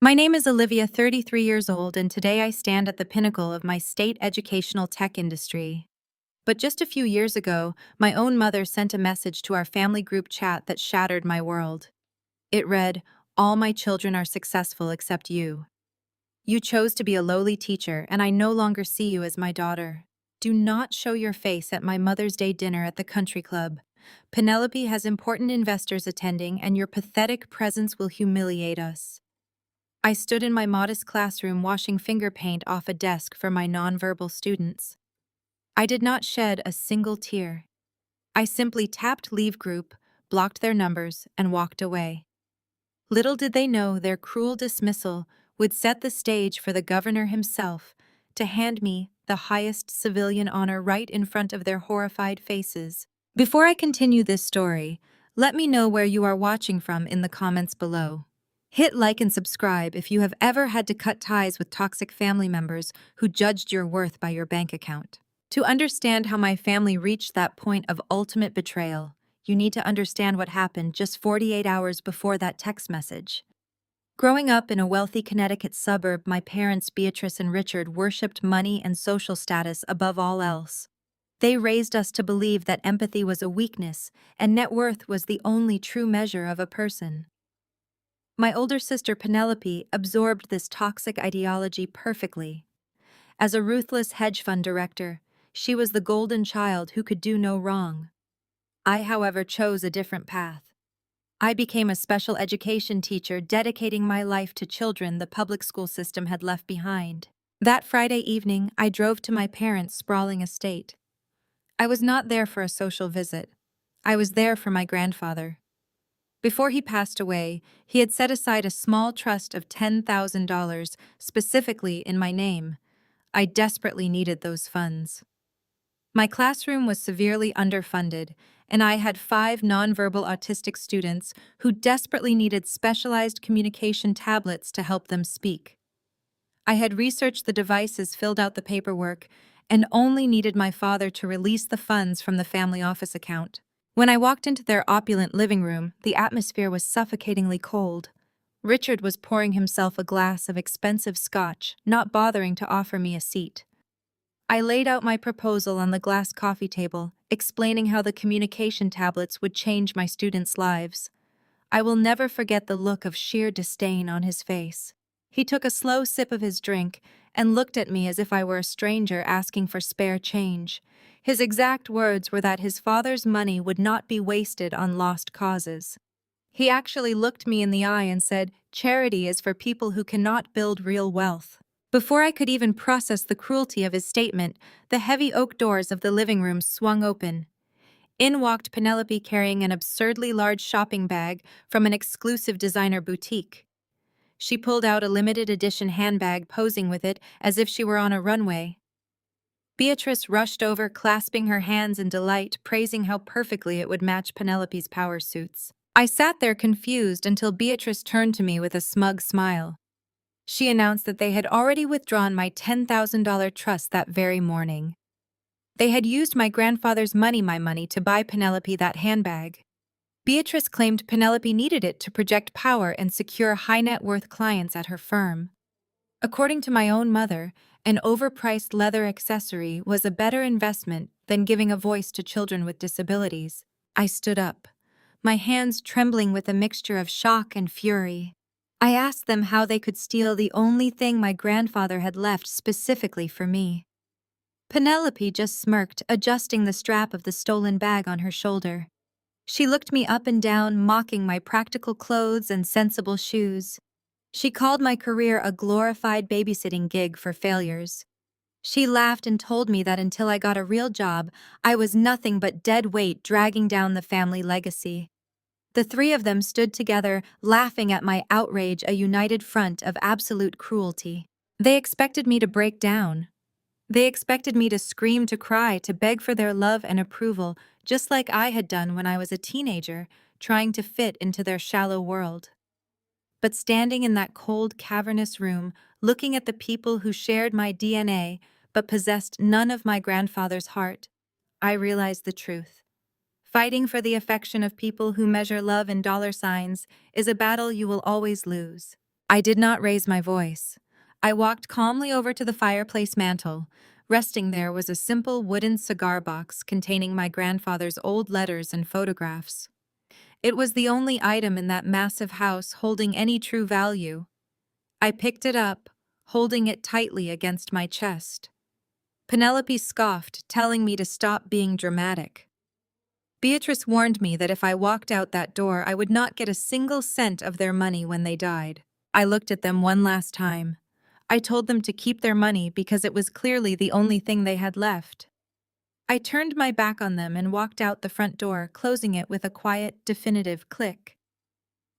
My name is Olivia, 33 years old, and today I stand at the pinnacle of my state educational tech industry. But just a few years ago, my own mother sent a message to our family group chat that shattered my world. It read, "All my children are successful except you. You chose to be a lowly teacher, and I no longer see you as my daughter. Do not show your face at my Mother's Day dinner at the country club. Penelope has important investors attending, and your pathetic presence will humiliate us." I stood in my modest classroom washing finger paint off a desk for my nonverbal students. I did not shed a single tear. I simply tapped Leave Group, blocked their numbers, and walked away. Little did they know their cruel dismissal would set the stage for the governor himself to hand me the highest civilian honor right in front of their horrified faces. Before I continue this story, let me know where you are watching from in the comments below. Hit like and subscribe if you have ever had to cut ties with toxic family members who judged your worth by your bank account. To understand how my family reached that point of ultimate betrayal, you need to understand what happened just 48 hours before that text message. Growing up in a wealthy Connecticut suburb, my parents, Beatrice and Richard, worshipped money and social status above all else. They raised us to believe that empathy was a weakness and net worth was the only true measure of a person. My older sister Penelope absorbed this toxic ideology perfectly. As a ruthless hedge fund director, she was the golden child who could do no wrong. I, however, chose a different path. I became a special education teacher, dedicating my life to children the public school system had left behind. That Friday evening, I drove to my parents' sprawling estate. I was not there for a social visit. I was there for my grandfather. Before he passed away, he had set aside a small trust of $10,000 specifically in my name. I desperately needed those funds. My classroom was severely underfunded, and I had 5 nonverbal autistic students who desperately needed specialized communication tablets to help them speak. I had researched the devices, filled out the paperwork, and only needed my father to release the funds from the family office account. When I walked into their opulent living room, the atmosphere was suffocatingly cold. Richard was pouring himself a glass of expensive scotch, not bothering to offer me a seat. I laid out my proposal on the glass coffee table, explaining how the communication tablets would change my students' lives. I will never forget the look of sheer disdain on his face. He took a slow sip of his drink and looked at me as if I were a stranger asking for spare change. His exact words were that his father's money would not be wasted on lost causes. He actually looked me in the eye and said, "Charity is for people who cannot build real wealth." Before I could even process the cruelty of his statement, the heavy oak doors of the living room swung open. In walked Penelope carrying an absurdly large shopping bag from an exclusive designer boutique. She pulled out a limited edition handbag, posing with it as if she were on a runway. Beatrice rushed over, clasping her hands in delight, praising how perfectly it would match Penelope's power suits. I sat there confused until Beatrice turned to me with a smug smile. She announced that they had already withdrawn my $10,000 trust that very morning. They had used my grandfather's money to buy Penelope that handbag. Beatrice claimed Penelope needed it to project power and secure high-net-worth clients at her firm. According to my own mother, an overpriced leather accessory was a better investment than giving a voice to children with disabilities. I stood up, my hands trembling with a mixture of shock and fury. I asked them how they could steal the only thing my grandfather had left specifically for me. Penelope just smirked, adjusting the strap of the stolen bag on her shoulder. She looked me up and down, mocking my practical clothes and sensible shoes. She called my career a glorified babysitting gig for failures. She laughed and told me that until I got a real job, I was nothing but dead weight dragging down the family legacy. The 3 of them stood together, laughing at my outrage, a united front of absolute cruelty. They expected me to break down. They expected me to scream, to cry, to beg for their love and approval, just like I had done when I was a teenager, trying to fit into their shallow world. But standing in that cold, cavernous room, looking at the people who shared my DNA but possessed none of my grandfather's heart, I realized the truth. Fighting for the affection of people who measure love in dollar signs is a battle you will always lose. I did not raise my voice. I walked calmly over to the fireplace mantel. Resting there was a simple wooden cigar box containing my grandfather's old letters and photographs. It was the only item in that massive house holding any true value. I picked it up, holding it tightly against my chest. Penelope scoffed, telling me to stop being dramatic. Beatrice warned me that if I walked out that door, I would not get a single cent of their money when they died. I looked at them one last time. I told them to keep their money because it was clearly the only thing they had left. I turned my back on them and walked out the front door, closing it with a quiet, definitive click.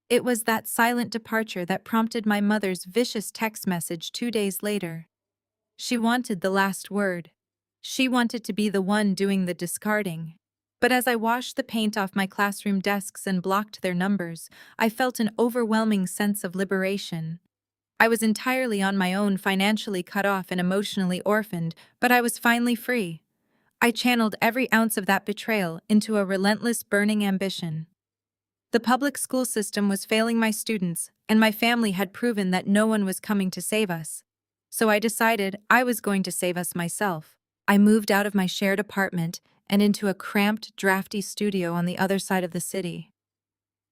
It was that silent departure that prompted my mother's vicious text message 2 days later. She wanted the last word. She wanted to be the one doing the discarding. But as I washed the paint off my classroom desks and blocked their numbers, I felt an overwhelming sense of liberation. I was entirely on my own, financially cut off and emotionally orphaned, but I was finally free. I channeled every ounce of that betrayal into a relentless, burning ambition. The public school system was failing my students, and my family had proven that no one was coming to save us. So I decided I was going to save us myself. I moved out of my shared apartment and into a cramped, drafty studio on the other side of the city.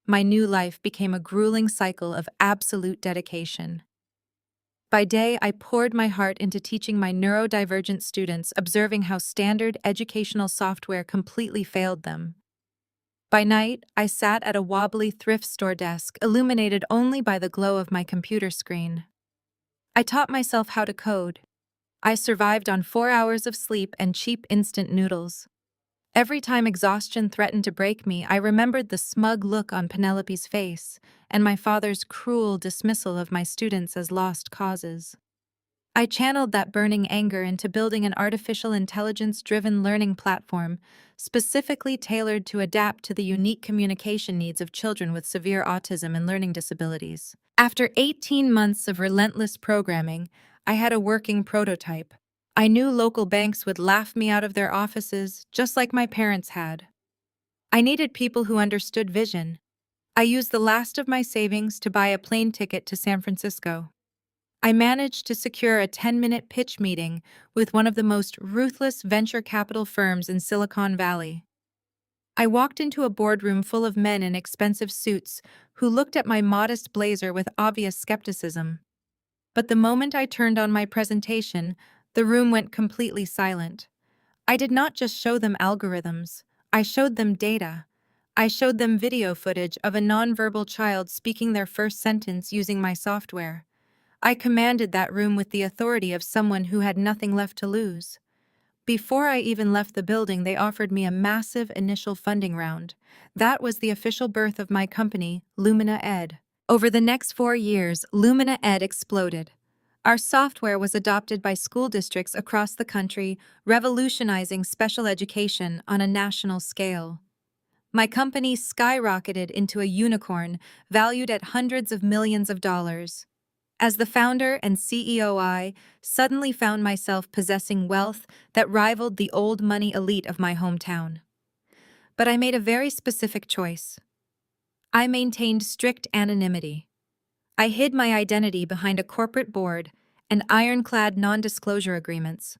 My new life became a grueling cycle of absolute dedication. By day, I poured my heart into teaching my neurodivergent students, observing how standard educational software completely failed them. By night, I sat at a wobbly thrift store desk, illuminated only by the glow of my computer screen. I taught myself how to code. I survived on 4 hours of sleep and cheap instant noodles. Every time exhaustion threatened to break me, I remembered the smug look on Penelope's face and my father's cruel dismissal of my students as lost causes. I channeled that burning anger into building an artificial intelligence-driven learning platform specifically tailored to adapt to the unique communication needs of children with severe autism and learning disabilities. After 18 months of relentless programming, I had a working prototype. I knew local banks would laugh me out of their offices, just like my parents had. I needed people who understood vision. I used the last of my savings to buy a plane ticket to San Francisco. I managed to secure a 10-minute pitch meeting with one of the most ruthless venture capital firms in Silicon Valley. I walked into a boardroom full of men in expensive suits who looked at my modest blazer with obvious skepticism. But the moment I turned on my presentation, the room went completely silent. I did not just show them algorithms, I showed them data. I showed them video footage of a nonverbal child speaking their first sentence using my software. I commanded that room with the authority of someone who had nothing left to lose. Before I even left the building, they offered me a massive initial funding round. That was the official birth of my company, Lumina Ed. Over the next 4 years, Lumina Ed exploded. Our software was adopted by school districts across the country, revolutionizing special education on a national scale. My company skyrocketed into a unicorn valued at hundreds of millions of dollars. As the founder and CEO, I suddenly found myself possessing wealth that rivaled the old money elite of my hometown. But I made a very specific choice. I maintained strict anonymity. I hid my identity behind a corporate board and ironclad non-disclosure agreements.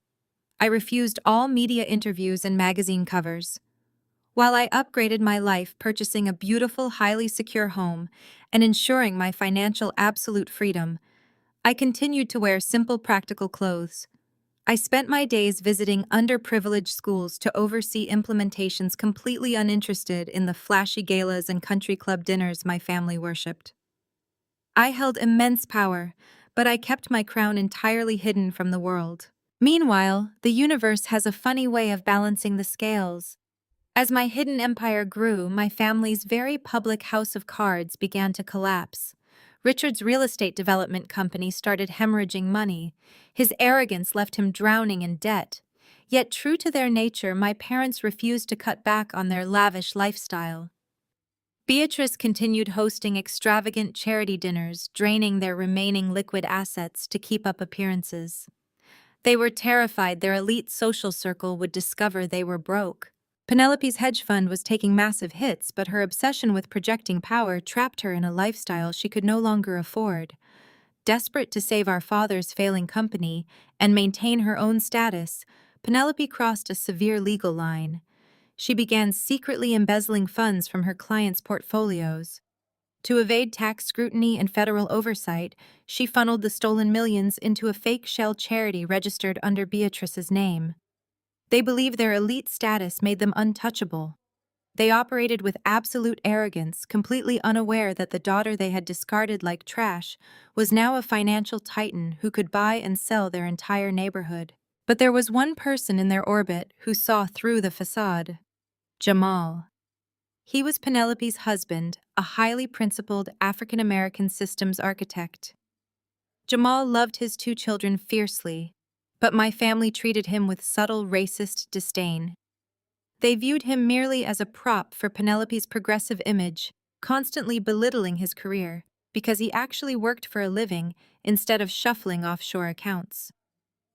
I refused all media interviews and magazine covers. While I upgraded my life, purchasing a beautiful, highly secure home and ensuring my financial absolute freedom, I continued to wear simple, practical clothes. I spent my days visiting underprivileged schools to oversee implementations, completely uninterested in the flashy galas and country club dinners my family worshipped. I held immense power, but I kept my crown entirely hidden from the world. Meanwhile, the universe has a funny way of balancing the scales. As my hidden empire grew, my family's very public house of cards began to collapse. Richard's real estate development company started hemorrhaging money. His arrogance left him drowning in debt. Yet, true to their nature, my parents refused to cut back on their lavish lifestyle. Beatrice continued hosting extravagant charity dinners, draining their remaining liquid assets to keep up appearances. They were terrified their elite social circle would discover they were broke. Penelope's hedge fund was taking massive hits, but her obsession with projecting power trapped her in a lifestyle she could no longer afford. Desperate to save our father's failing company and maintain her own status, Penelope crossed a severe legal line. She began secretly embezzling funds from her clients' portfolios. To evade tax scrutiny and federal oversight, she funneled the stolen millions into a fake shell charity registered under Beatrice's name. They believed their elite status made them untouchable. They operated with absolute arrogance, completely unaware that the daughter they had discarded like trash was now a financial titan who could buy and sell their entire neighborhood. But there was one person in their orbit who saw through the facade: Jamal. He was Penelope's husband, a highly principled African-American systems architect. Jamal loved his two children fiercely, but my family treated him with subtle racist disdain. They viewed him merely as a prop for Penelope's progressive image, constantly belittling his career because he actually worked for a living instead of shuffling offshore accounts.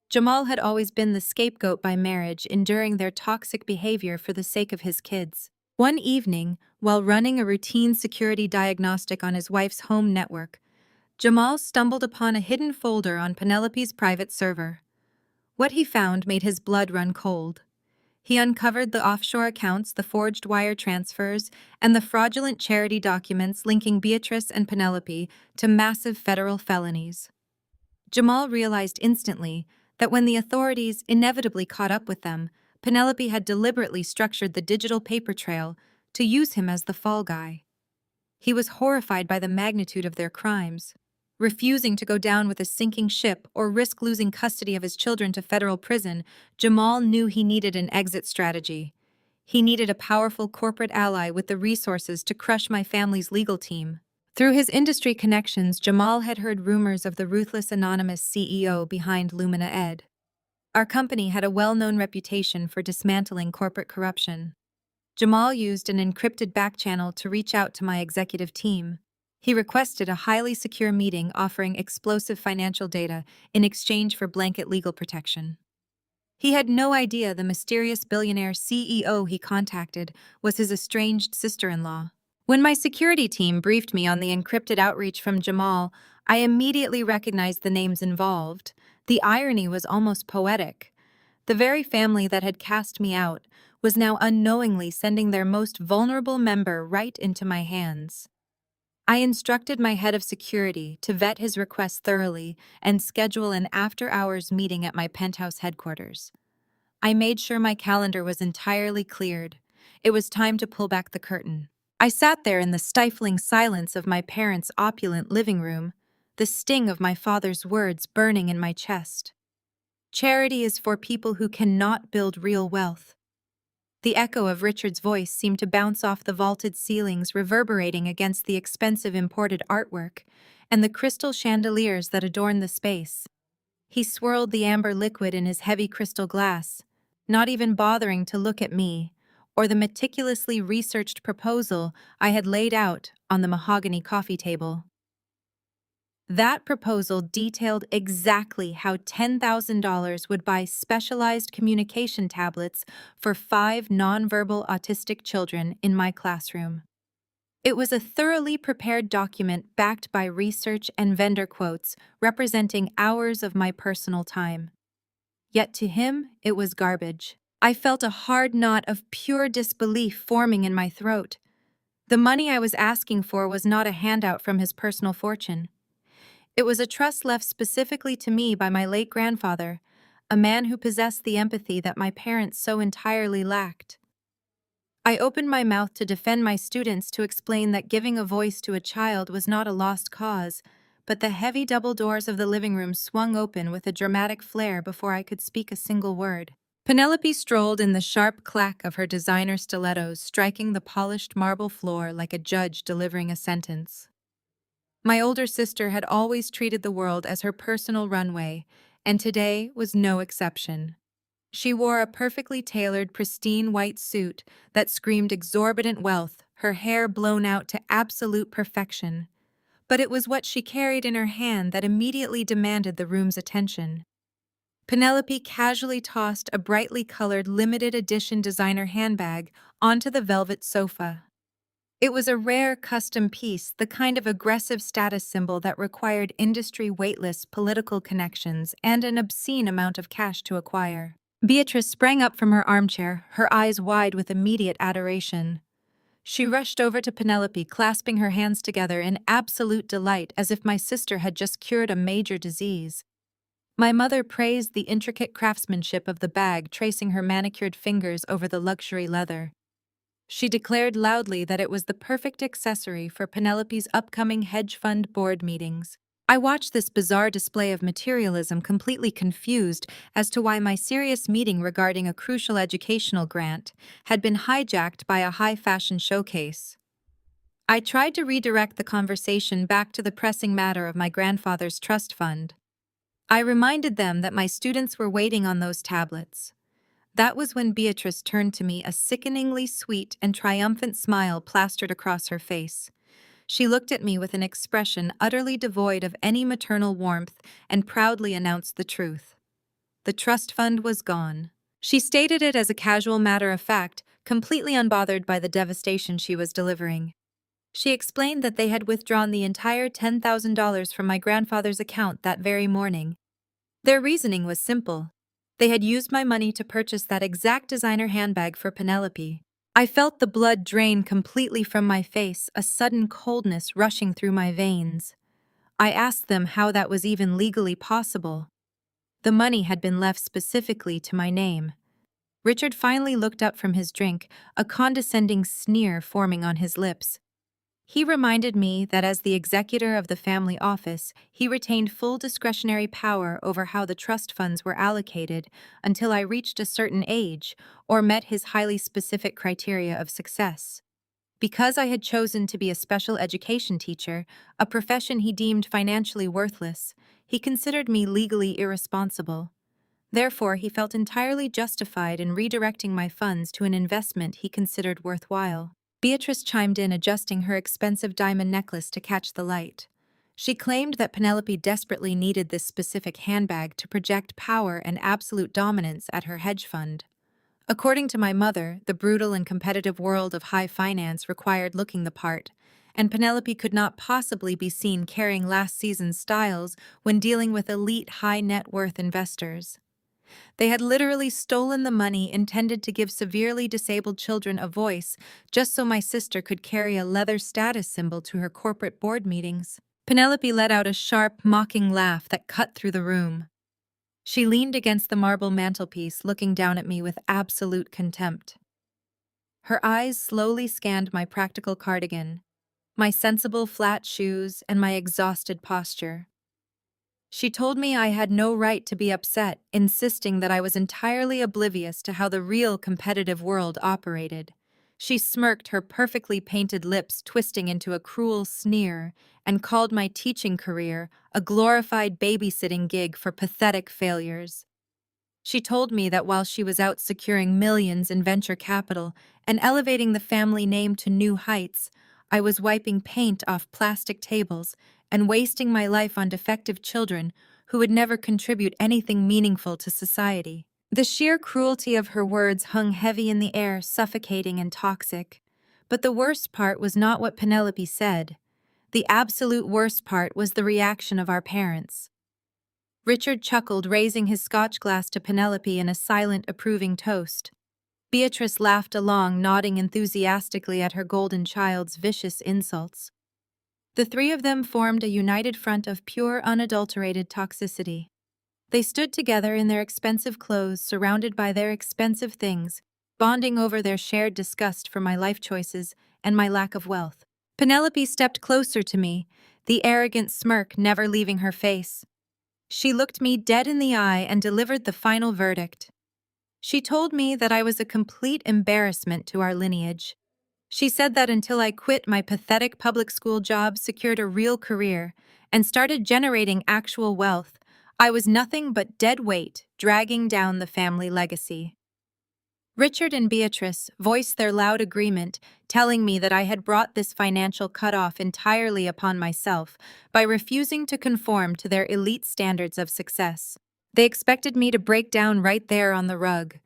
Jamal had always been the scapegoat by marriage, enduring their toxic behavior for the sake of his kids. One evening, while running a routine security diagnostic on his wife's home network, Jamal stumbled upon a hidden folder on Penelope's private server. What he found made his blood run cold. He uncovered the offshore accounts, the forged wire transfers, and the fraudulent charity documents linking Beatrice and Penelope to massive federal felonies. Jamal realized instantly that when the authorities inevitably caught up with them, Penelope had deliberately structured the digital paper trail to use him as the fall guy. He was horrified by the magnitude of their crimes. Refusing to go down with a sinking ship or risk losing custody of his children to federal prison, Jamal knew he needed an exit strategy. He needed a powerful corporate ally with the resources to crush my family's legal team. Through his industry connections, Jamal had heard rumors of the ruthless anonymous CEO behind Lumina Ed. Our company had a well-known reputation for dismantling corporate corruption. Jamal used an encrypted backchannel to reach out to my executive team. He requested a highly secure meeting offering explosive financial data in exchange for blanket legal protection. He had no idea the mysterious billionaire CEO he contacted was his estranged sister-in-law. When my security team briefed me on the encrypted outreach from Jamal, I immediately recognized the names involved. The irony was almost poetic. The very family that had cast me out was now unknowingly sending their most vulnerable member right into my hands. I instructed my head of security to vet his request thoroughly and schedule an after-hours meeting at my penthouse headquarters. I made sure my calendar was entirely cleared. It was time to pull back the curtain. I sat there in the stifling silence of my parents' opulent living room, the sting of my father's words burning in my chest. Charity is for people who cannot build real wealth. The echo of Richard's voice seemed to bounce off the vaulted ceilings, reverberating against the expensive imported artwork and the crystal chandeliers that adorned the space. He swirled the amber liquid in his heavy crystal glass, not even bothering to look at me or the meticulously researched proposal I had laid out on the mahogany coffee table. That proposal detailed exactly how $10,000 would buy specialized communication tablets for 5 nonverbal autistic children in my classroom. It was a thoroughly prepared document backed by research and vendor quotes representing hours of my personal time. Yet to him, it was garbage. I felt a hard knot of pure disbelief forming in my throat. The money I was asking for was not a handout from his personal fortune. It was a trust left specifically to me by my late grandfather, a man who possessed the empathy that my parents so entirely lacked. I opened my mouth to defend my students, to explain that giving a voice to a child was not a lost cause, but the heavy double doors of the living room swung open with a dramatic flare before I could speak a single word. Penelope strolled in the sharp clack of her designer stilettos, striking the polished marble floor like a judge delivering a sentence. My older sister had always treated the world as her personal runway, and today was no exception. She wore a perfectly tailored, pristine white suit that screamed exorbitant wealth, her hair blown out to absolute perfection. But it was what she carried in her hand that immediately demanded the room's attention. Penelope casually tossed a brightly colored limited edition designer handbag onto the velvet sofa. It was a rare custom piece, the kind of aggressive status symbol that required industry waitlist political connections and an obscene amount of cash to acquire. Beatrice sprang up from her armchair, her eyes wide with immediate adoration. She rushed over to Penelope, clasping her hands together in absolute delight as if my sister had just cured a major disease. My mother praised the intricate craftsmanship of the bag, tracing her manicured fingers over the luxury leather. She declared loudly that it was the perfect accessory for Penelope's upcoming hedge fund board meetings. I watched this bizarre display of materialism, completely confused as to why my serious meeting regarding a crucial educational grant had been hijacked by a high-fashion showcase. I tried to redirect the conversation back to the pressing matter of my grandfather's trust fund. I reminded them that my students were waiting on those tablets. That was when Beatrice turned to me, a sickeningly sweet and triumphant smile plastered across her face. She looked at me with an expression utterly devoid of any maternal warmth and proudly announced the truth. The trust fund was gone. She stated it as a casual matter of fact, completely unbothered by the devastation she was delivering. She explained that they had withdrawn the entire $10,000 from my grandfather's account that very morning. Their reasoning was simple. They had used my money to purchase that exact designer handbag for Penelope. I felt the blood drain completely from my face, a sudden coldness rushing through my veins. I asked them how that was even legally possible. The money had been left specifically to my name. Richard finally looked up from his drink, a condescending sneer forming on his lips. He reminded me that as the executor of the family office, he retained full discretionary power over how the trust funds were allocated until I reached a certain age or met his highly specific criteria of success. Because I had chosen to be a special education teacher, a profession he deemed financially worthless, he considered me legally irresponsible. Therefore, he felt entirely justified in redirecting my funds to an investment he considered worthwhile. Beatrice chimed in, adjusting her expensive diamond necklace to catch the light. She claimed that Penelope desperately needed this specific handbag to project power and absolute dominance at her hedge fund. According to my mother, the brutal and competitive world of high finance required looking the part, and Penelope could not possibly be seen carrying last season's styles when dealing with elite high-net-worth investors. They had literally stolen the money intended to give severely disabled children a voice, just so my sister could carry a leather status symbol to her corporate board meetings. Penelope let out a sharp, mocking laugh that cut through the room. She leaned against the marble mantelpiece, looking down at me with absolute contempt. Her eyes slowly scanned my practical cardigan, my sensible flat shoes, and my exhausted posture. She told me I had no right to be upset, insisting that I was entirely oblivious to how the real competitive world operated. She smirked, her perfectly painted lips twisting into a cruel sneer, and called my teaching career a glorified babysitting gig for pathetic failures. She told me that while she was out securing millions in venture capital and elevating the family name to new heights, I was wiping paint off plastic tables and wasting my life on defective children who would never contribute anything meaningful to society. The sheer cruelty of her words hung heavy in the air, suffocating and toxic. But the worst part was not what Penelope said. The absolute worst part was the reaction of our parents. Richard chuckled, raising his scotch glass to Penelope in a silent, approving toast. Beatrice laughed along, nodding enthusiastically at her golden child's vicious insults. The three of them formed a united front of pure, unadulterated toxicity. They stood together in their expensive clothes, surrounded by their expensive things, bonding over their shared disgust for my life choices and my lack of wealth. Penelope stepped closer to me, the arrogant smirk never leaving her face. She looked me dead in the eye and delivered the final verdict. She told me that I was a complete embarrassment to our lineage. She said that until I quit my pathetic public school job, secured a real career, and started generating actual wealth, I was nothing but dead weight, dragging down the family legacy. Richard and Beatrice voiced their loud agreement, telling me that I had brought this financial cutoff entirely upon myself by refusing to conform to their elite standards of success. They expected me to break down right there on the rug.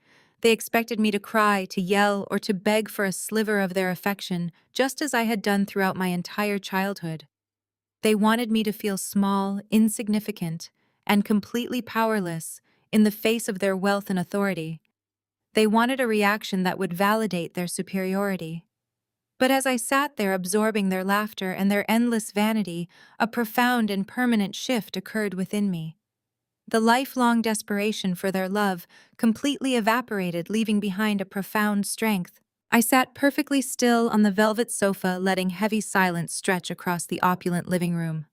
They expected me to cry, to yell, or to beg for a sliver of their affection, just as I had done throughout my entire childhood. They wanted me to feel small, insignificant, and completely powerless in the face of their wealth and authority. They wanted a reaction that would validate their superiority. But as I sat there absorbing their laughter and their endless vanity, a profound and permanent shift occurred within me. The lifelong desperation for their love completely evaporated, leaving behind a profound strength. I sat perfectly still on the velvet sofa, letting heavy silence stretch across the opulent living room.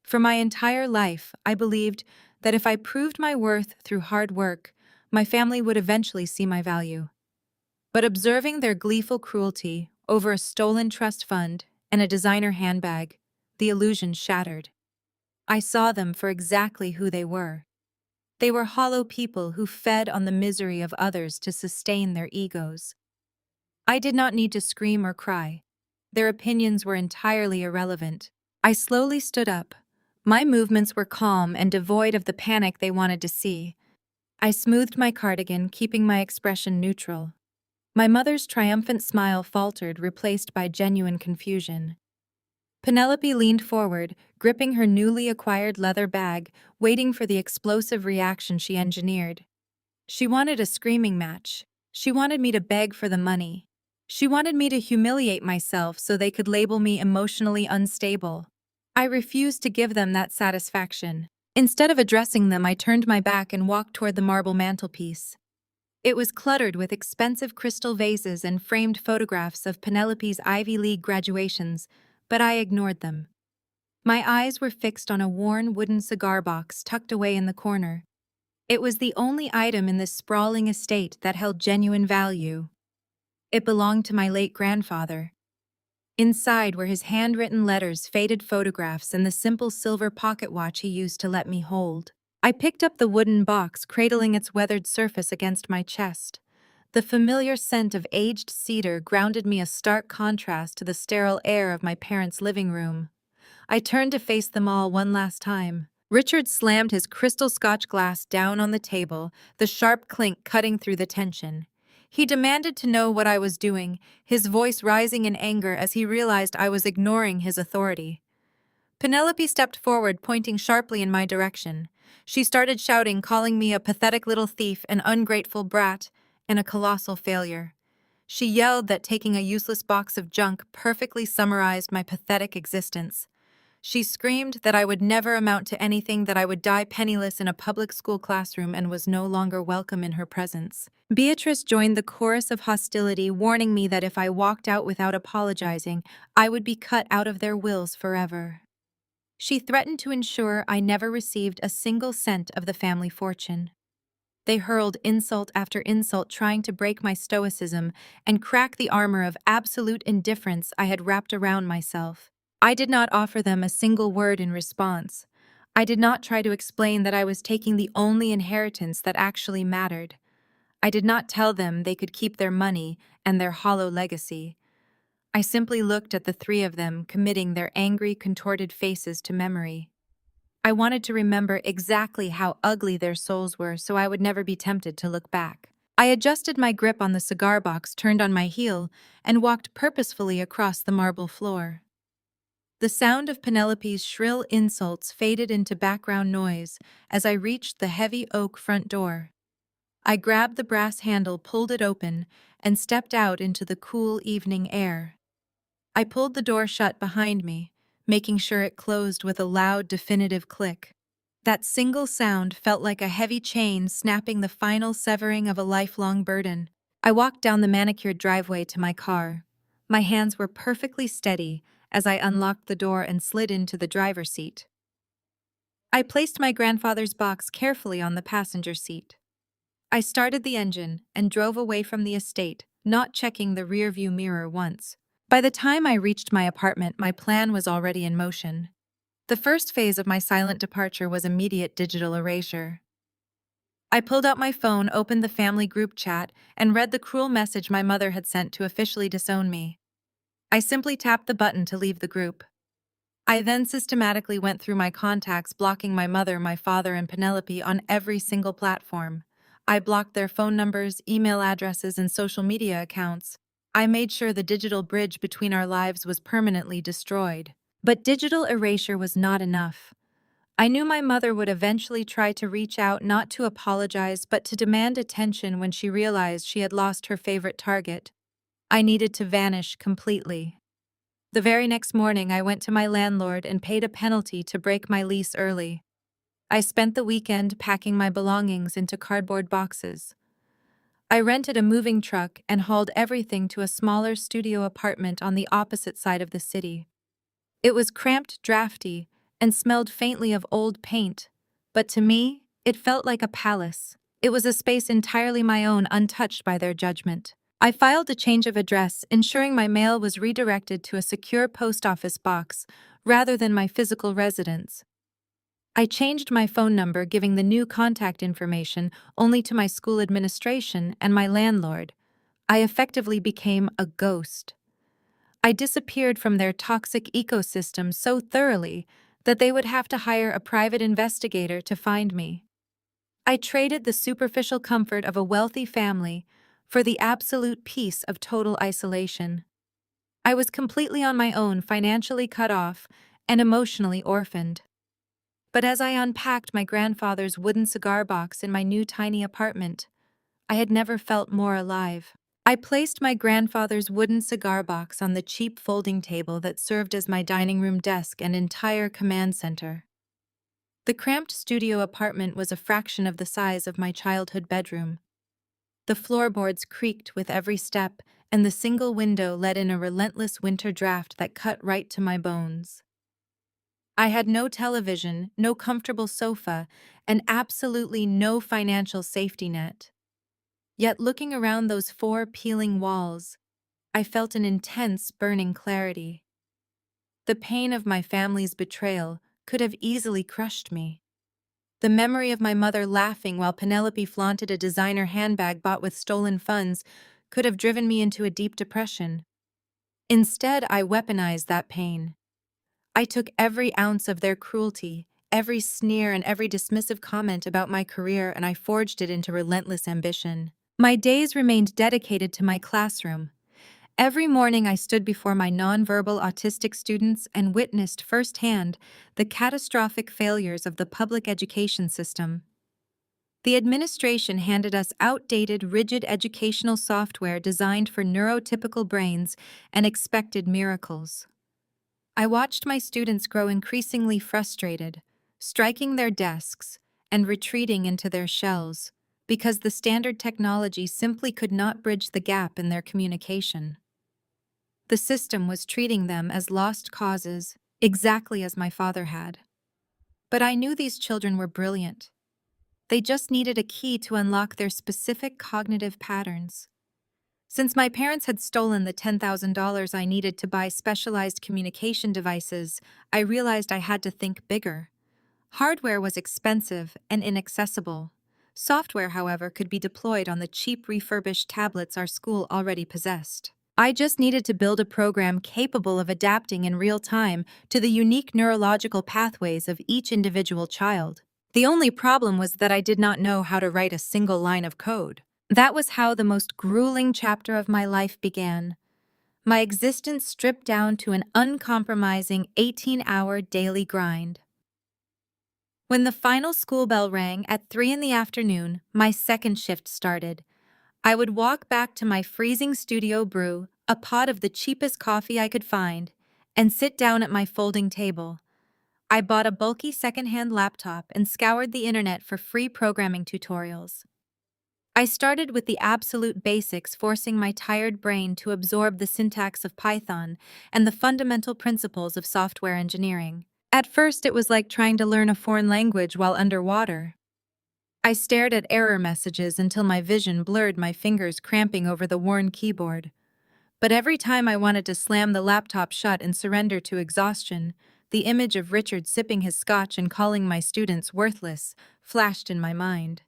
For my entire life, I believed that if I proved my worth through hard work, my family would eventually see my value. But observing their gleeful cruelty over a stolen trust fund and a designer handbag, the illusion shattered. I saw them for exactly who they were. They were hollow people who fed on the misery of others to sustain their egos. I did not need to scream or cry. Their opinions were entirely irrelevant. I slowly stood up. My movements were calm and devoid of the panic they wanted to see. I smoothed my cardigan, keeping my expression neutral. My mother's triumphant smile faltered, replaced by genuine confusion. Penelope leaned forward, gripping her newly acquired leather bag, waiting for the explosive reaction she engineered. She wanted a screaming match. She wanted me to beg for the money. She wanted me to humiliate myself so they could label me emotionally unstable. I refused to give them that satisfaction. Instead of addressing them, I turned my back and walked toward the marble mantelpiece. It was cluttered with expensive crystal vases and framed photographs of Penelope's Ivy League graduations, but I ignored them. My eyes were fixed on a worn wooden cigar box tucked away in the corner. It was the only item in this sprawling estate that held genuine value. It belonged to my late grandfather. Inside were his handwritten letters, faded photographs, and the simple silver pocket watch he used to let me hold. I picked up the wooden box, cradling its weathered surface against my chest. The familiar scent of aged cedar grounded me, a stark contrast to the sterile air of my parents' living room. I turned to face them all one last time. Richard slammed his crystal Scotch glass down on the table, the sharp clink cutting through the tension. He demanded to know what I was doing, his voice rising in anger as he realized I was ignoring his authority. Penelope stepped forward, pointing sharply in my direction. She started shouting, calling me a pathetic little thief, an ungrateful brat, and a colossal failure. She yelled that taking a useless box of junk perfectly summarized my pathetic existence. She screamed that I would never amount to anything, that I would die penniless in a public school classroom and was no longer welcome in her presence. Beatrice joined the chorus of hostility, warning me that if I walked out without apologizing, I would be cut out of their wills forever. She threatened to ensure I never received a single cent of the family fortune. They hurled insult after insult, trying to break my stoicism and crack the armor of absolute indifference I had wrapped around myself. I did not offer them a single word in response. I did not try to explain that I was taking the only inheritance that actually mattered. I did not tell them they could keep their money and their hollow legacy. I simply looked at the three of them, committing their angry, contorted faces to memory. I wanted to remember exactly how ugly their souls were so I would never be tempted to look back. I adjusted my grip on the cigar box, turned on my heel, and walked purposefully across the marble floor. The sound of Penelope's shrill insults faded into background noise as I reached the heavy oak front door. I grabbed the brass handle, pulled it open, and stepped out into the cool evening air. I pulled the door shut behind me, making sure it closed with a loud, definitive click. That single sound felt like a heavy chain snapping, the final severing of a lifelong burden. I walked down the manicured driveway to my car. My hands were perfectly steady as I unlocked the door and slid into the driver's seat. I placed my grandfather's box carefully on the passenger seat. I started the engine and drove away from the estate, not checking the rearview mirror once. By the time I reached my apartment, my plan was already in motion. The first phase of my silent departure was immediate digital erasure. I pulled out my phone, opened the family group chat, and read the cruel message my mother had sent to officially disown me. I simply tapped the button to leave the group. I then systematically went through my contacts, blocking my mother, my father, and Penelope on every single platform. I blocked their phone numbers, email addresses, and social media accounts. I made sure the digital bridge between our lives was permanently destroyed. But digital erasure was not enough. I knew my mother would eventually try to reach out, not to apologize, but to demand attention when she realized she had lost her favorite target. I needed to vanish completely. The very next morning, I went to my landlord and paid a penalty to break my lease early. I spent the weekend packing my belongings into cardboard boxes. I rented a moving truck and hauled everything to a smaller studio apartment on the opposite side of the city. It was cramped, drafty, and smelled faintly of old paint, but to me, it felt like a palace. It was a space entirely my own, untouched by their judgment. I filed a change of address, ensuring my mail was redirected to a secure post office box rather than my physical residence. I changed my phone number, giving the new contact information only to my school administration and my landlord. I effectively became a ghost. I disappeared from their toxic ecosystem so thoroughly that they would have to hire a private investigator to find me. I traded the superficial comfort of a wealthy family for the absolute peace of total isolation. I was completely on my own, financially cut off, and emotionally orphaned. But as I unpacked my grandfather's wooden cigar box in my new tiny apartment, I had never felt more alive. I placed my grandfather's wooden cigar box on the cheap folding table that served as my dining room desk and entire command center. The cramped studio apartment was a fraction of the size of my childhood bedroom. The floorboards creaked with every step, and the single window let in a relentless winter draft that cut right to my bones. I had no television, no comfortable sofa, and absolutely no financial safety net. Yet looking around those four peeling walls, I felt an intense, burning clarity. The pain of my family's betrayal could have easily crushed me. The memory of my mother laughing while Penelope flaunted a designer handbag bought with stolen funds could have driven me into a deep depression. Instead, I weaponized that pain. I took every ounce of their cruelty, every sneer and every dismissive comment about my career, and I forged it into relentless ambition. My days remained dedicated to my classroom. Every morning I stood before my nonverbal autistic students and witnessed firsthand the catastrophic failures of the public education system. The administration handed us outdated, rigid educational software designed for neurotypical brains and expected miracles. I watched my students grow increasingly frustrated, striking their desks and retreating into their shells, because the standard technology simply could not bridge the gap in their communication. The system was treating them as lost causes, exactly as my father had. But I knew these children were brilliant. They just needed a key to unlock their specific cognitive patterns. Since my parents had stolen the $10,000 I needed to buy specialized communication devices, I realized I had to think bigger. Hardware was expensive and inaccessible. Software, however, could be deployed on the cheap refurbished tablets our school already possessed. I just needed to build a program capable of adapting in real time to the unique neurological pathways of each individual child. The only problem was that I did not know how to write a single line of code. That was how the most grueling chapter of my life began. My existence stripped down to an uncompromising 18-hour daily grind. When the final school bell rang at 3 in the afternoon, my second shift started. I would walk back to my freezing studio, brew a pot of the cheapest coffee I could find, and sit down at my folding table. I bought a bulky secondhand laptop and scoured the internet for free programming tutorials. I started with the absolute basics, forcing my tired brain to absorb the syntax of Python and the fundamental principles of software engineering. At first, it was like trying to learn a foreign language while underwater. I stared at error messages until my vision blurred, my fingers cramping over the worn keyboard. But every time I wanted to slam the laptop shut and surrender to exhaustion, the image of Richard sipping his scotch and calling my students worthless flashed in my mind.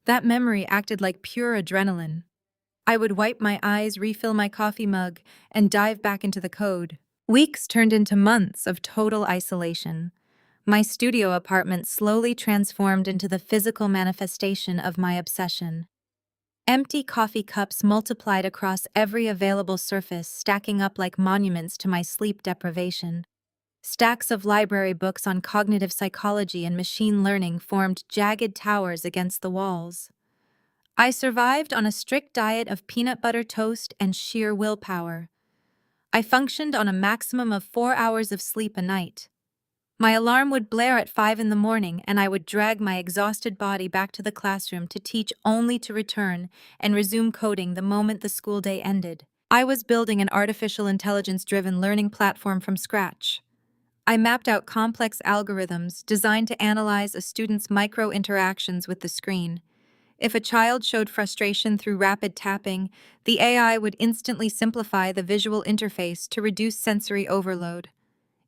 That memory acted like pure adrenaline. I would wipe my eyes, refill my coffee mug, and dive back into the code. Weeks turned into months of total isolation. My studio apartment slowly transformed into the physical manifestation of my obsession. Empty coffee cups multiplied across every available surface, stacking up like monuments to my sleep deprivation. Stacks of library books on cognitive psychology and machine learning formed jagged towers against the walls. I survived on a strict diet of peanut butter toast and sheer willpower. I functioned on a maximum of 4 hours of sleep a night. My alarm would blare at 5 in the morning, and I would drag my exhausted body back to the classroom to teach only to return and resume coding the moment the school day ended. I was building an artificial intelligence-driven learning platform from scratch. I mapped out complex algorithms designed to analyze a student's micro-interactions with the screen. If a child showed frustration through rapid tapping, the AI would instantly simplify the visual interface to reduce sensory overload.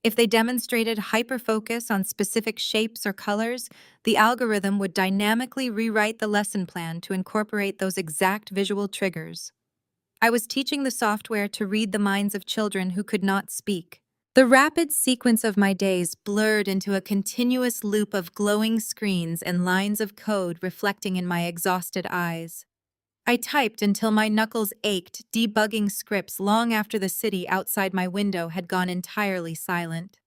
If they demonstrated hyperfocus on specific shapes or colors, the algorithm would dynamically rewrite the lesson plan to incorporate those exact visual triggers. I was teaching the software to read the minds of children who could not speak. The rapid sequence of my days blurred into a continuous loop of glowing screens and lines of code reflecting in my exhausted eyes. I typed until my knuckles ached, debugging scripts long after the city outside my window had gone entirely silent.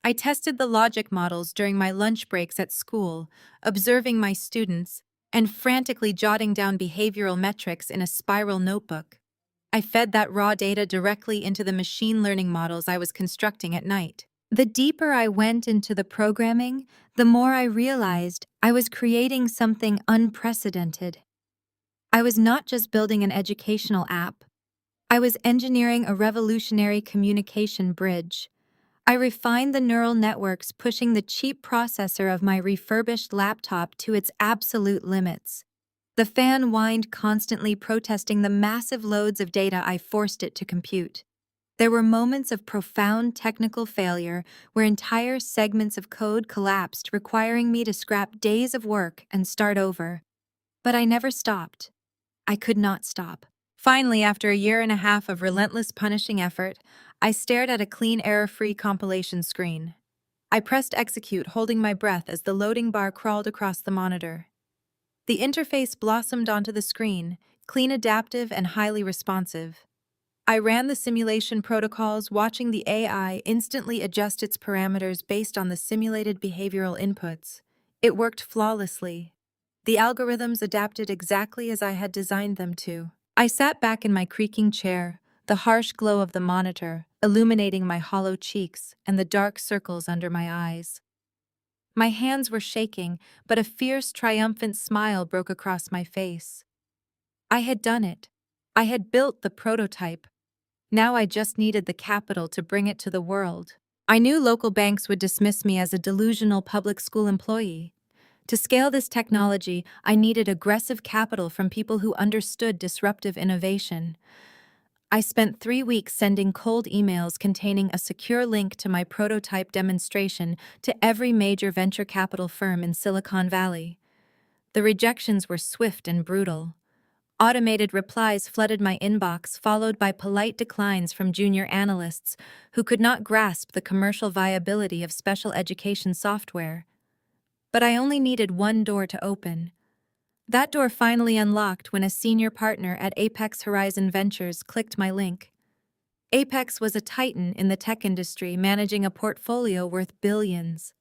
I tested the logic models during my lunch breaks at school, observing my students, and frantically jotting down behavioral metrics in a spiral notebook. I fed that raw data directly into the machine learning models I was constructing at night. The deeper I went into the programming, the more I realized I was creating something unprecedented. I was not just building an educational app. I was engineering a revolutionary communication bridge. I refined the neural networks, pushing the cheap processor of my refurbished laptop to its absolute limits. The fan whined, constantly protesting the massive loads of data I forced it to compute. There were moments of profound technical failure where entire segments of code collapsed, requiring me to scrap days of work and start over. But I never stopped. I could not stop. Finally, after a year and a half of relentless punishing effort, I stared at a clean, error-free compilation screen. I pressed execute, holding my breath as the loading bar crawled across the monitor. The interface blossomed onto the screen, clean, adaptive, and highly responsive. I ran the simulation protocols, watching the AI instantly adjust its parameters based on the simulated behavioral inputs. It worked flawlessly. The algorithms adapted exactly as I had designed them to. I sat back in my creaking chair, the harsh glow of the monitor illuminating my hollow cheeks and the dark circles under my eyes. My hands were shaking, but a fierce, triumphant smile broke across my face. I had done it. I had built the prototype. Now I just needed the capital to bring it to the world. I knew local banks would dismiss me as a delusional public school employee. To scale this technology, I needed aggressive capital from people who understood disruptive innovation. I spent 3 weeks sending cold emails containing a secure link to my prototype demonstration to every major venture capital firm in Silicon Valley. The rejections were swift and brutal. Automated replies flooded my inbox, followed by polite declines from junior analysts who could not grasp the commercial viability of special education software. But I only needed one door to open. That door finally unlocked when a senior partner at Apex Horizon Ventures clicked my link. Apex was a titan in the tech industry, managing a portfolio worth billions.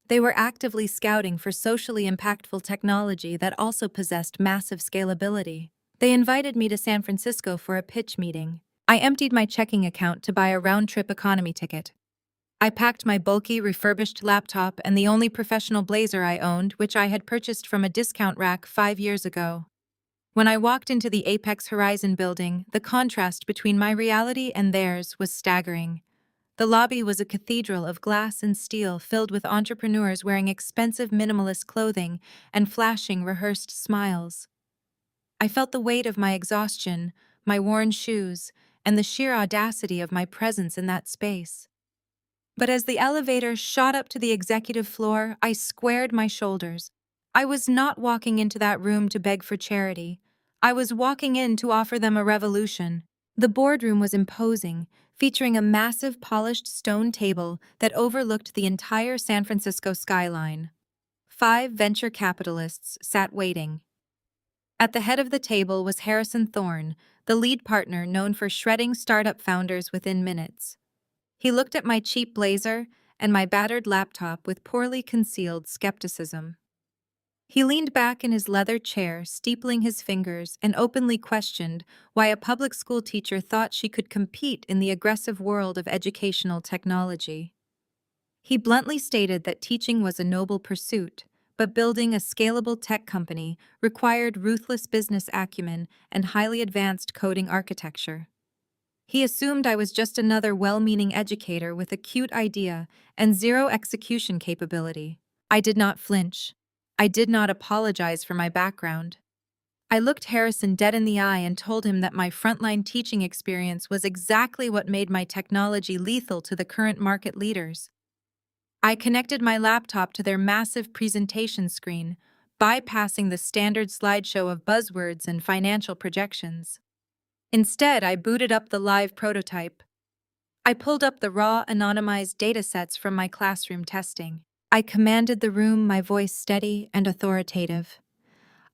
They were actively scouting for socially impactful technology that also possessed massive scalability. They invited me to San Francisco for a pitch meeting. I emptied my checking account to buy a round-trip economy ticket. I packed my bulky, refurbished laptop and the only professional blazer I owned, which I had purchased from a discount rack 5 years ago. When I walked into the Apex Horizon building, the contrast between my reality and theirs was staggering. The lobby was a cathedral of glass and steel filled with entrepreneurs wearing expensive minimalist clothing and flashing, rehearsed smiles. I felt the weight of my exhaustion, my worn shoes, and the sheer audacity of my presence in that space. But as the elevator shot up to the executive floor, I squared my shoulders. I was not walking into that room to beg for charity. I was walking in to offer them a revolution. The boardroom was imposing, featuring a massive polished stone table that overlooked the entire San Francisco skyline. 5 venture capitalists sat waiting. At the head of the table was Harrison Thorne, the lead partner known for shredding startup founders within minutes. He looked at my cheap blazer and my battered laptop with poorly concealed skepticism. He leaned back in his leather chair, steepling his fingers, and openly questioned why a public school teacher thought she could compete in the aggressive world of educational technology. He bluntly stated that teaching was a noble pursuit, but building a scalable tech company required ruthless business acumen and highly advanced coding architecture. He assumed I was just another well-meaning educator with a cute idea and zero execution capability. I did not flinch. I did not apologize for my background. I looked Harrison dead in the eye and told him that my frontline teaching experience was exactly what made my technology lethal to the current market leaders. I connected my laptop to their massive presentation screen, bypassing the standard slideshow of buzzwords and financial projections. Instead, I booted up the live prototype. I pulled up the raw, anonymized datasets from my classroom testing. I commanded the room, my voice steady and authoritative.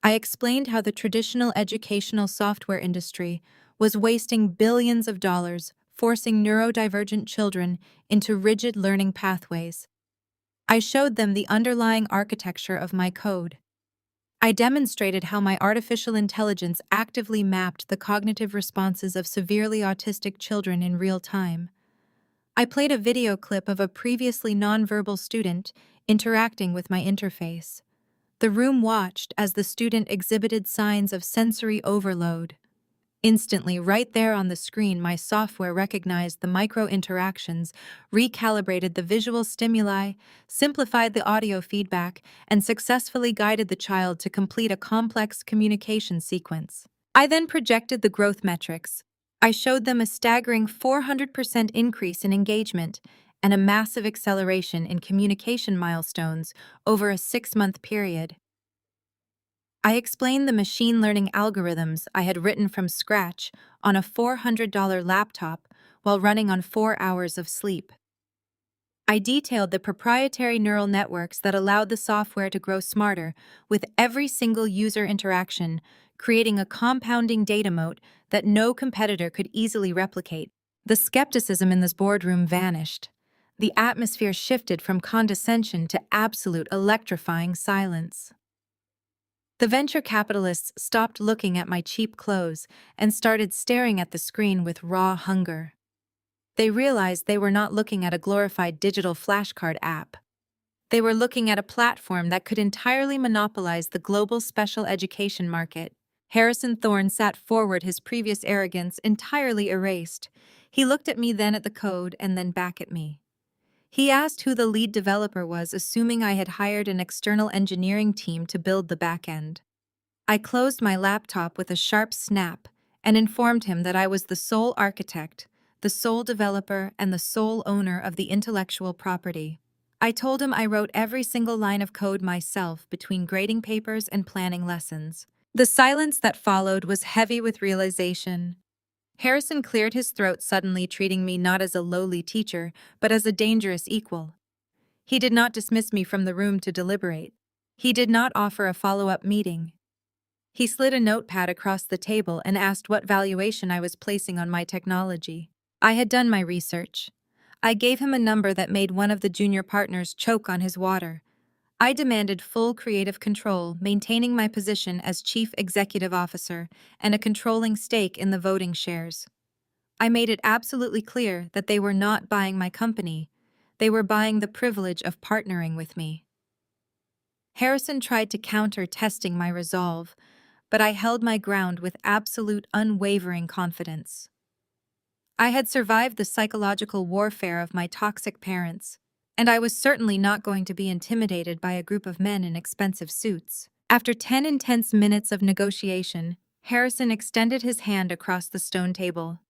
I explained how the traditional educational software industry was wasting billions of dollars, forcing neurodivergent children into rigid learning pathways. I showed them the underlying architecture of my code. I demonstrated how my artificial intelligence actively mapped the cognitive responses of severely autistic children in real time. I played a video clip of a previously nonverbal student interacting with my interface. The room watched as the student exhibited signs of sensory overload. Instantly, right there on the screen, my software recognized the micro-interactions, recalibrated the visual stimuli, simplified the audio feedback, and successfully guided the child to complete a complex communication sequence. I then projected the growth metrics. I showed them a staggering 400% increase in engagement and a massive acceleration in communication milestones over a 6-month period. I explained the machine learning algorithms I had written from scratch on a $400 laptop while running on 4 hours of sleep. I detailed the proprietary neural networks that allowed the software to grow smarter with every single user interaction, creating a compounding data moat that no competitor could easily replicate. The skepticism in this boardroom vanished. The atmosphere shifted from condescension to absolute electrifying silence. The venture capitalists stopped looking at my cheap clothes and started staring at the screen with raw hunger. They realized they were not looking at a glorified digital flashcard app. They were looking at a platform that could entirely monopolize the global special education market. Harrison Thorne sat forward, his previous arrogance entirely erased. He looked at me, then at the code, and then back at me. He asked who the lead developer was, assuming I had hired an external engineering team to build the backend. I closed my laptop with a sharp snap and informed him that I was the sole architect, the sole developer, and the sole owner of the intellectual property. I told him I wrote every single line of code myself between grading papers and planning lessons. The silence that followed was heavy with realization. Harrison cleared his throat suddenly, treating me not as a lowly teacher, but as a dangerous equal. He did not dismiss me from the room to deliberate. He did not offer a follow-up meeting. He slid a notepad across the table and asked what valuation I was placing on my technology. I had done my research. I gave him a number that made one of the junior partners choke on his water. I demanded full creative control, maintaining my position as chief executive officer and a controlling stake in the voting shares. I made it absolutely clear that they were not buying my company. They were buying the privilege of partnering with me. Harrison tried to counter, testing my resolve, but I held my ground with absolute, unwavering confidence. I had survived the psychological warfare of my toxic parents, and I was certainly not going to be intimidated by a group of men in expensive suits. After 10 intense minutes of negotiation, Harrison extended his hand across the stone table.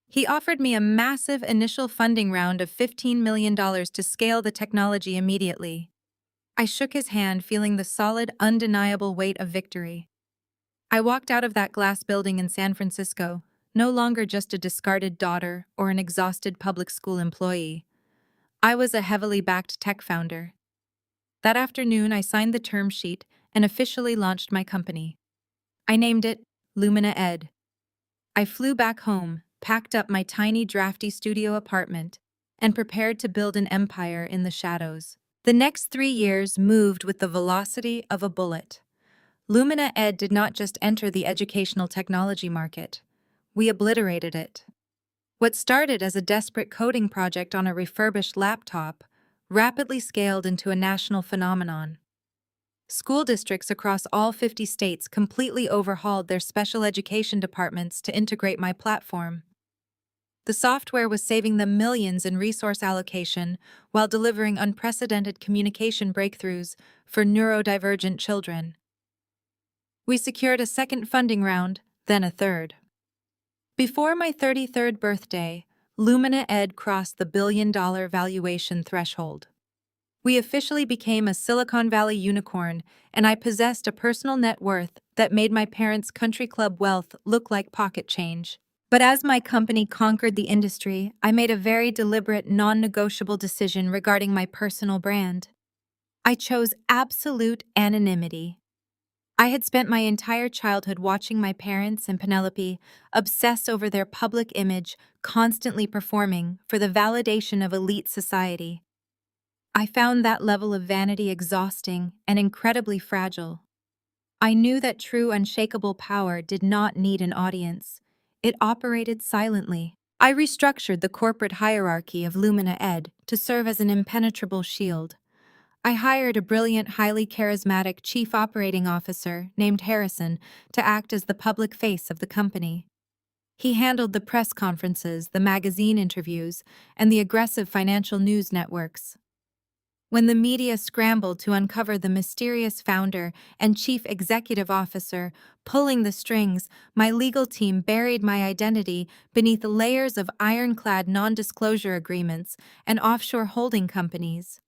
He offered me a massive initial funding round of $15 million to scale the technology immediately. I shook his hand, feeling the solid, undeniable weight of victory. I walked out of that glass building in San Francisco, no longer just a discarded daughter or an exhausted public school employee. I was a heavily backed tech founder. That afternoon, I signed the term sheet and officially launched my company. I named it Lumina Ed. I flew back home, packed up my tiny drafty studio apartment, and prepared to build an empire in the shadows. The next 3 years moved with the velocity of a bullet. Lumina Ed did not just enter the educational technology market. We obliterated it. What started as a desperate coding project on a refurbished laptop rapidly scaled into a national phenomenon. School districts across all 50 states completely overhauled their special education departments to integrate my platform. The software was saving them millions in resource allocation while delivering unprecedented communication breakthroughs for neurodivergent children. We secured a second funding round, then a third. Before my 33rd birthday, Lumina Ed crossed the billion-dollar valuation threshold. We officially became a Silicon Valley unicorn, and I possessed a personal net worth that made my parents' country club wealth look like pocket change. But as my company conquered the industry, I made a very deliberate, non-negotiable decision regarding my personal brand. I chose absolute anonymity. I had spent my entire childhood watching my parents and Penelope obsess over their public image, constantly performing for the validation of elite society. I found that level of vanity exhausting and incredibly fragile. I knew that true, unshakable power did not need an audience. It operated silently. I restructured the corporate hierarchy of Lumina Ed to serve as an impenetrable shield. I hired a brilliant, highly charismatic chief operating officer named Harrison to act as the public face of the company. He handled the press conferences, the magazine interviews, and the aggressive financial news networks. When the media scrambled to uncover the mysterious founder and chief executive officer pulling the strings, my legal team buried my identity beneath layers of ironclad non-disclosure agreements and offshore holding companies.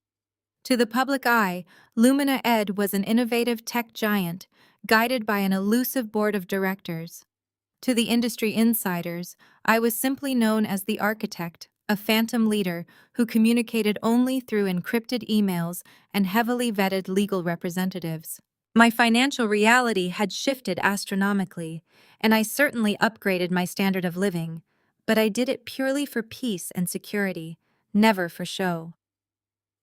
To the public eye, Lumina Ed was an innovative tech giant, guided by an elusive board of directors. To the industry insiders, I was simply known as the architect, a phantom leader who communicated only through encrypted emails and heavily vetted legal representatives. My financial reality had shifted astronomically, and I certainly upgraded my standard of living, but I did it purely for peace and security, never for show.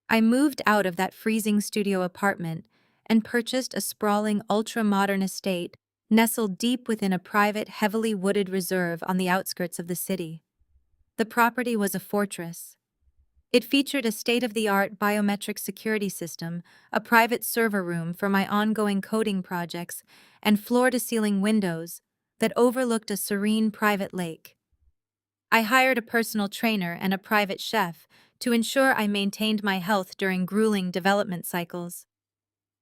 I moved out of that freezing studio apartment and purchased a sprawling, ultra-modern estate nestled deep within a private, heavily wooded reserve on the outskirts of the city. The property was a fortress. It featured a state-of-the-art biometric security system, a private server room for my ongoing coding projects, and floor-to-ceiling windows that overlooked a serene private lake. I hired a personal trainer and a private chef to ensure I maintained my health during grueling development cycles.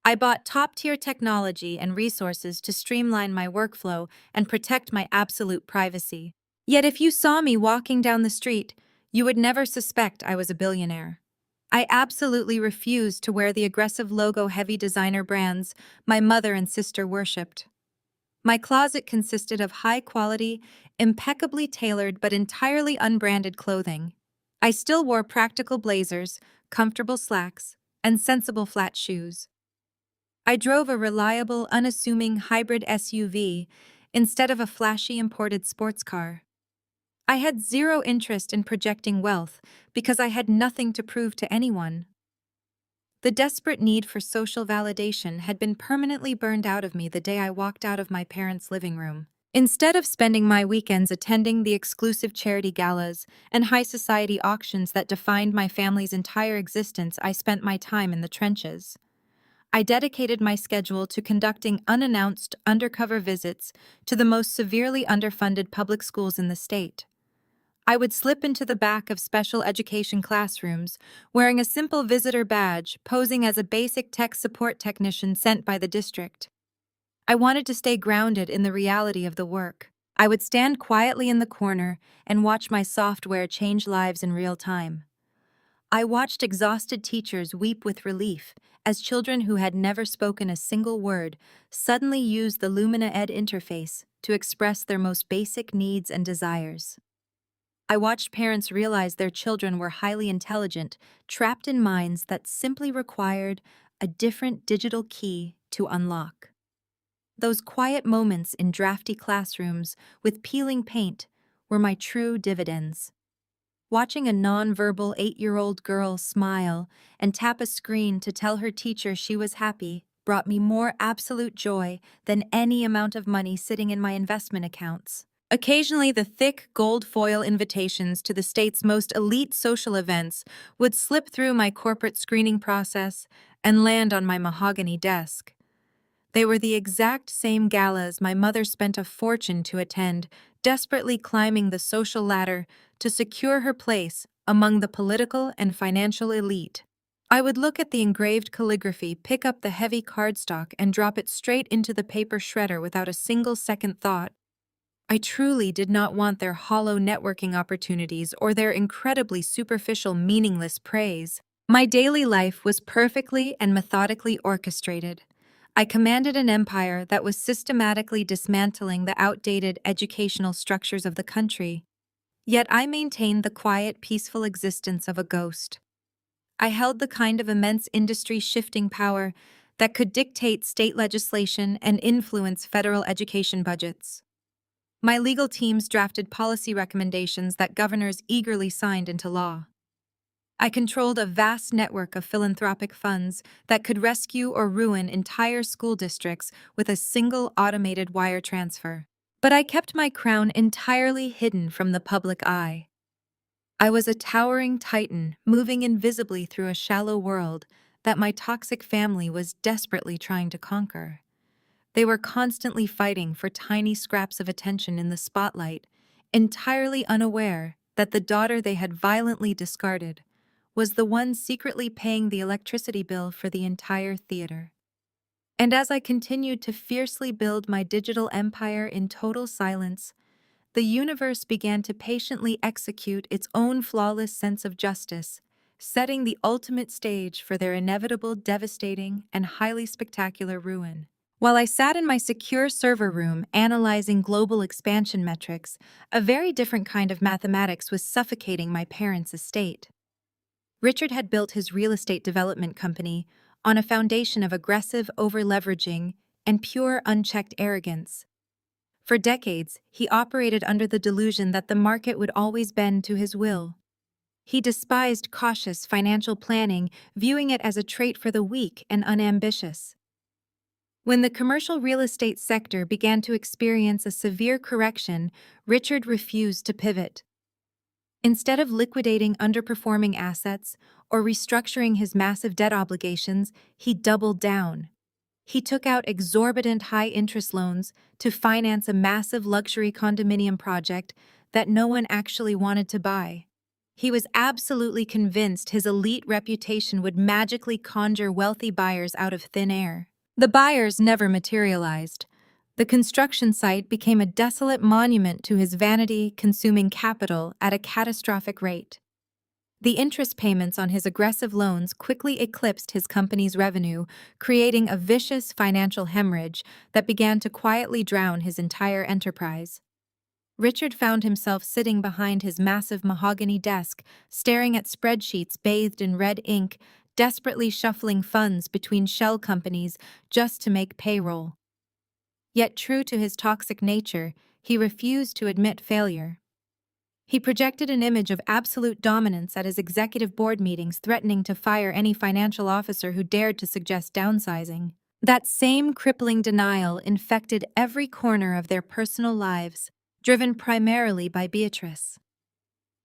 I bought top-tier technology and resources to streamline my workflow and protect my absolute privacy. Yet if you saw me walking down the street, you would never suspect I was a billionaire. I absolutely refused to wear the aggressive logo-heavy designer brands my mother and sister worshipped. My closet consisted of high-quality, impeccably tailored but entirely unbranded clothing. I still wore practical blazers, comfortable slacks, and sensible flat shoes. I drove a reliable, unassuming hybrid SUV instead of a flashy imported sports car. I had zero interest in projecting wealth because I had nothing to prove to anyone. The desperate need for social validation had been permanently burned out of me the day I walked out of my parents' living room. Instead of spending my weekends attending the exclusive charity galas and high society auctions that defined my family's entire existence, I spent my time in the trenches. I dedicated my schedule to conducting unannounced, undercover visits to the most severely underfunded public schools in the state. I would slip into the back of special education classrooms, wearing a simple visitor badge, posing as a basic tech support technician sent by the district. I wanted to stay grounded in the reality of the work. I would stand quietly in the corner and watch my software change lives in real time. I watched exhausted teachers weep with relief as children who had never spoken a single word suddenly used the Lumina Ed interface to express their most basic needs and desires. I watched parents realize their children were highly intelligent, trapped in minds that simply required a different digital key to unlock. Those quiet moments in drafty classrooms with peeling paint were my true dividends. Watching a nonverbal 8-year-old girl smile and tap a screen to tell her teacher she was happy brought me more absolute joy than any amount of money sitting in my investment accounts. Occasionally, the thick gold foil invitations to the state's most elite social events would slip through my corporate screening process and land on my mahogany desk. They were the exact same galas my mother spent a fortune to attend, desperately climbing the social ladder to secure her place among the political and financial elite. I would look at the engraved calligraphy, pick up the heavy cardstock, and drop it straight into the paper shredder without a single second thought. I truly did not want their hollow networking opportunities or their incredibly superficial, meaningless praise. My daily life was perfectly and methodically orchestrated. I commanded an empire that was systematically dismantling the outdated educational structures of the country. Yet I maintained the quiet, peaceful existence of a ghost. I held the kind of immense industry shifting power that could dictate state legislation and influence federal education budgets. My legal teams drafted policy recommendations that governors eagerly signed into law. I controlled a vast network of philanthropic funds that could rescue or ruin entire school districts with a single automated wire transfer. But I kept my crown entirely hidden from the public eye. I was a towering titan moving invisibly through a shallow world that my toxic family was desperately trying to conquer. They were constantly fighting for tiny scraps of attention in the spotlight, entirely unaware that the daughter they had violently discarded was the one secretly paying the electricity bill for the entire theater. And as I continued to fiercely build my digital empire in total silence, the universe began to patiently execute its own flawless sense of justice, setting the ultimate stage for their inevitable, devastating, and highly spectacular ruin. While I sat in my secure server room analyzing global expansion metrics, a very different kind of mathematics was suffocating my parents' estate. Richard had built his real estate development company on a foundation of aggressive over-leveraging and pure unchecked arrogance. For decades, he operated under the delusion that the market would always bend to his will. He despised cautious financial planning, viewing it as a trait for the weak and unambitious. When the commercial real estate sector began to experience a severe correction, Richard refused to pivot. Instead of liquidating underperforming assets or restructuring his massive debt obligations, he doubled down. He took out exorbitant high-interest loans to finance a massive luxury condominium project that no one actually wanted to buy. He was absolutely convinced his elite reputation would magically conjure wealthy buyers out of thin air. The buyers never materialized. The construction site became a desolate monument to his vanity, consuming capital at a catastrophic rate. The interest payments on his aggressive loans quickly eclipsed his company's revenue, creating a vicious financial hemorrhage that began to quietly drown his entire enterprise. Richard found himself sitting behind his massive mahogany desk, staring at spreadsheets bathed in red ink, desperately shuffling funds between shell companies just to make payroll. Yet true to his toxic nature, he refused to admit failure. He projected an image of absolute dominance at his executive board meetings, threatening to fire any financial officer who dared to suggest downsizing. That same crippling denial infected every corner of their personal lives, driven primarily by Beatrice.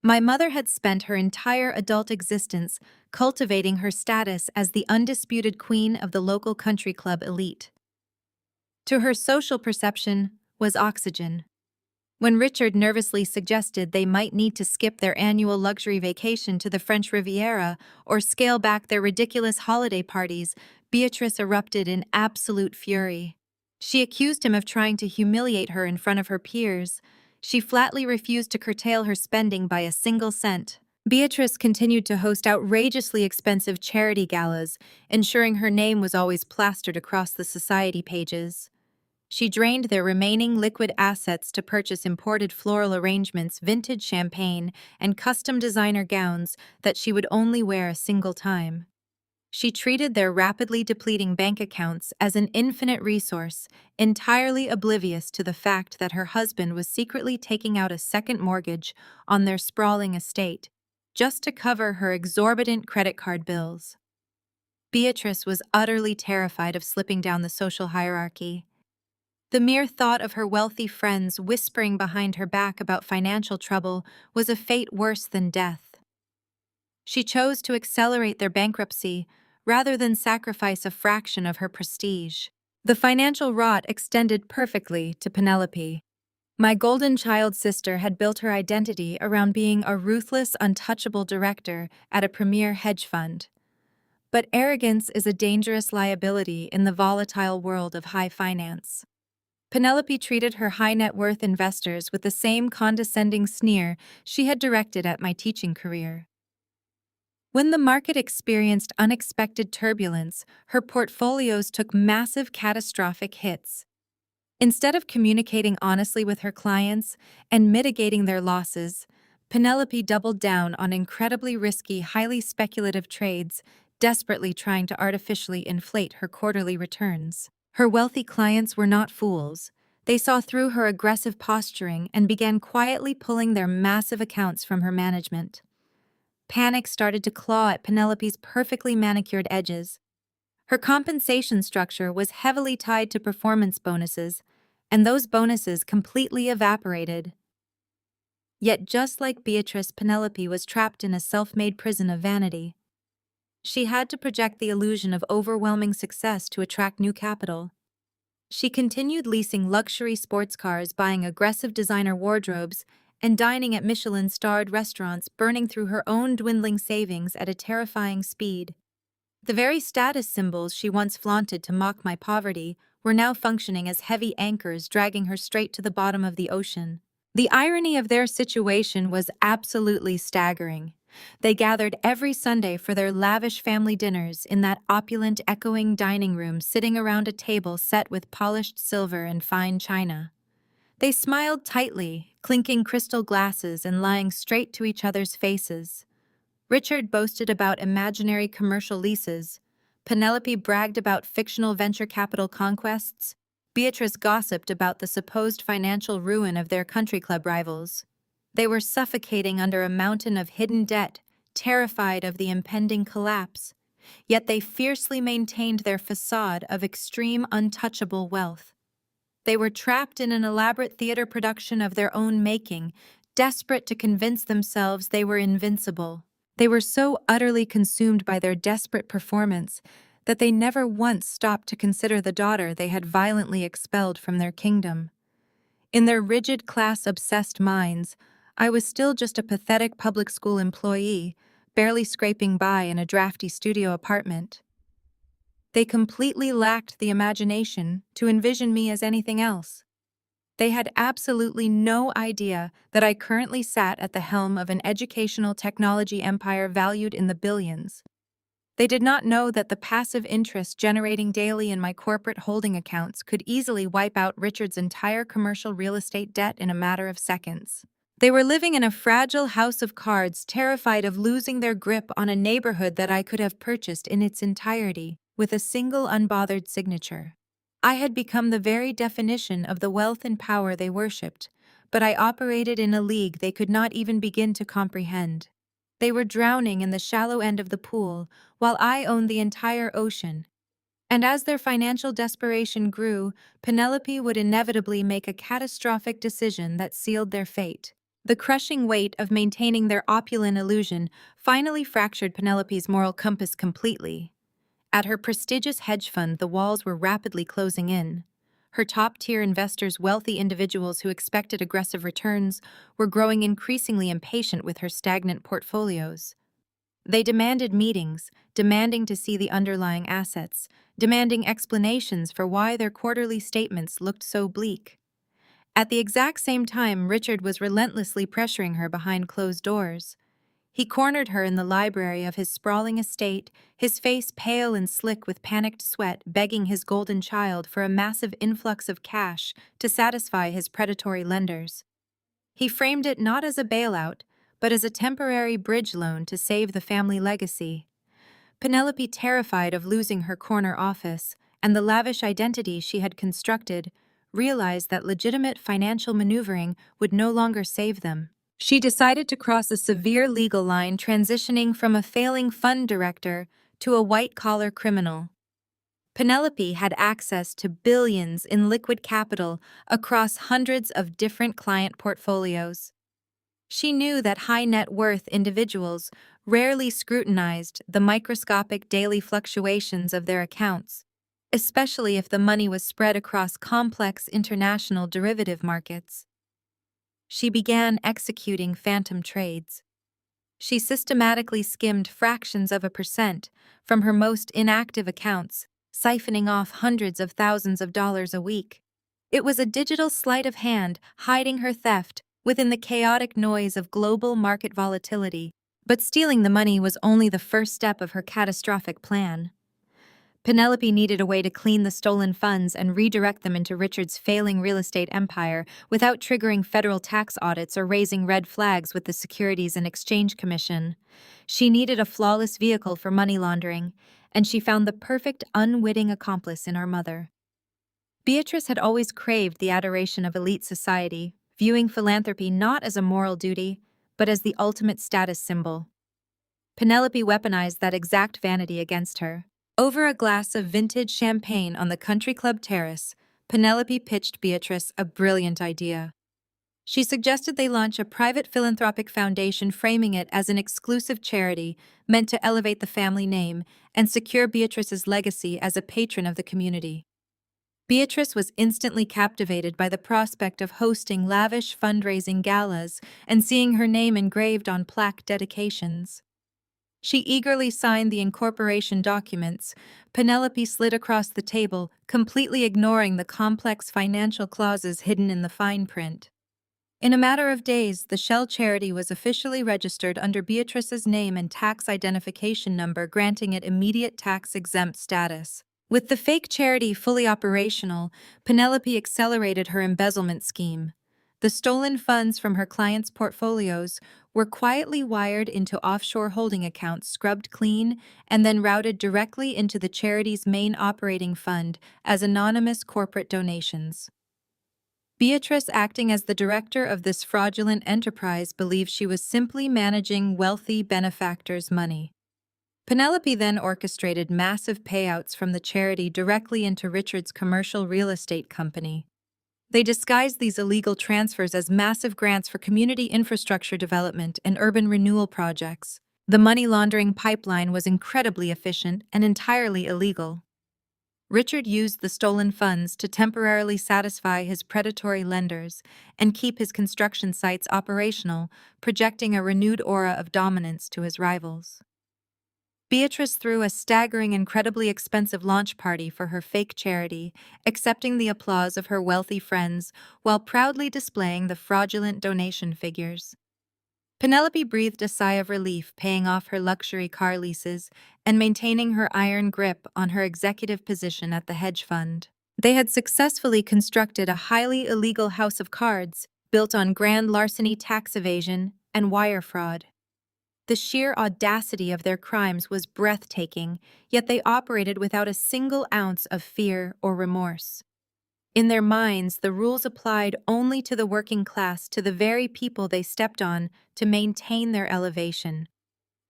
My mother had spent her entire adult existence cultivating her status as the undisputed queen of the local country club elite. To her, social perception was oxygen. When Richard nervously suggested they might need to skip their annual luxury vacation to the French Riviera or scale back their ridiculous holiday parties, Beatrice erupted in absolute fury. She accused him of trying to humiliate her in front of her peers. She flatly refused to curtail her spending by a single cent. Beatrice continued to host outrageously expensive charity galas, ensuring her name was always plastered across the society pages. She drained their remaining liquid assets to purchase imported floral arrangements, vintage champagne, and custom designer gowns that she would only wear a single time. She treated their rapidly depleting bank accounts as an infinite resource, entirely oblivious to the fact that her husband was secretly taking out a second mortgage on their sprawling estate, just to cover her exorbitant credit card bills. Beatrice was utterly terrified of slipping down the social hierarchy. The mere thought of her wealthy friends whispering behind her back about financial trouble was a fate worse than death. She chose to accelerate their bankruptcy rather than sacrifice a fraction of her prestige. The financial rot extended perfectly to Penelope. My golden child sister had built her identity around being a ruthless, untouchable director at a premier hedge fund. But arrogance is a dangerous liability in the volatile world of high finance. Penelope treated her high-net-worth investors with the same condescending sneer she had directed at my teaching career. When the market experienced unexpected turbulence, her portfolios took massive catastrophic hits. Instead of communicating honestly with her clients and mitigating their losses, Penelope doubled down on incredibly risky, highly speculative trades, desperately trying to artificially inflate her quarterly returns. Her wealthy clients were not fools. They saw through her aggressive posturing and began quietly pulling their massive accounts from her management. Panic started to claw at Penelope's perfectly manicured edges. Her compensation structure was heavily tied to performance bonuses, and those bonuses completely evaporated. Yet just like Beatrice, Penelope was trapped in a self-made prison of vanity. She had to project the illusion of overwhelming success to attract new capital. She continued leasing luxury sports cars, buying aggressive designer wardrobes, and dining at Michelin-starred restaurants, burning through her own dwindling savings at a terrifying speed. The very status symbols she once flaunted to mock my poverty were now functioning as heavy anchors dragging her straight to the bottom of the ocean. The irony of their situation was absolutely staggering. They gathered every Sunday for their lavish family dinners in that opulent, echoing dining room, sitting around a table set with polished silver and fine china. They smiled tightly, clinking crystal glasses and lying straight to each other's faces. Richard boasted about imaginary commercial leases. Penelope bragged about fictional venture capital conquests. Beatrice gossiped about the supposed financial ruin of their country club rivals. They were suffocating under a mountain of hidden debt, terrified of the impending collapse. Yet they fiercely maintained their facade of extreme, untouchable wealth. They were trapped in an elaborate theater production of their own making, desperate to convince themselves they were invincible. They were so utterly consumed by their desperate performance that they never once stopped to consider the daughter they had violently expelled from their kingdom. In their rigid, class-obsessed minds, I was still just a pathetic public school employee, barely scraping by in a drafty studio apartment. They completely lacked the imagination to envision me as anything else. They had absolutely no idea that I currently sat at the helm of an educational technology empire valued in the billions. They did not know that the passive interest generating daily in my corporate holding accounts could easily wipe out Richard's entire commercial real estate debt in a matter of seconds. They were living in a fragile house of cards, terrified of losing their grip on a neighborhood that I could have purchased in its entirety with a single unbothered signature. I had become the very definition of the wealth and power they worshipped, but I operated in a league they could not even begin to comprehend. They were drowning in the shallow end of the pool, while I owned the entire ocean. And as their financial desperation grew, Penelope would inevitably make a catastrophic decision that sealed their fate. The crushing weight of maintaining their opulent illusion finally fractured Penelope's moral compass completely. At her prestigious hedge fund, the walls were rapidly closing in. Her top-tier investors, wealthy individuals who expected aggressive returns, were growing increasingly impatient with her stagnant portfolios. They demanded meetings, demanding to see the underlying assets, demanding explanations for why their quarterly statements looked so bleak. At the exact same time, Richard was relentlessly pressuring her behind closed doors. He cornered her in the library of his sprawling estate, his face pale and slick with panicked sweat, begging his golden child for a massive influx of cash to satisfy his predatory lenders. He framed it not as a bailout, but as a temporary bridge loan to save the family legacy. Penelope, terrified of losing her corner office and the lavish identity she had constructed, realized that legitimate financial maneuvering would no longer save them. She decided to cross a severe legal line, transitioning from a failing fund director to a white-collar criminal. Penelope had access to billions in liquid capital across hundreds of different client portfolios. She knew that high-net-worth individuals rarely scrutinized the microscopic daily fluctuations of their accounts, especially if the money was spread across complex international derivative markets. She began executing phantom trades. She systematically skimmed fractions of a percent from her most inactive accounts, siphoning off hundreds of thousands of dollars a week. It was a digital sleight of hand hiding her theft within the chaotic noise of global market volatility, but stealing the money was only the first step of her catastrophic plan. Penelope needed a way to clean the stolen funds and redirect them into Richard's failing real estate empire without triggering federal tax audits or raising red flags with the Securities and Exchange Commission. She needed a flawless vehicle for money laundering, and she found the perfect unwitting accomplice in our mother. Beatrice had always craved the adoration of elite society, viewing philanthropy not as a moral duty, but as the ultimate status symbol. Penelope weaponized that exact vanity against her. Over a glass of vintage champagne on the country club terrace, Penelope pitched Beatrice a brilliant idea. She suggested they launch a private philanthropic foundation, framing it as an exclusive charity meant to elevate the family name and secure Beatrice's legacy as a patron of the community. Beatrice was instantly captivated by the prospect of hosting lavish fundraising galas and seeing her name engraved on plaque dedications. She eagerly signed the incorporation documents. Penelope slid across the table, completely ignoring the complex financial clauses hidden in the fine print. In a matter of days, the shell charity was officially registered under Beatrice's name and tax identification number, granting it immediate tax-exempt status. With the fake charity fully operational, Penelope accelerated her embezzlement scheme. The stolen funds from her clients' portfolios were quietly wired into offshore holding accounts, scrubbed clean, and then routed directly into the charity's main operating fund as anonymous corporate donations. Beatrice, acting as the director of this fraudulent enterprise, believed she was simply managing wealthy benefactors' money. Penelope then orchestrated massive payouts from the charity directly into Richard's commercial real estate company. They disguised these illegal transfers as massive grants for community infrastructure development and urban renewal projects. The money laundering pipeline was incredibly efficient and entirely illegal. Richard used the stolen funds to temporarily satisfy his predatory lenders and keep his construction sites operational, projecting a renewed aura of dominance to his rivals. Beatrice threw a staggering, incredibly expensive launch party for her fake charity, accepting the applause of her wealthy friends while proudly displaying the fraudulent donation figures. Penelope breathed a sigh of relief, paying off her luxury car leases and maintaining her iron grip on her executive position at the hedge fund. They had successfully constructed a highly illegal house of cards built on grand larceny, tax evasion, and wire fraud. The sheer audacity of their crimes was breathtaking, yet they operated without a single ounce of fear or remorse. In their minds, the rules applied only to the working class, to the very people they stepped on to maintain their elevation.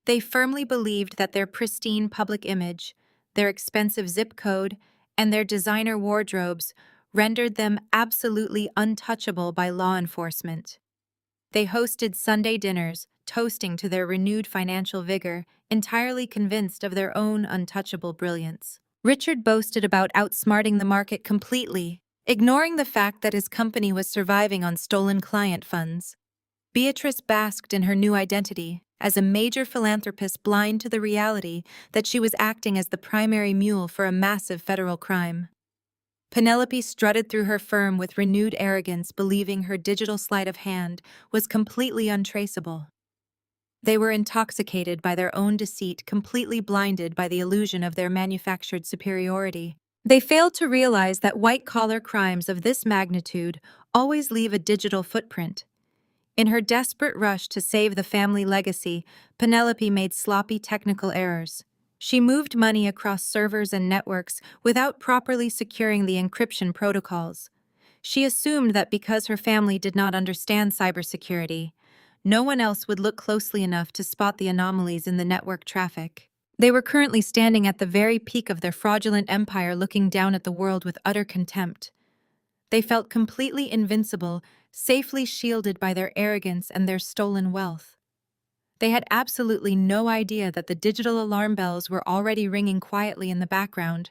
They firmly believed that their pristine public image, their expensive zip code, and their designer wardrobes rendered them absolutely untouchable by law enforcement. They hosted Sunday dinners, toasting to their renewed financial vigor, entirely convinced of their own untouchable brilliance. Richard boasted about outsmarting the market completely, ignoring the fact that his company was surviving on stolen client funds. Beatrice basked in her new identity as a major philanthropist, blind to the reality that she was acting as the primary mule for a massive federal crime. Penelope strutted through her firm with renewed arrogance, believing her digital sleight of hand was completely untraceable. They were intoxicated by their own deceit, completely blinded by the illusion of their manufactured superiority. They failed to realize that white-collar crimes of this magnitude always leave a digital footprint. In her desperate rush to save the family legacy, Penelope made sloppy technical errors. She moved money across servers and networks without properly securing the encryption protocols. She assumed that because her family did not understand cybersecurity, no one else would look closely enough to spot the anomalies in the network traffic. They were currently standing at the very peak of their fraudulent empire, looking down at the world with utter contempt. They felt completely invincible, safely shielded by their arrogance and their stolen wealth. They had absolutely no idea that the digital alarm bells were already ringing quietly in the background,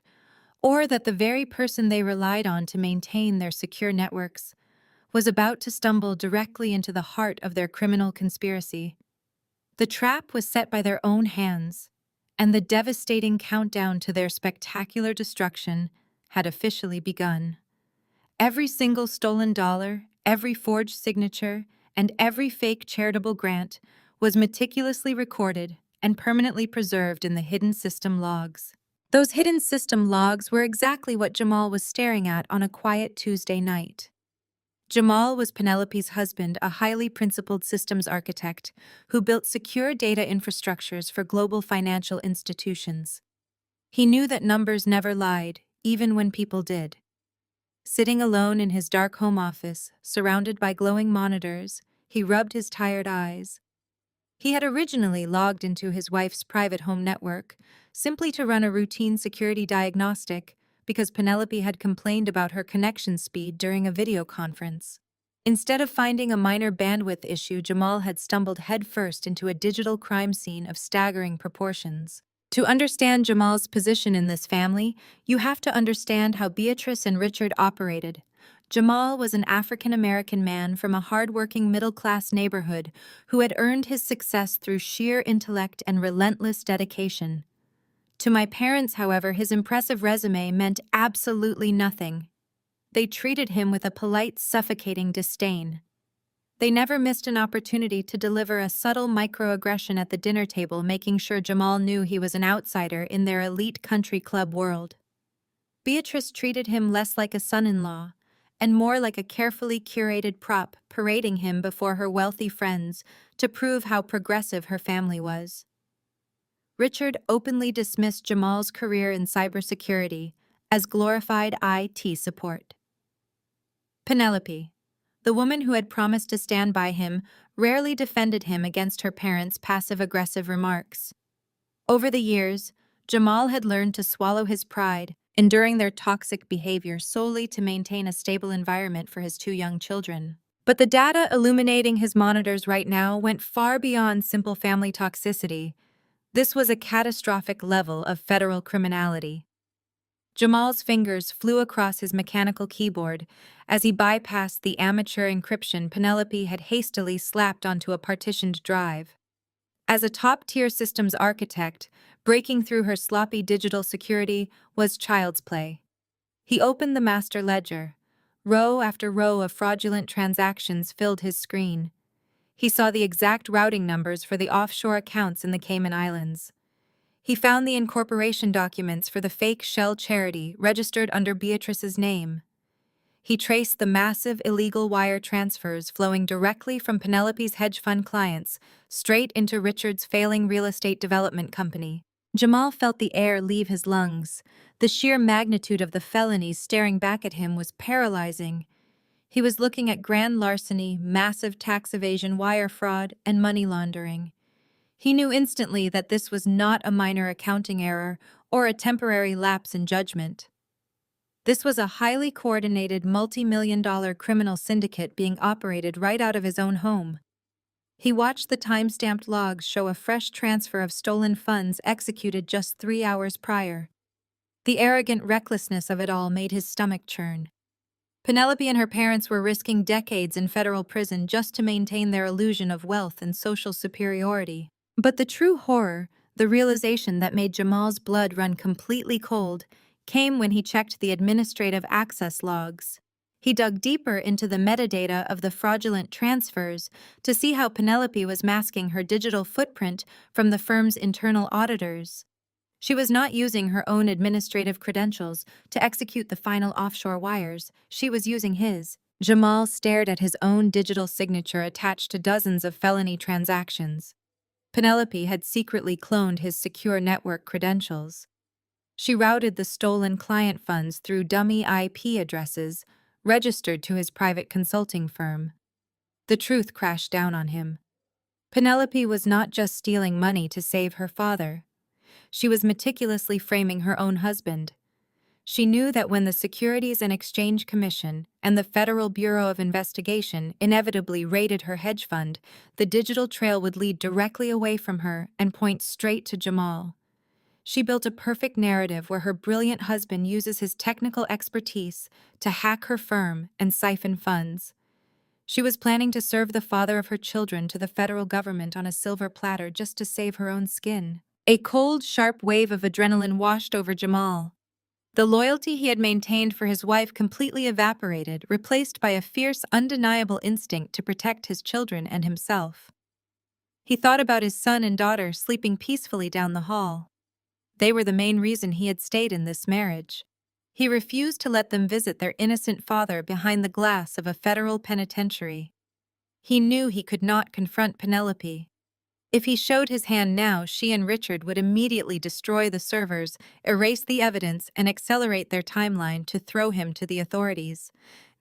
or that the very person they relied on to maintain their secure networks was about to stumble directly into the heart of their criminal conspiracy. The trap was set by their own hands, and the devastating countdown to their spectacular destruction had officially begun. Every single stolen dollar, every forged signature, and every fake charitable grant was meticulously recorded and permanently preserved in the hidden system logs. Those hidden system logs were exactly what Jamal was staring at on a quiet Tuesday night. Jamal was Penelope's husband, a highly principled systems architect who built secure data infrastructures for global financial institutions. He knew that numbers never lied, even when people did. Sitting alone in his dark home office, surrounded by glowing monitors, he rubbed his tired eyes. He had originally logged into his wife's private home network, simply to run a routine security diagnostic, because Penelope had complained about her connection speed during a video conference. Instead of finding a minor bandwidth issue, Jamal had stumbled headfirst into a digital crime scene of staggering proportions. To understand Jamal's position in this family, you have to understand how Beatrice and Richard operated. Jamal was an African-American man from a hard-working middle-class neighborhood who had earned his success through sheer intellect and relentless dedication. To my parents, however, his impressive resume meant absolutely nothing. They treated him with a polite, suffocating disdain. They never missed an opportunity to deliver a subtle microaggression at the dinner table, making sure Jamal knew he was an outsider in their elite country club world. Beatrice treated him less like a son-in-law and more like a carefully curated prop, parading him before her wealthy friends to prove how progressive her family was. Richard openly dismissed Jamal's career in cybersecurity as glorified IT support. Penelope, the woman who had promised to stand by him, rarely defended him against her parents' passive-aggressive remarks. Over the years, Jamal had learned to swallow his pride, enduring their toxic behavior solely to maintain a stable environment for his two young children. But the data illuminating his monitors right now went far beyond simple family toxicity. This was a catastrophic level of federal criminality. Jamal's fingers flew across his mechanical keyboard as he bypassed the amateur encryption Penelope had hastily slapped onto a partitioned drive. As a top-tier systems architect, breaking through her sloppy digital security was child's play. He opened the master ledger. Row after row of fraudulent transactions filled his screen. He saw the exact routing numbers for the offshore accounts in the Cayman Islands. He found the incorporation documents for the fake shell charity registered under Beatrice's name. He traced the massive illegal wire transfers flowing directly from Penelope's hedge fund clients straight into Richard's failing real estate development company. Jamal felt the air leave his lungs. The sheer magnitude of the felonies staring back at him was paralyzing. He was looking at grand larceny, massive tax evasion, wire fraud, and money laundering. He knew instantly that this was not a minor accounting error or a temporary lapse in judgment. This was a highly coordinated multi-million-dollar criminal syndicate being operated right out of his own home. He watched the time-stamped logs show a fresh transfer of stolen funds executed just 3 hours prior. The arrogant recklessness of it all made his stomach churn. Penelope and her parents were risking decades in federal prison just to maintain their illusion of wealth and social superiority. But the true horror, the realization that made Jamal's blood run completely cold, came when he checked the administrative access logs. He dug deeper into the metadata of the fraudulent transfers to see how Penelope was masking her digital footprint from the firm's internal auditors. She was not using her own administrative credentials to execute the final offshore wires. She was using his. Jamal stared at his own digital signature attached to dozens of felony transactions. Penelope had secretly cloned his secure network credentials. She routed the stolen client funds through dummy IP addresses registered to his private consulting firm. The truth crashed down on him. Penelope was not just stealing money to save her father. She was meticulously framing her own husband. She knew that when the Securities and Exchange Commission and the Federal Bureau of Investigation inevitably raided her hedge fund, the digital trail would lead directly away from her and point straight to Jamal. She built a perfect narrative where her brilliant husband uses his technical expertise to hack her firm and siphon funds. She was planning to serve the father of her children to the federal government on a silver platter just to save her own skin. A cold, sharp wave of adrenaline washed over Jamal. The loyalty he had maintained for his wife completely evaporated, replaced by a fierce, undeniable instinct to protect his children and himself. He thought about his son and daughter sleeping peacefully down the hall. They were the main reason he had stayed in this marriage. He refused to let them visit their innocent father behind the glass of a federal penitentiary. He knew he could not confront Penelope. If he showed his hand now, she and Richard would immediately destroy the servers, erase the evidence, and accelerate their timeline to throw him to the authorities.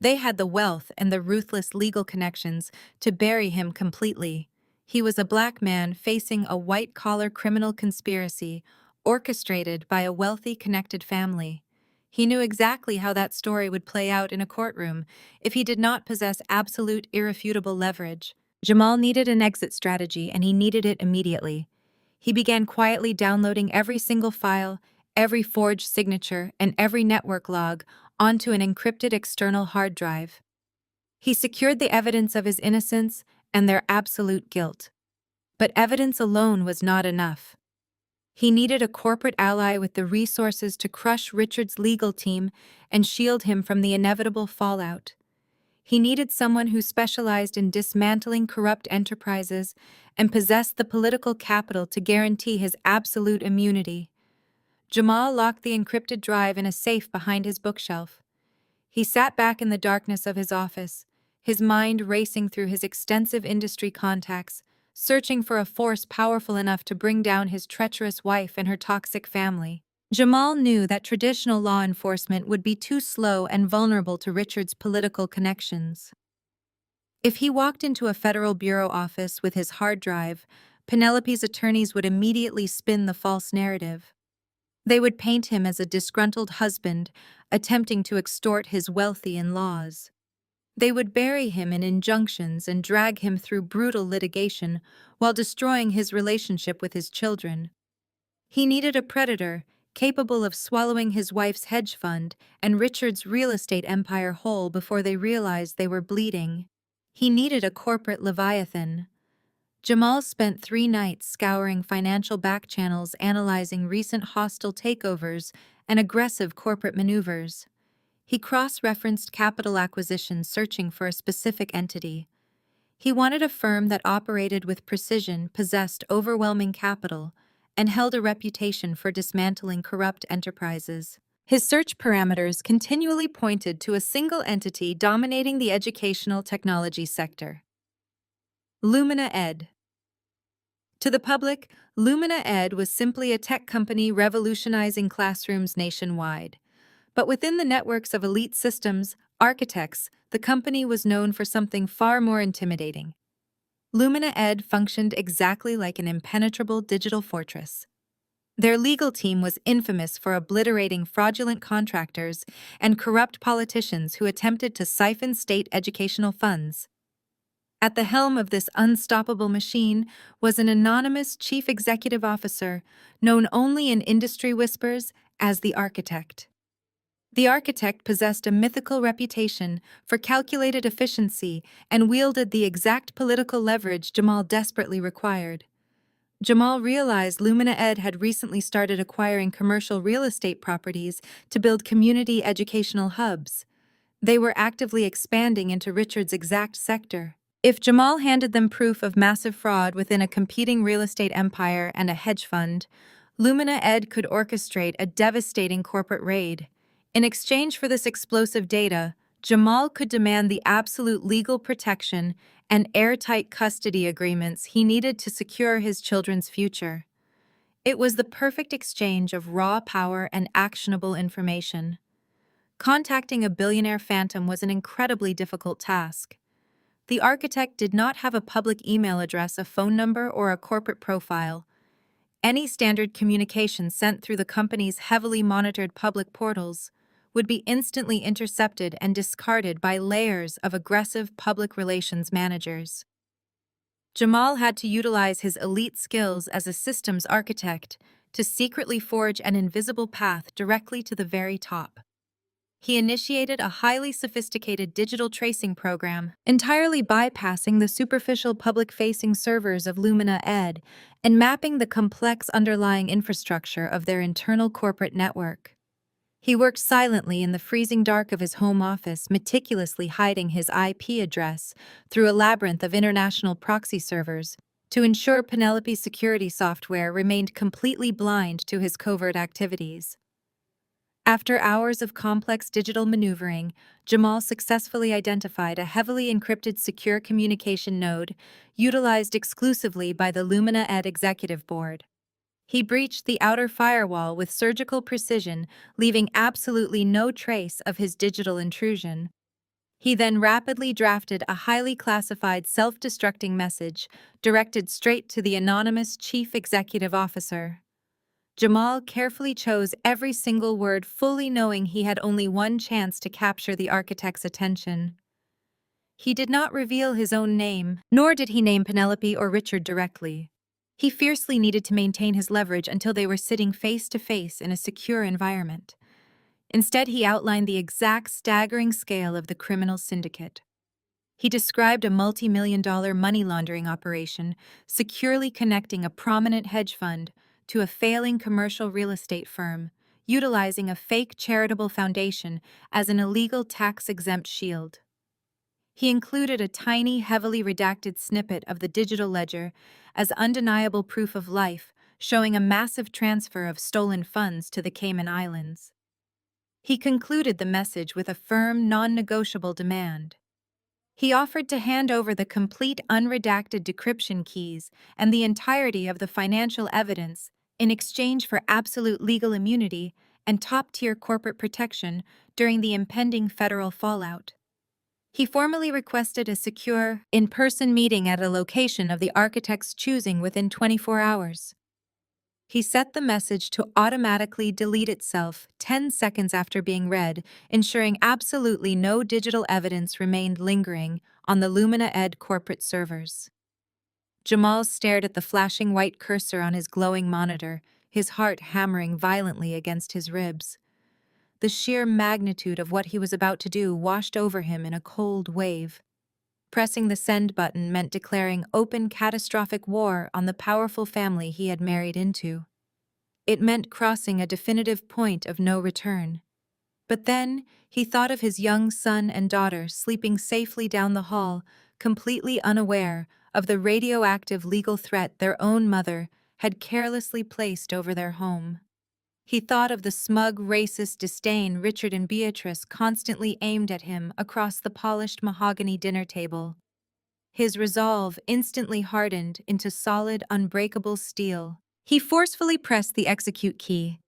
They had the wealth and the ruthless legal connections to bury him completely. He was a black man facing a white-collar criminal conspiracy orchestrated by a wealthy, connected family. He knew exactly how that story would play out in a courtroom if he did not possess absolute, irrefutable leverage. Jamal needed an exit strategy, and he needed it immediately. He began quietly downloading every single file, every forged signature, and every network log onto an encrypted external hard drive. He secured the evidence of his innocence and their absolute guilt. But evidence alone was not enough. He needed a corporate ally with the resources to crush Richard's legal team and shield him from the inevitable fallout. He needed someone who specialized in dismantling corrupt enterprises and possessed the political capital to guarantee his absolute immunity. Jamal locked the encrypted drive in a safe behind his bookshelf. He sat back in the darkness of his office, his mind racing through his extensive industry contacts, searching for a force powerful enough to bring down his treacherous wife and her toxic family. Jamal knew that traditional law enforcement would be too slow and vulnerable to Richard's political connections. If he walked into a federal bureau office with his hard drive, Penelope's attorneys would immediately spin the false narrative. They would paint him as a disgruntled husband attempting to extort his wealthy in-laws. They would bury him in injunctions and drag him through brutal litigation while destroying his relationship with his children. He needed a predator capable of swallowing his wife's hedge fund and Richard's real estate empire whole before they realized they were bleeding. He needed a corporate leviathan. Jamal spent 3 nights scouring financial back channels, analyzing recent hostile takeovers and aggressive corporate maneuvers. He cross-referenced capital acquisitions, searching for a specific entity. He wanted a firm that operated with precision, possessed overwhelming capital, and held a reputation for dismantling corrupt enterprises. His search parameters continually pointed to a single entity dominating the educational technology sector: Lumina Ed. To the public, Lumina Ed was simply a tech company revolutionizing classrooms nationwide. But within the networks of elite systems architects, the company was known for something far more intimidating. Lumina Ed functioned exactly like an impenetrable digital fortress. Their legal team was infamous for obliterating fraudulent contractors and corrupt politicians who attempted to siphon state educational funds. At the helm of this unstoppable machine was an anonymous chief executive officer known only in industry whispers as the Architect. The Architect possessed a mythical reputation for calculated efficiency and wielded the exact political leverage Jamal desperately required. Jamal realized Lumina Ed had recently started acquiring commercial real estate properties to build community educational hubs. They were actively expanding into Richard's exact sector. If Jamal handed them proof of massive fraud within a competing real estate empire and a hedge fund, Lumina Ed could orchestrate a devastating corporate raid. In exchange for this explosive data, Jamal could demand the absolute legal protection and airtight custody agreements he needed to secure his children's future. It was the perfect exchange of raw power and actionable information. Contacting a billionaire phantom was an incredibly difficult task. The architect did not have a public email address, a phone number, or a corporate profile. Any standard communication sent through the company's heavily monitored public portals would be instantly intercepted and discarded by layers of aggressive public relations managers. Jamal had to utilize his elite skills as a systems architect to secretly forge an invisible path directly to the very top. He initiated a highly sophisticated digital tracing program, entirely bypassing the superficial public-facing servers of Lumina Ed and mapping the complex underlying infrastructure of their internal corporate network. He worked silently in the freezing dark of his home office, meticulously hiding his IP address through a labyrinth of international proxy servers to ensure Penelope's security software remained completely blind to his covert activities. After hours of complex digital maneuvering, Jamal successfully identified a heavily encrypted secure communication node utilized exclusively by the Lumina Ed executive board. He breached the outer firewall with surgical precision, leaving absolutely no trace of his digital intrusion. He then rapidly drafted a highly classified self-destructing message directed straight to the anonymous chief executive officer. Jamal carefully chose every single word, fully knowing he had only one chance to capture the architect's attention. He did not reveal his own name, nor did he name Penelope or Richard directly. He fiercely needed to maintain his leverage until they were sitting face to face in a secure environment. Instead, he outlined the exact staggering scale of the criminal syndicate. He described a multi-million-dollar money laundering operation, securely connecting a prominent hedge fund to a failing commercial real estate firm, utilizing a fake charitable foundation as an illegal tax-exempt shield. He included a tiny, heavily redacted snippet of the digital ledger as undeniable proof of life, showing a massive transfer of stolen funds to the Cayman Islands. He concluded the message with a firm, non-negotiable demand. He offered to hand over the complete unredacted decryption keys and the entirety of the financial evidence in exchange for absolute legal immunity and top-tier corporate protection during the impending federal fallout. He formally requested a secure, in-person meeting at a location of the architect's choosing within 24 hours. He set the message to automatically delete itself 10 seconds after being read, ensuring absolutely no digital evidence remained lingering on the Lumina Ed corporate servers. Jamal stared at the flashing white cursor on his glowing monitor, his heart hammering violently against his ribs. The sheer magnitude of what he was about to do washed over him in a cold wave. Pressing the send button meant declaring open catastrophic war on the powerful family he had married into. It meant crossing a definitive point of no return. But then he thought of his young son and daughter sleeping safely down the hall, completely unaware of the radioactive legal threat their own mother had carelessly placed over their home. He thought of the smug, racist disdain Richard and Beatrice constantly aimed at him across the polished mahogany dinner table. His resolve instantly hardened into solid, unbreakable steel. He forcefully pressed the execute key.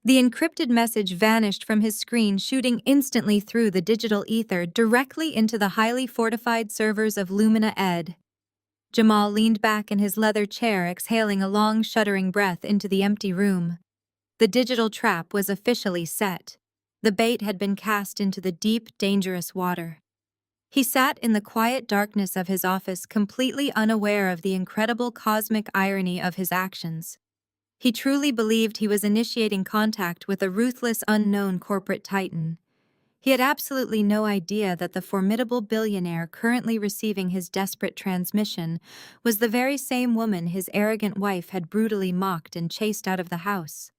The encrypted message vanished from his screen, shooting instantly through the digital ether directly into the highly fortified servers of Lumina Ed. Jamal leaned back in his leather chair, exhaling a long, shuddering breath into the empty room. The digital trap was officially set. The bait had been cast into the deep, dangerous water. He sat in the quiet darkness of his office, completely unaware of the incredible cosmic irony of his actions. He truly believed he was initiating contact with a ruthless, unknown corporate titan. He had absolutely no idea that the formidable billionaire currently receiving his desperate transmission was the very same woman his arrogant wife had brutally mocked and chased out of the house.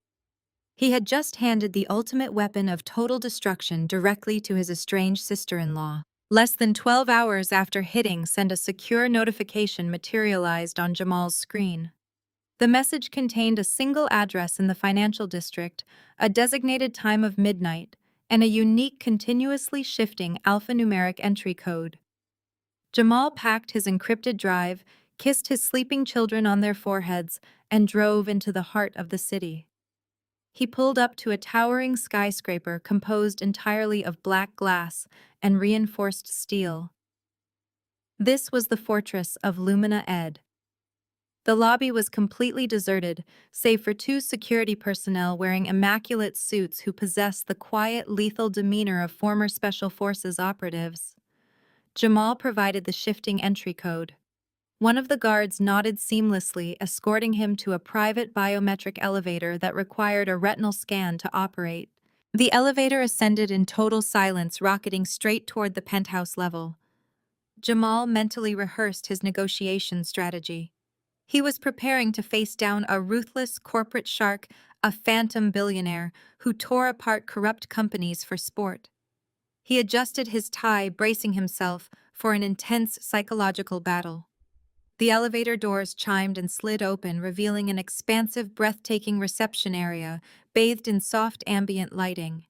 He had just handed the ultimate weapon of total destruction directly to his estranged sister-in-law. Less than 12 hours after hitting send, a secure notification materialized on Jamal's screen. The message contained a single address in the financial district, a designated time of midnight, and a unique continuously shifting alphanumeric entry code. Jamal packed his encrypted drive, kissed his sleeping children on their foreheads, and drove into the heart of the city. He pulled up to a towering skyscraper composed entirely of black glass and reinforced steel. This was the fortress of Lumina Ed. The lobby was completely deserted, save for two security personnel wearing immaculate suits who possessed the quiet, lethal demeanor of former Special Forces operatives. Jamal provided the shifting entry code. One of the guards nodded seamlessly, escorting him to a private biometric elevator that required a retinal scan to operate. The elevator ascended in total silence, rocketing straight toward the penthouse level. Jamal mentally rehearsed his negotiation strategy. He was preparing to face down a ruthless corporate shark, a phantom billionaire who tore apart corrupt companies for sport. He adjusted his tie, bracing himself for an intense psychological battle. The elevator doors chimed and slid open, revealing an expansive, breathtaking reception area bathed in soft ambient lighting.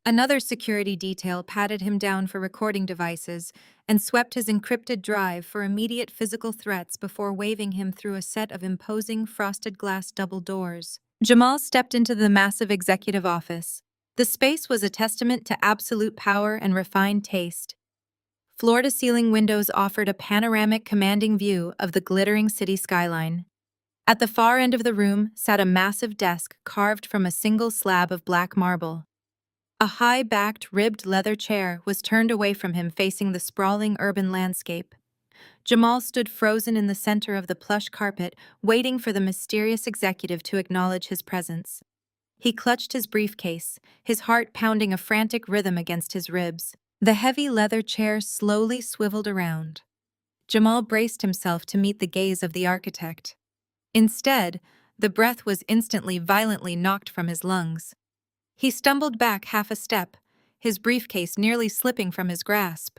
Another security detail patted him down for recording devices and swept his encrypted drive for immediate physical threats before waving him through a set of imposing frosted glass double doors. Jamal stepped into the massive executive office. The space was a testament to absolute power and refined taste. Floor-to-ceiling windows offered a panoramic, commanding view of the glittering city skyline. At the far end of the room sat a massive desk carved from a single slab of black marble. A high-backed, ribbed leather chair was turned away from him, facing the sprawling urban landscape. Jamal stood frozen in the center of the plush carpet, waiting for the mysterious executive to acknowledge his presence. He clutched his briefcase, his heart pounding a frantic rhythm against his ribs. The heavy leather chair slowly swiveled around. Jamal braced himself to meet the gaze of the architect. Instead, the breath was instantly violently knocked from his lungs. He stumbled back half a step, his briefcase nearly slipping from his grasp.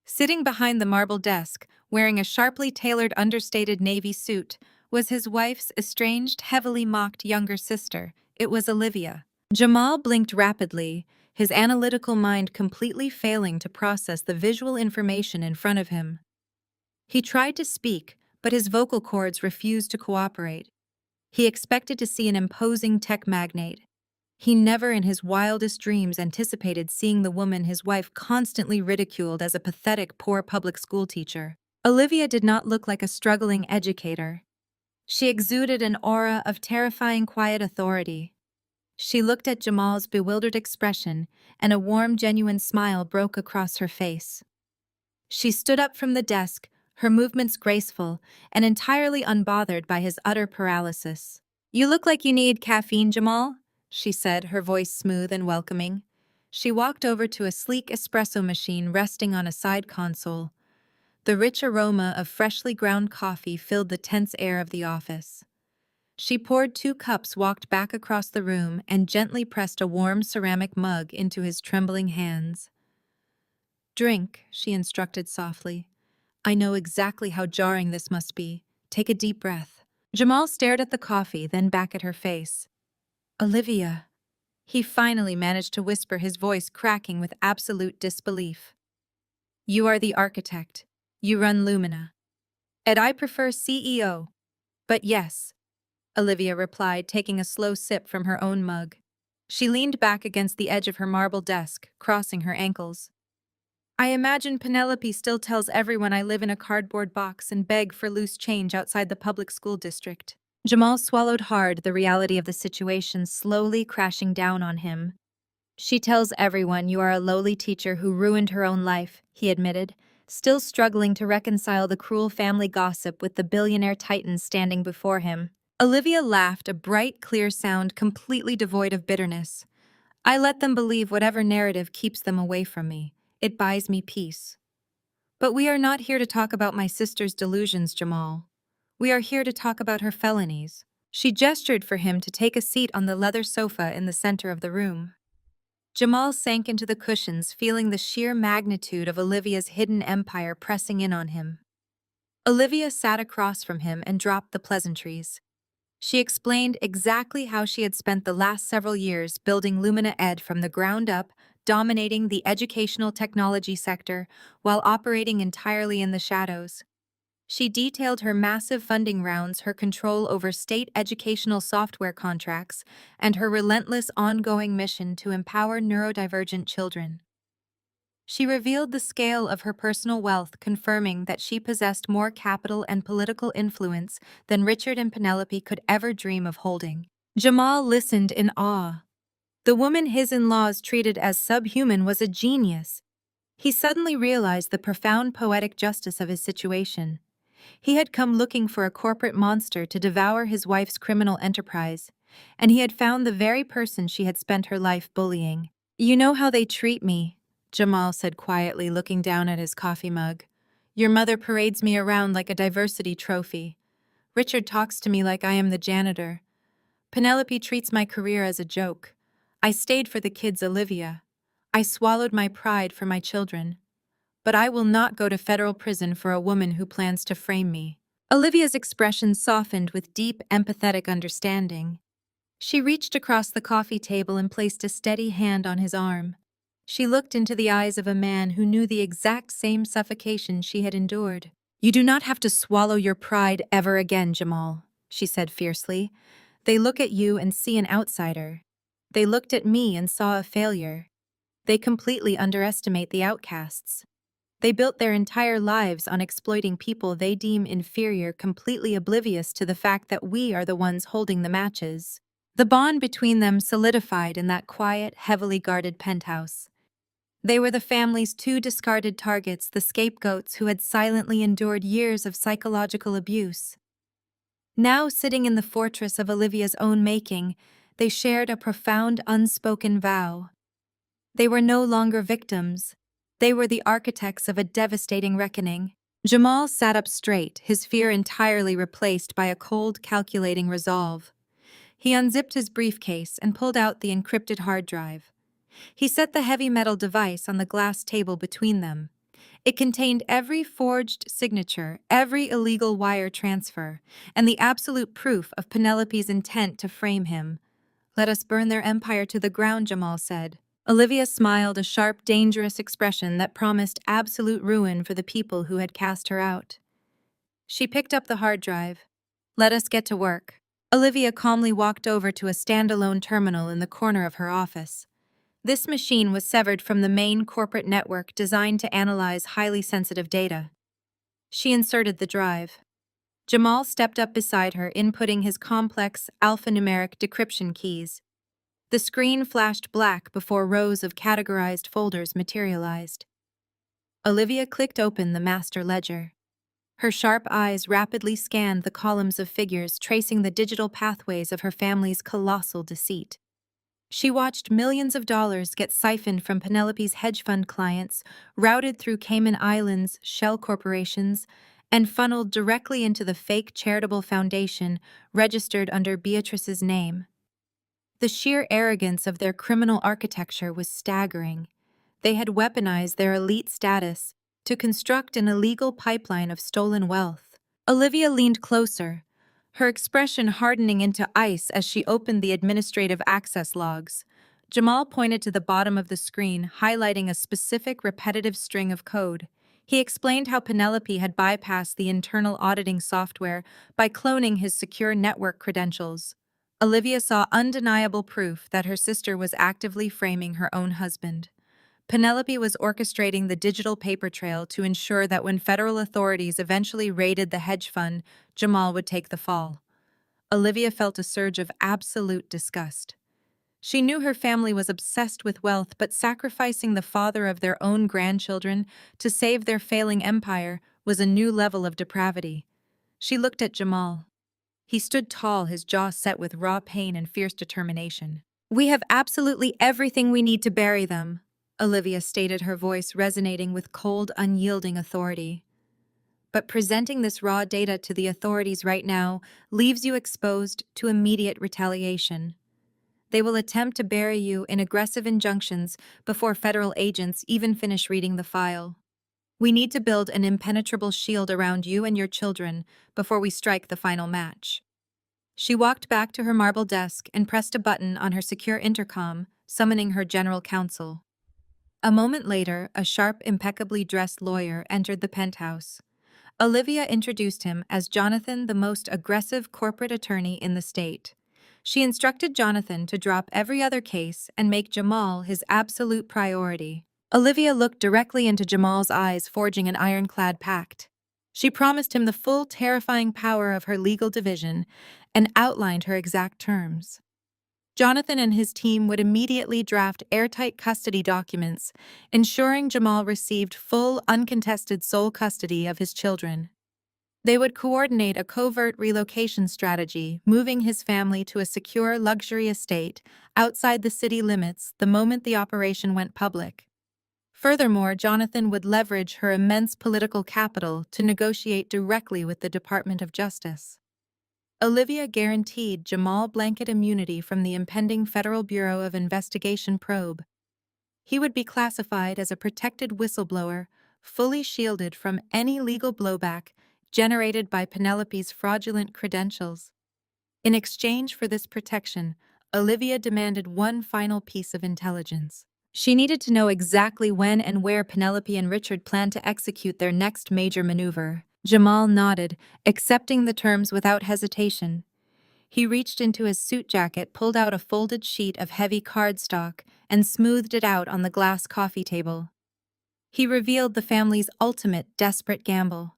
Sitting behind the marble desk, wearing a sharply tailored understated navy suit, was his wife's estranged, heavily mocked younger sister. It was Olivia. Jamal blinked rapidly, his analytical mind completely failing to process the visual information in front of him. He tried to speak, but his vocal cords refused to cooperate. He expected to see an imposing tech magnate. He never in his wildest dreams anticipated seeing the woman his wife constantly ridiculed as a pathetic, poor public school teacher. Olivia did not look like a struggling educator. She exuded an aura of terrifying quiet authority. She looked at Jamal's bewildered expression, and a warm, genuine smile broke across her face. She stood up from the desk, her movements graceful, and entirely unbothered by his utter paralysis. "You look like you need caffeine, Jamal," she said, her voice smooth and welcoming. She walked over to a sleek espresso machine resting on a side console. The rich aroma of freshly ground coffee filled the tense air of the office. She poured 2 cups, walked back across the room, and gently pressed a warm ceramic mug into his trembling hands. "Drink," she instructed softly. "I know exactly how jarring this must be. Take a deep breath." Jamal stared at the coffee, then back at her face. "Olivia," he finally managed to whisper, his voice cracking with absolute disbelief. "You are the architect. You run Lumina. And I prefer CEO. But yes," Olivia replied, taking a slow sip from her own mug. She leaned back against the edge of her marble desk, crossing her ankles. "I imagine Penelope still tells everyone I live in a cardboard box and beg for loose change outside the public school district." Jamal swallowed hard, the reality of the situation slowly crashing down on him. "She tells everyone you are a lowly teacher who ruined her own life," he admitted, still struggling to reconcile the cruel family gossip with the billionaire titan standing before him. Olivia laughed, a bright, clear sound completely devoid of bitterness. "I let them believe whatever narrative keeps them away from me. It buys me peace. But we are not here to talk about my sister's delusions, Jamal. We are here to talk about her felonies." She gestured for him to take a seat on the leather sofa in the center of the room. Jamal sank into the cushions, feeling the sheer magnitude of Olivia's hidden empire pressing in on him. Olivia sat across from him and dropped the pleasantries. She explained exactly how she had spent the last several years building Lumina Ed from the ground up, dominating the educational technology sector while operating entirely in the shadows. She detailed her massive funding rounds, her control over state educational software contracts, and her relentless ongoing mission to empower neurodivergent children. She revealed the scale of her personal wealth, confirming that she possessed more capital and political influence than Richard and Penelope could ever dream of holding. Jamal listened in awe. The woman his in-laws treated as subhuman was a genius. He suddenly realized the profound poetic justice of his situation. He had come looking for a corporate monster to devour his wife's criminal enterprise, and he had found the very person she had spent her life bullying. "You know how they treat me," Jamal said quietly, looking down at his coffee mug. "Your mother parades me around like a diversity trophy. Richard talks to me like I am the janitor. Penelope treats my career as a joke. I stayed for the kids, Olivia. I swallowed my pride for my children. But I will not go to federal prison for a woman who plans to frame me." Olivia's expression softened with deep, empathetic understanding. She reached across the coffee table and placed a steady hand on his arm. She looked into the eyes of a man who knew the exact same suffocation she had endured. "You do not have to swallow your pride ever again, Jamal," she said fiercely. "They look at you and see an outsider. They looked at me and saw a failure. They completely underestimate the outcasts. They built their entire lives on exploiting people they deem inferior, completely oblivious to the fact that we are the ones holding the matches." The bond between them solidified in that quiet, heavily guarded penthouse. They were the family's two discarded targets, the scapegoats who had silently endured years of psychological abuse. Now, sitting in the fortress of Olivia's own making, they shared a profound, unspoken vow. They were no longer victims. They were the architects of a devastating reckoning. Jamal sat up straight, his fear entirely replaced by a cold, calculating resolve. He unzipped his briefcase and pulled out the encrypted hard drive. He set the heavy metal device on the glass table between them. It contained every forged signature, every illegal wire transfer, and the absolute proof of Penelope's intent to frame him. "Let us burn their empire to the ground," Jamal said. Olivia smiled, a sharp, dangerous expression that promised absolute ruin for the people who had cast her out. She picked up the hard drive. "Let us get to work." Olivia calmly walked over to a standalone terminal in the corner of her office. This machine was severed from the main corporate network designed to analyze highly sensitive data. She inserted the drive. Jamal stepped up beside her, inputting his complex alphanumeric decryption keys. The screen flashed black before rows of categorized folders materialized. Olivia clicked open the master ledger. Her sharp eyes rapidly scanned the columns of figures tracing the digital pathways of her family's colossal deceit. She watched millions of dollars get siphoned from Penelope's hedge fund clients, routed through Cayman Islands' shell corporations, and funneled directly into the fake charitable foundation registered under Beatrice's name. The sheer arrogance of their criminal architecture was staggering. They had weaponized their elite status to construct an illegal pipeline of stolen wealth. Olivia leaned closer, her expression hardening into ice as she opened the administrative access logs. Jamal pointed to the bottom of the screen, highlighting a specific repetitive string of code. He explained how Penelope had bypassed the internal auditing software by cloning his secure network credentials. Olivia saw undeniable proof that her sister was actively framing her own husband. Penelope was orchestrating the digital paper trail to ensure that when federal authorities eventually raided the hedge fund, Jamal would take the fall. Olivia felt a surge of absolute disgust. She knew her family was obsessed with wealth, but sacrificing the father of their own grandchildren to save their failing empire was a new level of depravity. She looked at Jamal. He stood tall, his jaw set with raw pain and fierce determination. "We have absolutely everything we need to bury them," Olivia stated, her voice resonating with cold, unyielding authority. "But presenting this raw data to the authorities right now leaves you exposed to immediate retaliation. They will attempt to bury you in aggressive injunctions before federal agents even finish reading the file. We need to build an impenetrable shield around you and your children before we strike the final match." She walked back to her marble desk and pressed a button on her secure intercom, summoning her general counsel. A moment later, a sharp, impeccably dressed lawyer entered the penthouse. Olivia introduced him as Jonathan, the most aggressive corporate attorney in the state. She instructed Jonathan to drop every other case and make Jamal his absolute priority. Olivia looked directly into Jamal's eyes, forging an ironclad pact. She promised him the full, terrifying power of her legal division and outlined her exact terms. Jonathan and his team would immediately draft airtight custody documents, ensuring Jamal received full, uncontested sole custody of his children. They would coordinate a covert relocation strategy, moving his family to a secure luxury estate outside the city limits the moment the operation went public. Furthermore, Jonathan would leverage her immense political capital to negotiate directly with the Department of Justice. Olivia guaranteed Jamal blanket immunity from the impending Federal Bureau of Investigation probe. He would be classified as a protected whistleblower, fully shielded from any legal blowback generated by Penelope's fraudulent credentials. In exchange for this protection, Olivia demanded one final piece of intelligence. She needed to know exactly when and where Penelope and Richard planned to execute their next major maneuver. Jamal nodded, accepting the terms without hesitation. He reached into his suit jacket, pulled out a folded sheet of heavy cardstock, and smoothed it out on the glass coffee table. He revealed the family's ultimate desperate gamble.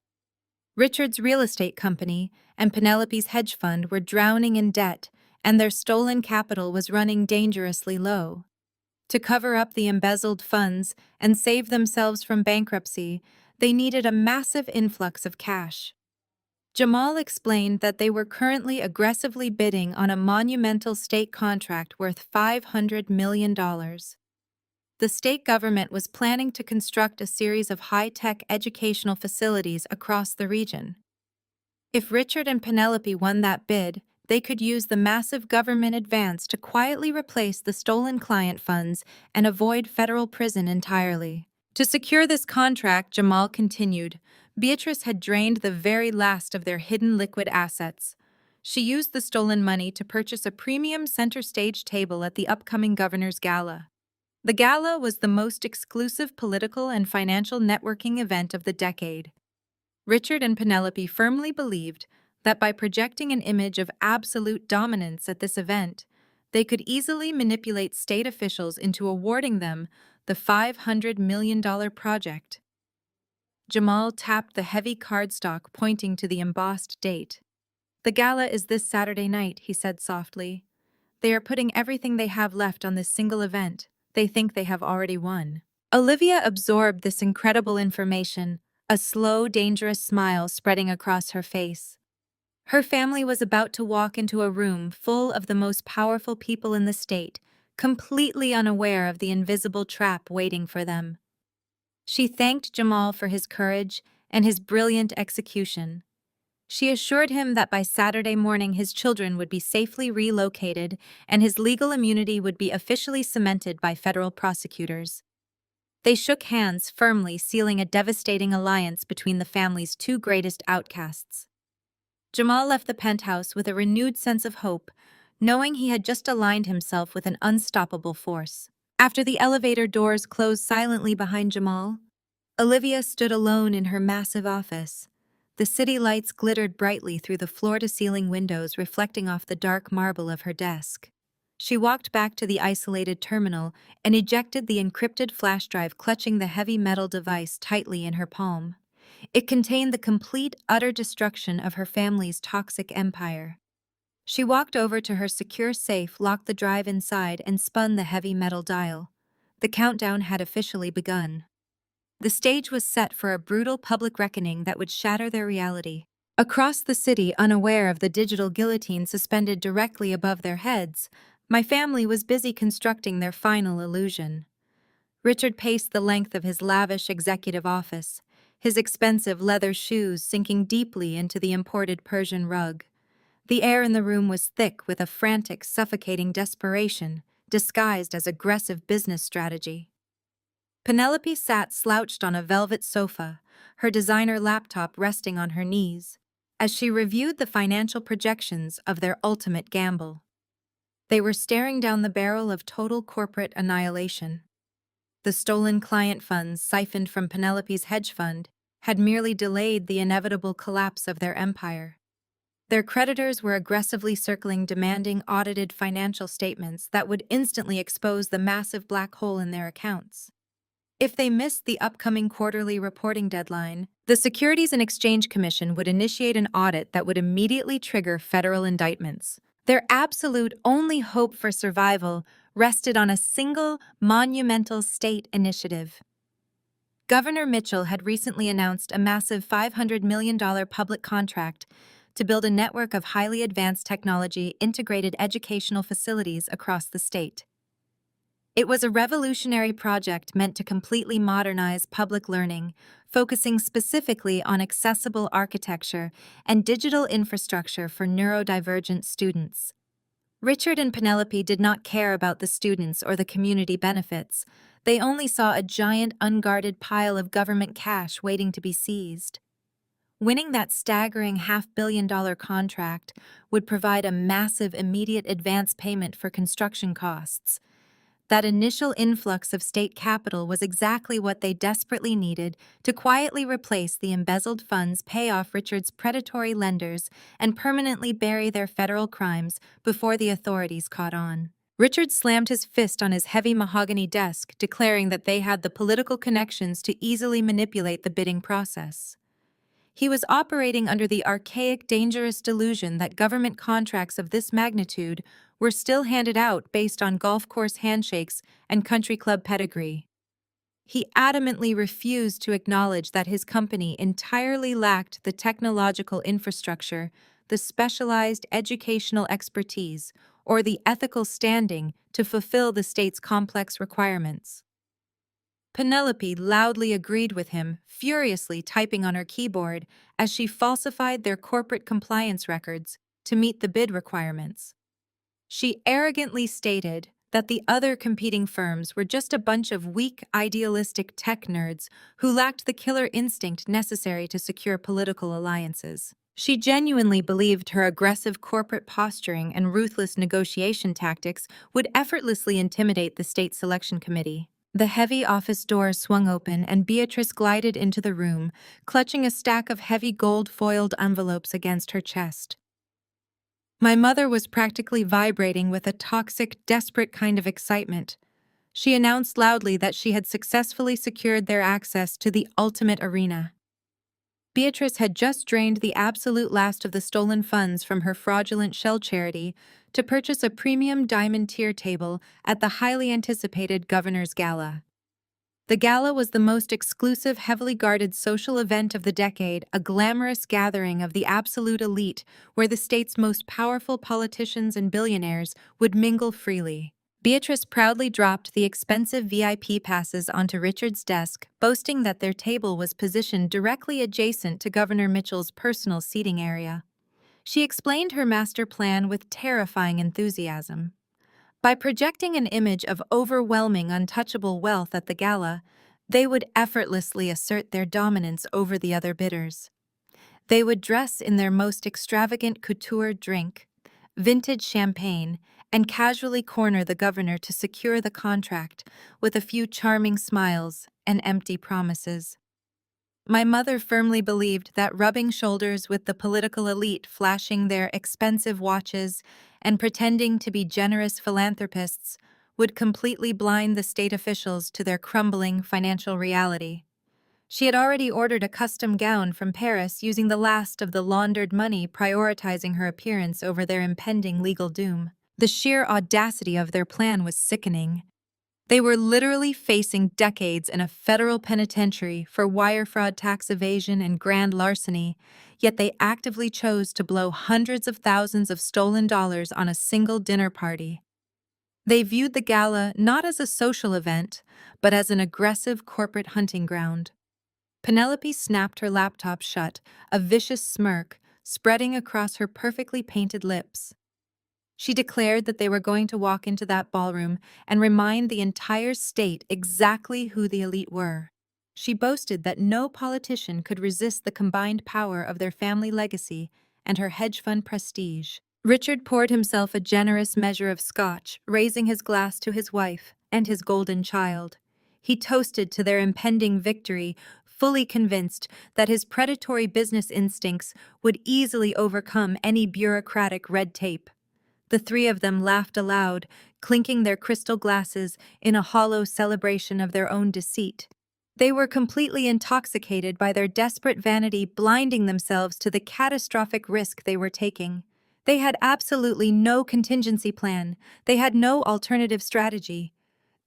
Richard's real estate company and Penelope's hedge fund were drowning in debt, and their stolen capital was running dangerously low. To cover up the embezzled funds and save themselves from bankruptcy, they needed a massive influx of cash. Jamal explained that they were currently aggressively bidding on a monumental state contract worth $500 million. The state government was planning to construct a series of high-tech educational facilities across the region. If Richard and Penelope won that bid, they could use the massive government advance to quietly replace the stolen client funds and avoid federal prison entirely. To secure this contract, Jamal continued, Beatrice had drained the very last of their hidden liquid assets. She used the stolen money to purchase a premium center stage table at the upcoming governor's gala. The gala was the most exclusive political and financial networking event of the decade. Richard and Penelope firmly believed that by projecting an image of absolute dominance at this event, they could easily manipulate state officials into awarding them the $500 million project. Jamal tapped the heavy cardstock, pointing to the embossed date. The gala is this Saturday night, he said softly. They are putting everything they have left on this single event. They think they have already won. Olivia absorbed this incredible information, a slow, dangerous smile spreading across her face. Her family was about to walk into a room full of the most powerful people in the state, completely unaware of the invisible trap waiting for them. She thanked Jamal for his courage and his brilliant execution. She assured him that by Saturday morning his children would be safely relocated and his legal immunity would be officially cemented by federal prosecutors. They shook hands firmly, sealing a devastating alliance between the family's two greatest outcasts. Jamal left the penthouse with a renewed sense of hope, knowing he had just aligned himself with an unstoppable force. After the elevator doors closed silently behind Jamal, Olivia stood alone in her massive office. The city lights glittered brightly through the floor-to-ceiling windows, reflecting off the dark marble of her desk. She walked back to the isolated terminal and ejected the encrypted flash drive, clutching the heavy metal device tightly in her palm. It contained the complete, utter destruction of her family's toxic empire. She walked over to her secure safe, locked the drive inside, and spun the heavy metal dial. The countdown had officially begun. The stage was set for a brutal public reckoning that would shatter their reality. Across the city, unaware of the digital guillotine suspended directly above their heads, my family was busy constructing their final illusion. Richard paced the length of his lavish executive office, his expensive leather shoes sinking deeply into the imported Persian rug. The air in the room was thick with a frantic, suffocating desperation, disguised as aggressive business strategy. Penelope sat slouched on a velvet sofa, her designer laptop resting on her knees. as she reviewed the financial projections of their ultimate gamble. They were staring down the barrel of total corporate annihilation. The stolen client funds siphoned from Penelope's hedge fund had merely delayed the inevitable collapse of their empire. Their creditors were aggressively circling, demanding audited financial statements that would instantly expose the massive black hole in their accounts. If they missed the upcoming quarterly reporting deadline, the Securities and Exchange Commission would initiate an audit that would immediately trigger federal indictments. Their absolute only hope for survival rested on a single, monumental state initiative. Governor Mitchell had recently announced a massive $500 million public contract to build a network of highly advanced technology integrated educational facilities across the state. It was a revolutionary project meant to completely modernize public learning, focusing specifically on accessible architecture and digital infrastructure for neurodivergent students. Richard and Penelope did not care about the students or the community benefits. They only saw a giant, unguarded pile of government cash waiting to be seized. Winning that staggering $500 million contract would provide a massive immediate advance payment for construction costs. That initial influx of state capital was exactly what they desperately needed to quietly replace the embezzled funds, pay off Richard's predatory lenders, and permanently bury their federal crimes before the authorities caught on. Richard slammed his fist on his heavy mahogany desk, declaring that they had the political connections to easily manipulate the bidding process. He was operating under the archaic, dangerous delusion that government contracts of this magnitude were still handed out based on golf course handshakes and country club pedigree. He adamantly refused to acknowledge that his company entirely lacked the technological infrastructure, the specialized educational expertise, or the ethical standing to fulfill the state's complex requirements. Penelope loudly agreed with him, furiously typing on her keyboard as she falsified their corporate compliance records to meet the bid requirements. She arrogantly stated that the other competing firms were just a bunch of weak, idealistic tech nerds who lacked the killer instinct necessary to secure political alliances. She genuinely believed her aggressive corporate posturing and ruthless negotiation tactics would effortlessly intimidate the state selection committee. The heavy office door swung open and Beatrice glided into the room, clutching a stack of heavy gold-foiled envelopes against her chest. My mother was practically vibrating with a toxic, desperate kind of excitement. She announced loudly that she had successfully secured their access to the ultimate arena. Beatrice had just drained the absolute last of the stolen funds from her fraudulent shell charity to purchase a premium diamond tier table at the highly anticipated Governor's Gala. The gala was the most exclusive, heavily guarded social event of the decade, a glamorous gathering of the absolute elite where the state's most powerful politicians and billionaires would mingle freely. Beatrice proudly dropped the expensive VIP passes onto Richard's desk, boasting that their table was positioned directly adjacent to Governor Mitchell's personal seating area. She explained her master plan with terrifying enthusiasm. By projecting an image of overwhelming, untouchable wealth at the gala, they would effortlessly assert their dominance over the other bidders. They would dress in their most extravagant couture drink, vintage champagne, and casually corner the governor to secure the contract with a few charming smiles and empty promises. My mother firmly believed that rubbing shoulders with the political elite, flashing their expensive watches, and pretending to be generous philanthropists would completely blind the state officials to their crumbling financial reality. She had already ordered a custom gown from Paris using the last of the laundered money, prioritizing her appearance over their impending legal doom. The sheer audacity of their plan was sickening. They were literally facing decades in a federal penitentiary for wire fraud, tax evasion, and grand larceny, yet they actively chose to blow hundreds of thousands of stolen dollars on a single dinner party. They viewed the gala not as a social event, but as an aggressive corporate hunting ground. Penelope snapped her laptop shut, a vicious smirk spreading across her perfectly painted lips. She declared that they were going to walk into that ballroom and remind the entire state exactly who the elite were. She boasted that no politician could resist the combined power of their family legacy and her hedge fund prestige. Richard poured himself a generous measure of scotch, raising his glass to his wife and his golden child. He toasted to their impending victory, fully convinced that his predatory business instincts would easily overcome any bureaucratic red tape. The three of them laughed aloud, clinking their crystal glasses in a hollow celebration of their own deceit. They were completely intoxicated by their desperate vanity, blinding themselves to the catastrophic risk they were taking. They had absolutely no contingency plan. They had no alternative strategy.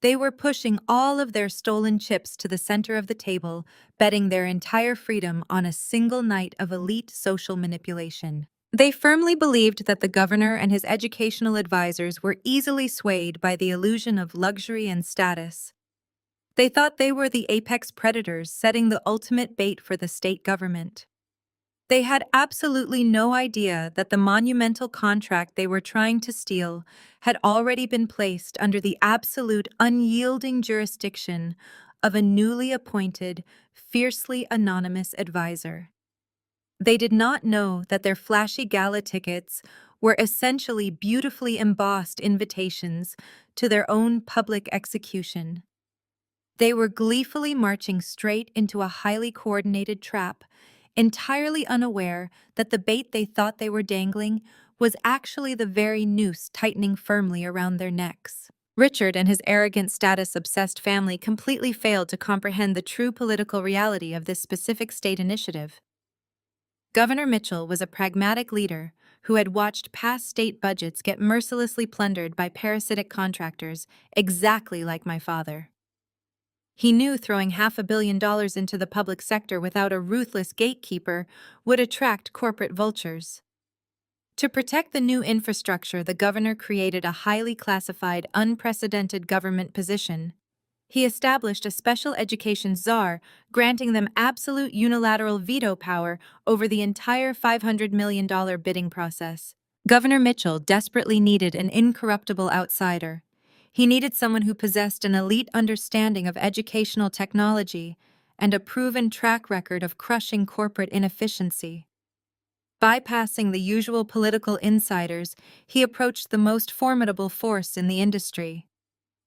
They were pushing all of their stolen chips to the center of the table, betting their entire freedom on a single night of elite social manipulation. They firmly believed that the governor and his educational advisors were easily swayed by the illusion of luxury and status. They thought they were the apex predators setting the ultimate bait for the state government. They had absolutely no idea that the monumental contract they were trying to steal had already been placed under the absolute unyielding jurisdiction of a newly appointed, fiercely anonymous advisor. They did not know that their flashy gala tickets were essentially beautifully embossed invitations to their own public execution. They were gleefully marching straight into a highly coordinated trap, entirely unaware that the bait they thought they were dangling was actually the very noose tightening firmly around their necks. Richard and his arrogant status-obsessed family completely failed to comprehend the true political reality of this specific state initiative. Governor Mitchell was a pragmatic leader who had watched past state budgets get mercilessly plundered by parasitic contractors, exactly like my father. He knew throwing $500 million into the public sector without a ruthless gatekeeper would attract corporate vultures. To protect the new infrastructure, the governor created a highly classified, unprecedented government position. He established a special education czar, granting them absolute unilateral veto power over the entire $500 million bidding process. Governor Mitchell desperately needed an incorruptible outsider. He needed someone who possessed an elite understanding of educational technology and a proven track record of crushing corporate inefficiency. Bypassing the usual political insiders, he approached the most formidable force in the industry.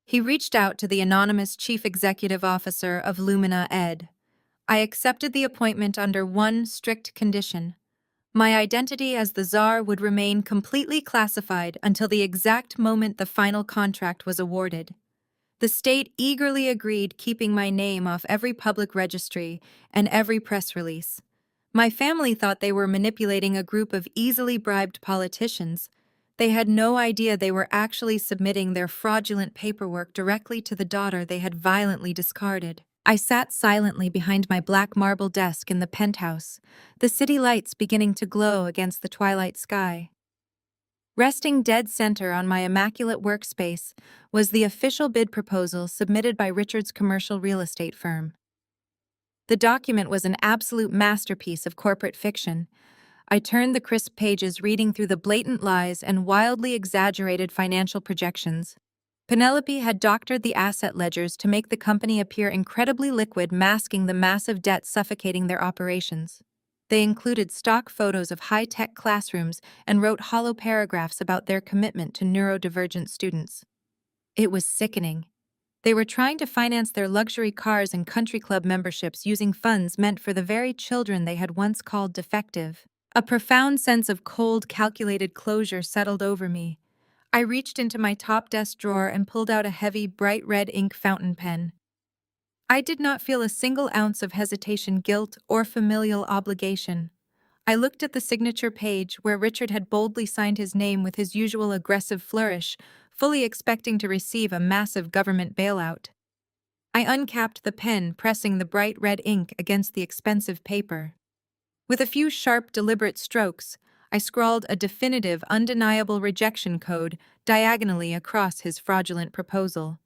He reached out to the anonymous chief executive officer of Lumina Ed. I accepted the appointment under one strict condition. My identity as the czar would remain completely classified until the exact moment the final contract was awarded. The state eagerly agreed, keeping my name off every public registry and every press release. My family thought they were manipulating a group of easily bribed politicians. They had no idea they were actually submitting their fraudulent paperwork directly to the daughter they had violently discarded. I sat silently behind my black marble desk in the penthouse, the city lights beginning to glow against the twilight sky. Resting dead center on my immaculate workspace was the official bid proposal submitted by Richard's commercial real estate firm. The document was an absolute masterpiece of corporate fiction. I turned the crisp pages, reading through the blatant lies and wildly exaggerated financial projections. Penelope had doctored the asset ledgers to make the company appear incredibly liquid, masking the massive debt suffocating their operations. They included stock photos of high-tech classrooms and wrote hollow paragraphs about their commitment to neurodivergent students. It was sickening. They were trying to finance their luxury cars and country club memberships using funds meant for the very children they had once called defective. A profound sense of cold, calculated closure settled over me. I reached into my top desk drawer and pulled out a heavy, bright red ink fountain pen. I did not feel a single ounce of hesitation, guilt, or familial obligation. I looked at the signature page where Richard had boldly signed his name with his usual aggressive flourish, fully expecting to receive a massive government bailout. I uncapped the pen, pressing the bright red ink against the expensive paper. With a few sharp, deliberate strokes, I scrawled a definitive, undeniable rejection code diagonally across his fraudulent proposal.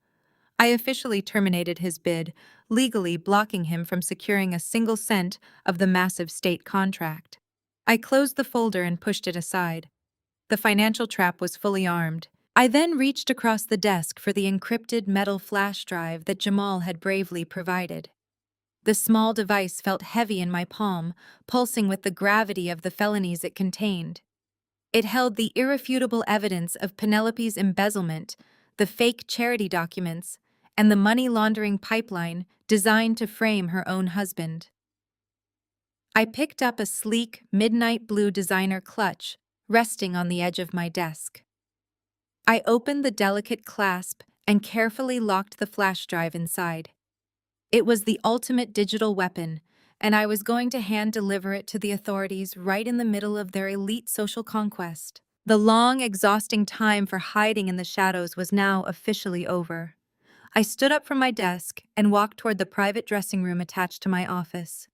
I officially terminated his bid, legally blocking him from securing a single cent of the massive state contract. I closed the folder and pushed it aside. The financial trap was fully armed. I then reached across the desk for the encrypted metal flash drive that Jamal had bravely provided. The small device felt heavy in my palm, pulsing with the gravity of the felonies it contained. It held the irrefutable evidence of Penelope's embezzlement, the fake charity documents, and the money laundering pipeline designed to frame her own husband. I picked up a sleek, midnight blue designer clutch, resting on the edge of my desk. I opened the delicate clasp and carefully locked the flash drive inside. It was the ultimate digital weapon, and I was going to hand-deliver it to the authorities right in the middle of their elite social conquest. The long, exhausting time for hiding in the shadows was now officially over. I stood up from my desk and walked toward the private dressing room attached to my office.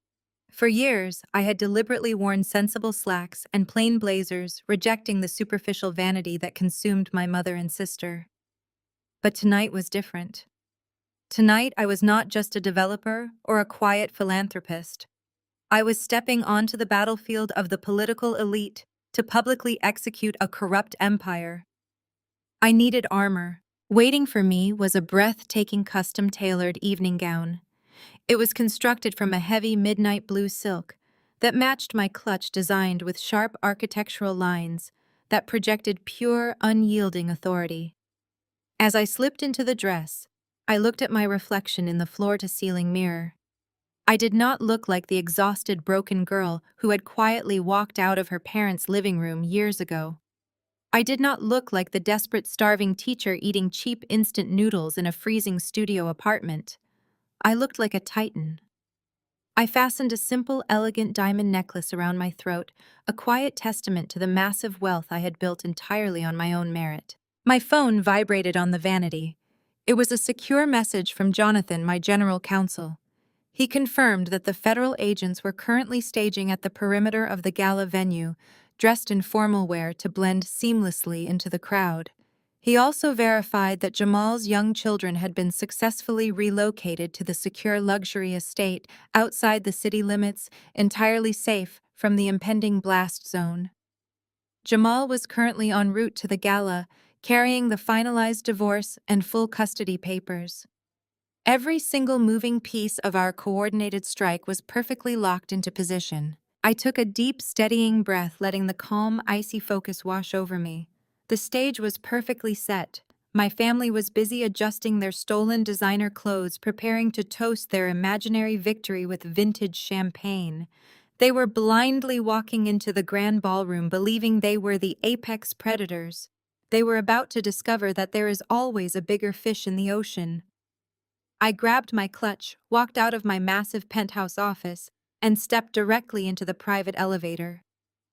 For years, I had deliberately worn sensible slacks and plain blazers, rejecting the superficial vanity that consumed my mother and sister. But tonight was different. Tonight, I was not just a developer or a quiet philanthropist. I was stepping onto the battlefield of the political elite to publicly execute a corrupt empire. I needed armor. Waiting for me was a breathtaking custom-tailored evening gown. It was constructed from a heavy midnight blue silk that matched my clutch, designed with sharp architectural lines that projected pure, unyielding authority. As I slipped into the dress, I looked at my reflection in the floor-to-ceiling mirror. I did not look like the exhausted, broken girl who had quietly walked out of her parents' living room years ago. I did not look like the desperate, starving teacher eating cheap instant noodles in a freezing studio apartment. I looked like a titan. I fastened a simple, elegant diamond necklace around my throat, a quiet testament to the massive wealth I had built entirely on my own merit. My phone vibrated on the vanity. It was a secure message from Jonathan, my general counsel. He confirmed that the federal agents were currently staging at the perimeter of the gala venue, dressed in formal wear to blend seamlessly into the crowd. He also verified that Jamal's young children had been successfully relocated to the secure luxury estate outside the city limits, entirely safe from the impending blast zone. Jamal was currently en route to the gala, carrying the finalized divorce and full custody papers. Every single moving piece of our coordinated strike was perfectly locked into position. I took a deep, steadying breath, letting the calm, icy focus wash over me. The stage was perfectly set. My family was busy adjusting their stolen designer clothes, preparing to toast their imaginary victory with vintage champagne. They were blindly walking into the grand ballroom, believing they were the apex predators. They were about to discover that there is always a bigger fish in the ocean. I grabbed my clutch, walked out of my massive penthouse office, and stepped directly into the private elevator.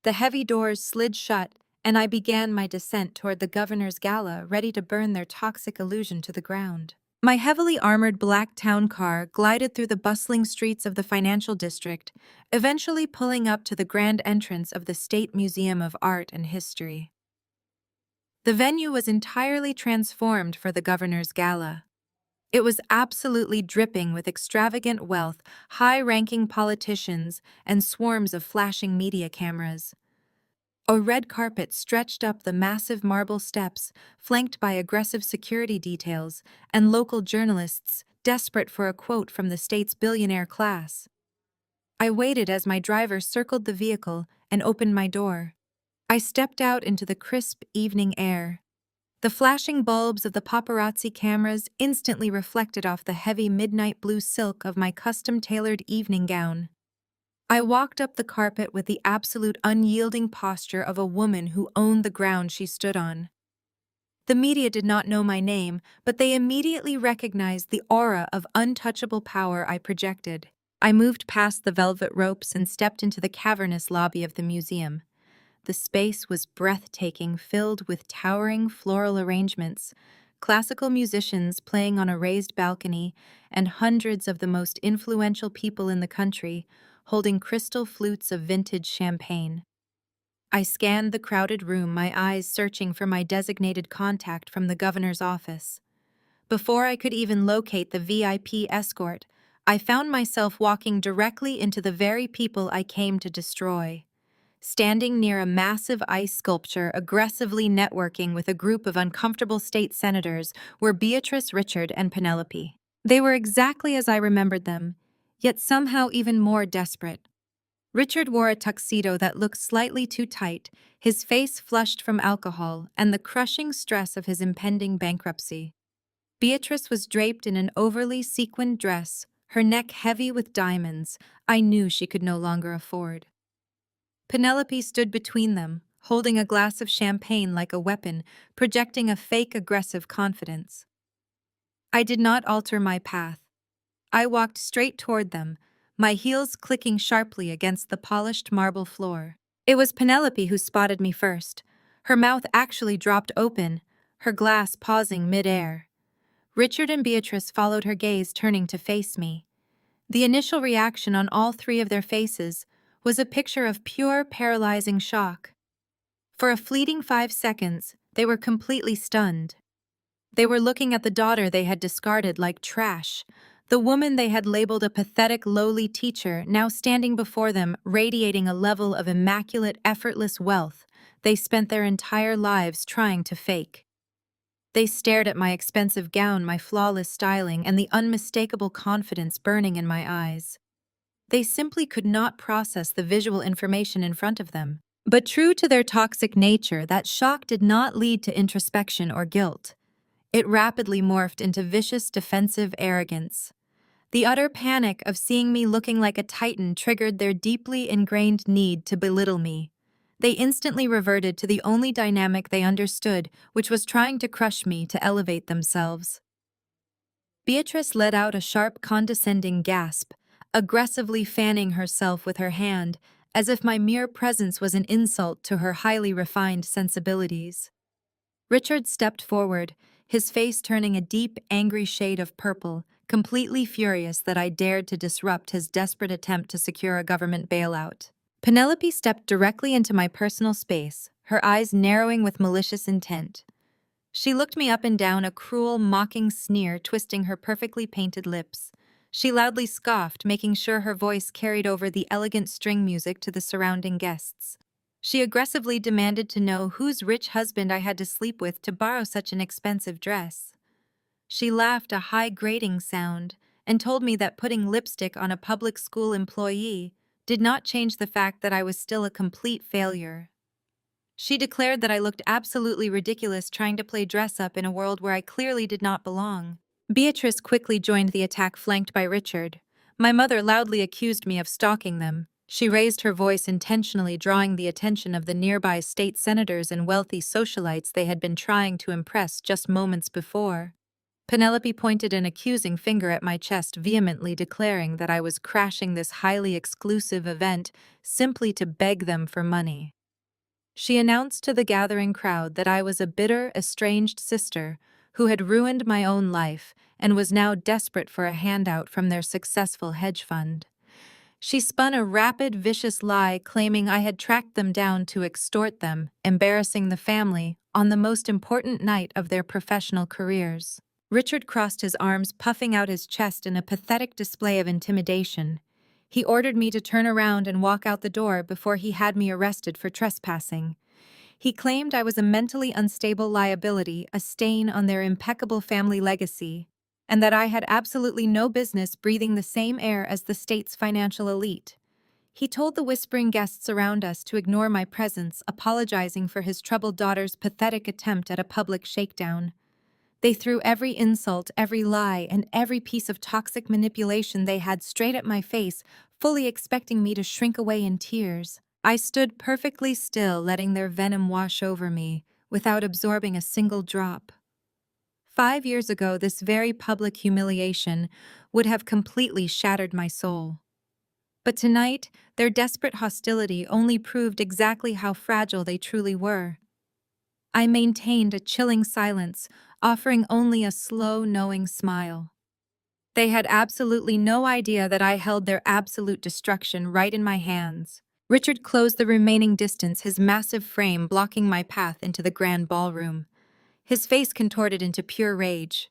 The heavy doors slid shut, and I began my descent toward the governor's gala, ready to burn their toxic illusion to the ground. My heavily armored black town car glided through the bustling streets of the financial district, eventually pulling up to the grand entrance of the State Museum of Art and History. The venue was entirely transformed for the governor's gala. It was absolutely dripping with extravagant wealth, high-ranking politicians, and swarms of flashing media cameras. A red carpet stretched up the massive marble steps, flanked by aggressive security details and local journalists desperate for a quote from the state's billionaire class. I waited as my driver circled the vehicle and opened my door. I stepped out into the crisp evening air. The flashing bulbs of the paparazzi cameras instantly reflected off the heavy midnight blue silk of my custom-tailored evening gown. I walked up the carpet with the absolute unyielding posture of a woman who owned the ground she stood on. The media did not know my name, but they immediately recognized the aura of untouchable power I projected. I moved past the velvet ropes and stepped into the cavernous lobby of the museum. The space was breathtaking, filled with towering floral arrangements, classical musicians playing on a raised balcony, and hundreds of the most influential people in the country holding crystal flutes of vintage champagne. I scanned the crowded room, my eyes searching for my designated contact from the governor's office. Before I could even locate the VIP escort, I found myself walking directly into the very people I came to destroy. Standing near a massive ice sculpture, aggressively networking with a group of uncomfortable state senators, were Beatrice, Richard, and Penelope. They were exactly as I remembered them, yet somehow even more desperate. Richard wore a tuxedo that looked slightly too tight, his face flushed from alcohol and the crushing stress of his impending bankruptcy. Beatrice was draped in an overly sequined dress, her neck heavy with diamonds I knew she could no longer afford. Penelope stood between them, holding a glass of champagne like a weapon, projecting a fake aggressive confidence. I did not alter my path. I walked straight toward them, my heels clicking sharply against the polished marble floor. It was Penelope who spotted me first. Her mouth actually dropped open, her glass pausing mid-air. Richard and Beatrice followed her gaze, turning to face me. The initial reaction on all three of their faces was a picture of pure, paralyzing shock. For a fleeting 5 seconds, they were completely stunned. They were looking at the daughter they had discarded like trash, the woman they had labeled a pathetic, lowly teacher, now standing before them, radiating a level of immaculate, effortless wealth they spent their entire lives trying to fake. They stared at my expensive gown, my flawless styling, and the unmistakable confidence burning in my eyes. They simply could not process the visual information in front of them. But true to their toxic nature, that shock did not lead to introspection or guilt. It rapidly morphed into vicious, defensive arrogance. The utter panic of seeing me looking like a titan triggered their deeply ingrained need to belittle me. They instantly reverted to the only dynamic they understood, which was trying to crush me to elevate themselves. Beatrice let out a sharp, condescending gasp, aggressively fanning herself with her hand, as if my mere presence was an insult to her highly refined sensibilities. Richard stepped forward, his face turning a deep, angry shade of purple, completely furious that I dared to disrupt his desperate attempt to secure a government bailout. Penelope stepped directly into my personal space, her eyes narrowing with malicious intent. She looked me up and down, a cruel, mocking sneer twisting her perfectly painted lips. She loudly scoffed, making sure her voice carried over the elegant string music to the surrounding guests. She aggressively demanded to know whose rich husband I had to sleep with to borrow such an expensive dress. She laughed a high grating sound and told me that putting lipstick on a public school employee did not change the fact that I was still a complete failure. She declared that I looked absolutely ridiculous trying to play dress-up in a world where I clearly did not belong. Beatrice quickly joined the attack, flanked by Richard. My mother loudly accused me of stalking them. She raised her voice, intentionally drawing the attention of the nearby state senators and wealthy socialites they had been trying to impress just moments before. Penelope pointed an accusing finger at my chest, vehemently declaring that I was crashing this highly exclusive event simply to beg them for money. She announced to the gathering crowd that I was a bitter, estranged sister who had ruined my own life and was now desperate for a handout from their successful hedge fund. She spun a rapid, vicious lie claiming I had tracked them down to extort them, embarrassing the family on the most important night of their professional careers. Richard crossed his arms, puffing out his chest in a pathetic display of intimidation. He ordered me to turn around and walk out the door before he had me arrested for trespassing. He claimed I was a mentally unstable liability, a stain on their impeccable family legacy, and that I had absolutely no business breathing the same air as the state's financial elite. He told the whispering guests around us to ignore my presence, apologizing for his troubled daughter's pathetic attempt at a public shakedown. They threw every insult, every lie, and every piece of toxic manipulation they had straight at my face, fully expecting me to shrink away in tears. I stood perfectly still, letting their venom wash over me, without absorbing a single drop. 5 years ago, this very public humiliation would have completely shattered my soul. But tonight, their desperate hostility only proved exactly how fragile they truly were. I maintained a chilling silence, offering only a slow, knowing smile. They had absolutely no idea that I held their absolute destruction right in my hands. Richard closed the remaining distance, his massive frame blocking my path into the grand ballroom. His face contorted into pure rage.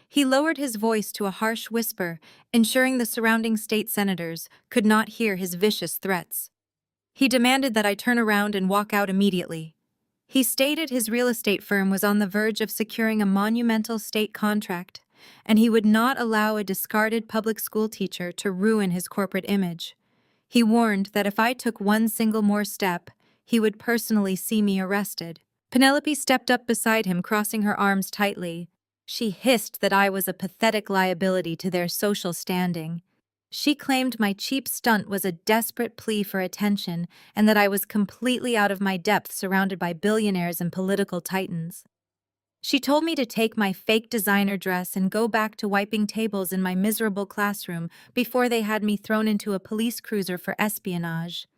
He lowered his voice to a harsh whisper, ensuring the surrounding state senators could not hear his vicious threats. He demanded that I turn around and walk out immediately. He stated his real estate firm was on the verge of securing a monumental state contract, and he would not allow a discarded public school teacher to ruin his corporate image. He warned that if I took one single more step, he would personally see me arrested. Penelope stepped up beside him, crossing her arms tightly. She hissed that I was a pathetic liability to their social standing. She claimed my cheap stunt was a desperate plea for attention and that I was completely out of my depth surrounded by billionaires and political titans. She told me to take my fake designer dress and go back to wiping tables in my miserable classroom before they had me thrown into a police cruiser for espionage.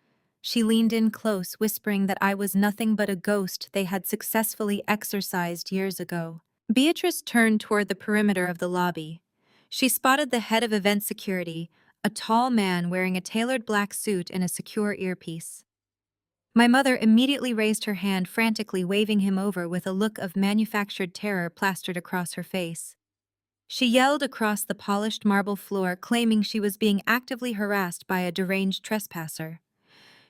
She leaned in close, whispering that I was nothing but a ghost they had successfully exorcised years ago. Beatrice turned toward the perimeter of the lobby. She spotted the head of event security, a tall man wearing a tailored black suit and a secure earpiece. My mother immediately raised her hand, frantically waving him over with a look of manufactured terror plastered across her face. She yelled across the polished marble floor, claiming she was being actively harassed by a deranged trespasser.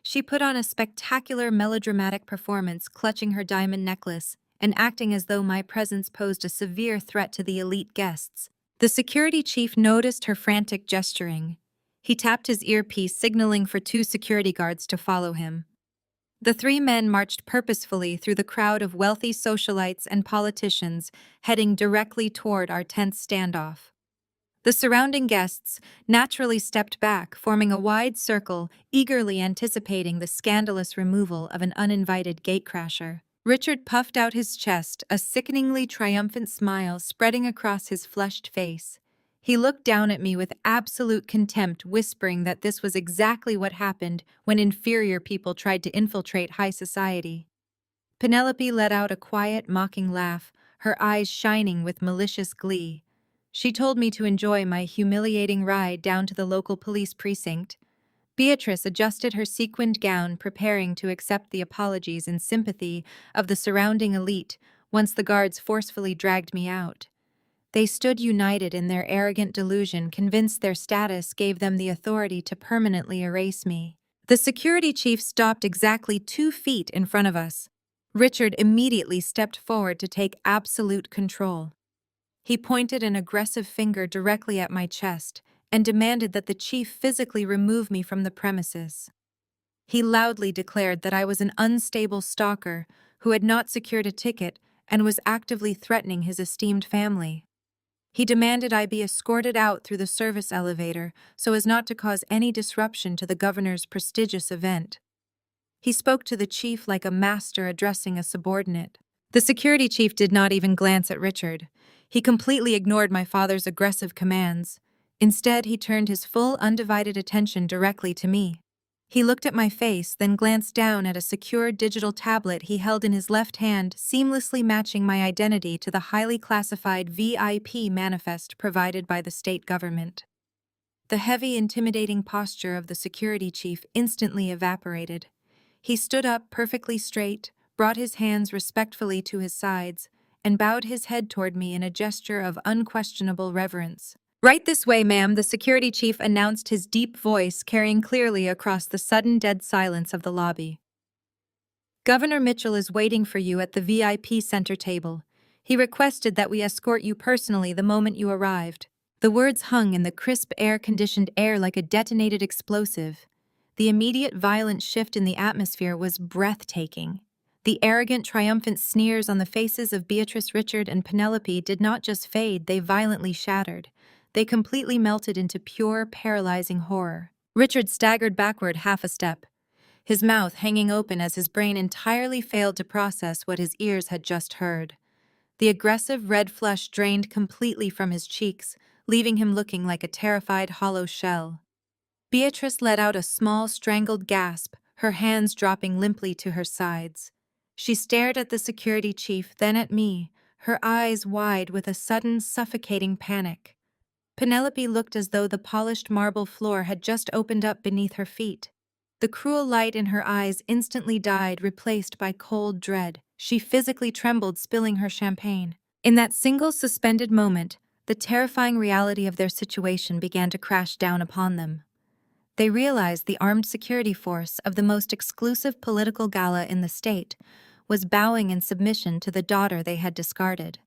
She put on a spectacular melodramatic performance, clutching her diamond necklace and acting as though my presence posed a severe threat to the elite guests. The security chief noticed her frantic gesturing. He tapped his earpiece, signaling for 2 security guards to follow him. The 3 men marched purposefully through the crowd of wealthy socialites and politicians, heading directly toward our tense standoff. The surrounding guests naturally stepped back, forming a wide circle, eagerly anticipating the scandalous removal of an uninvited gatecrasher. Richard puffed out his chest, a sickeningly triumphant smile spreading across his flushed face. He looked down at me with absolute contempt, whispering that this was exactly what happened when inferior people tried to infiltrate high society. Penelope let out a quiet, mocking laugh, her eyes shining with malicious glee. She told me to enjoy my humiliating ride down to the local police precinct. Beatrice adjusted her sequined gown, preparing to accept the apologies and sympathy of the surrounding elite once the guards forcefully dragged me out. They stood united in their arrogant delusion, convinced their status gave them the authority to permanently erase me. The security chief stopped exactly 2 feet in front of us. Richard immediately stepped forward to take absolute control. He pointed an aggressive finger directly at my chest and demanded that the chief physically remove me from the premises. He loudly declared that I was an unstable stalker who had not secured a ticket and was actively threatening his esteemed family. He demanded I be escorted out through the service elevator so as not to cause any disruption to the governor's prestigious event. He spoke to the chief like a master addressing a subordinate. The security chief did not even glance at Richard. He completely ignored my father's aggressive commands. Instead, he turned his full, undivided attention directly to me. He looked at my face, then glanced down at a secure digital tablet he held in his left hand, seamlessly matching my identity to the highly classified VIP manifest provided by the state government. The heavy, intimidating posture of the security chief instantly evaporated. He stood up perfectly straight, brought his hands respectfully to his sides, and bowed his head toward me in a gesture of unquestionable reverence. "Right this way, ma'am," the security chief announced, his deep voice carrying clearly across the sudden dead silence of the lobby. "Governor Mitchell is waiting for you at the VIP center table. He requested that we escort you personally the moment you arrived." The words hung in the crisp, air-conditioned air like a detonated explosive. The immediate violent shift in the atmosphere was breathtaking. The arrogant, triumphant sneers on the faces of Beatrice, Richard, and Penelope did not just fade, they violently shattered. They completely melted into pure, paralyzing horror. Richard staggered backward half a step, his mouth hanging open as his brain entirely failed to process what his ears had just heard. The aggressive red flush drained completely from his cheeks, leaving him looking like a terrified hollow shell. Beatrice let out a small, strangled gasp, her hands dropping limply to her sides. She stared at the security chief, then at me, her eyes wide with a sudden, suffocating panic. Penelope looked as though the polished marble floor had just opened up beneath her feet. The cruel light in her eyes instantly died, replaced by cold dread. She physically trembled, spilling her champagne. In that single suspended moment, the terrifying reality of their situation began to crash down upon them. They realized the armed security force of the most exclusive political gala in the state was bowing in submission to the daughter they had discarded.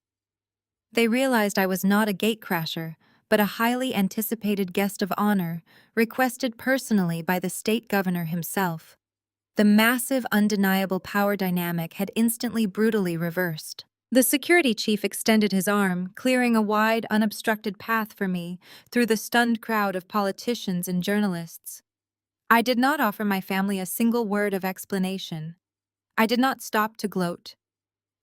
They realized I was not a gatecrasher, but a highly anticipated guest of honor, requested personally by the state governor himself. The massive, undeniable power dynamic had instantly brutally reversed. The security chief extended his arm, clearing a wide, unobstructed path for me through the stunned crowd of politicians and journalists. I did not offer my family a single word of explanation. I did not stop to gloat.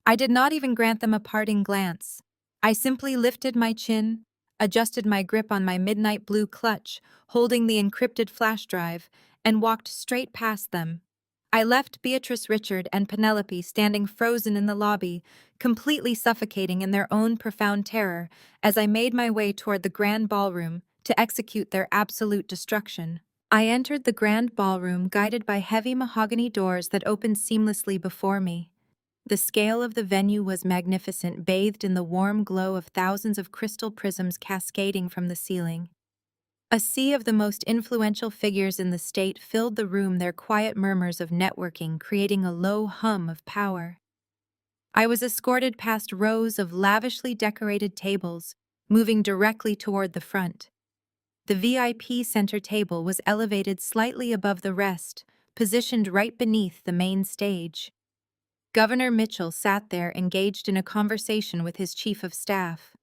I did not even grant them a parting glance. I simply lifted my chin, adjusted my grip on my midnight blue clutch, holding the encrypted flash drive, and walked straight past them. I left Beatrice, Richard, and Penelope standing frozen in the lobby, completely suffocating in their own profound terror as I made my way toward the grand ballroom to execute their absolute destruction. I entered the grand ballroom guided by heavy mahogany doors that opened seamlessly before me. The scale of the venue was magnificent, bathed in the warm glow of thousands of crystal prisms cascading from the ceiling. A sea of the most influential figures in the state filled the room, their quiet murmurs of networking creating a low hum of power. I was escorted past rows of lavishly decorated tables, moving directly toward the front. The VIP center table was elevated slightly above the rest, positioned right beneath the main stage. Governor Mitchell sat there engaged in a conversation with his chief of staff.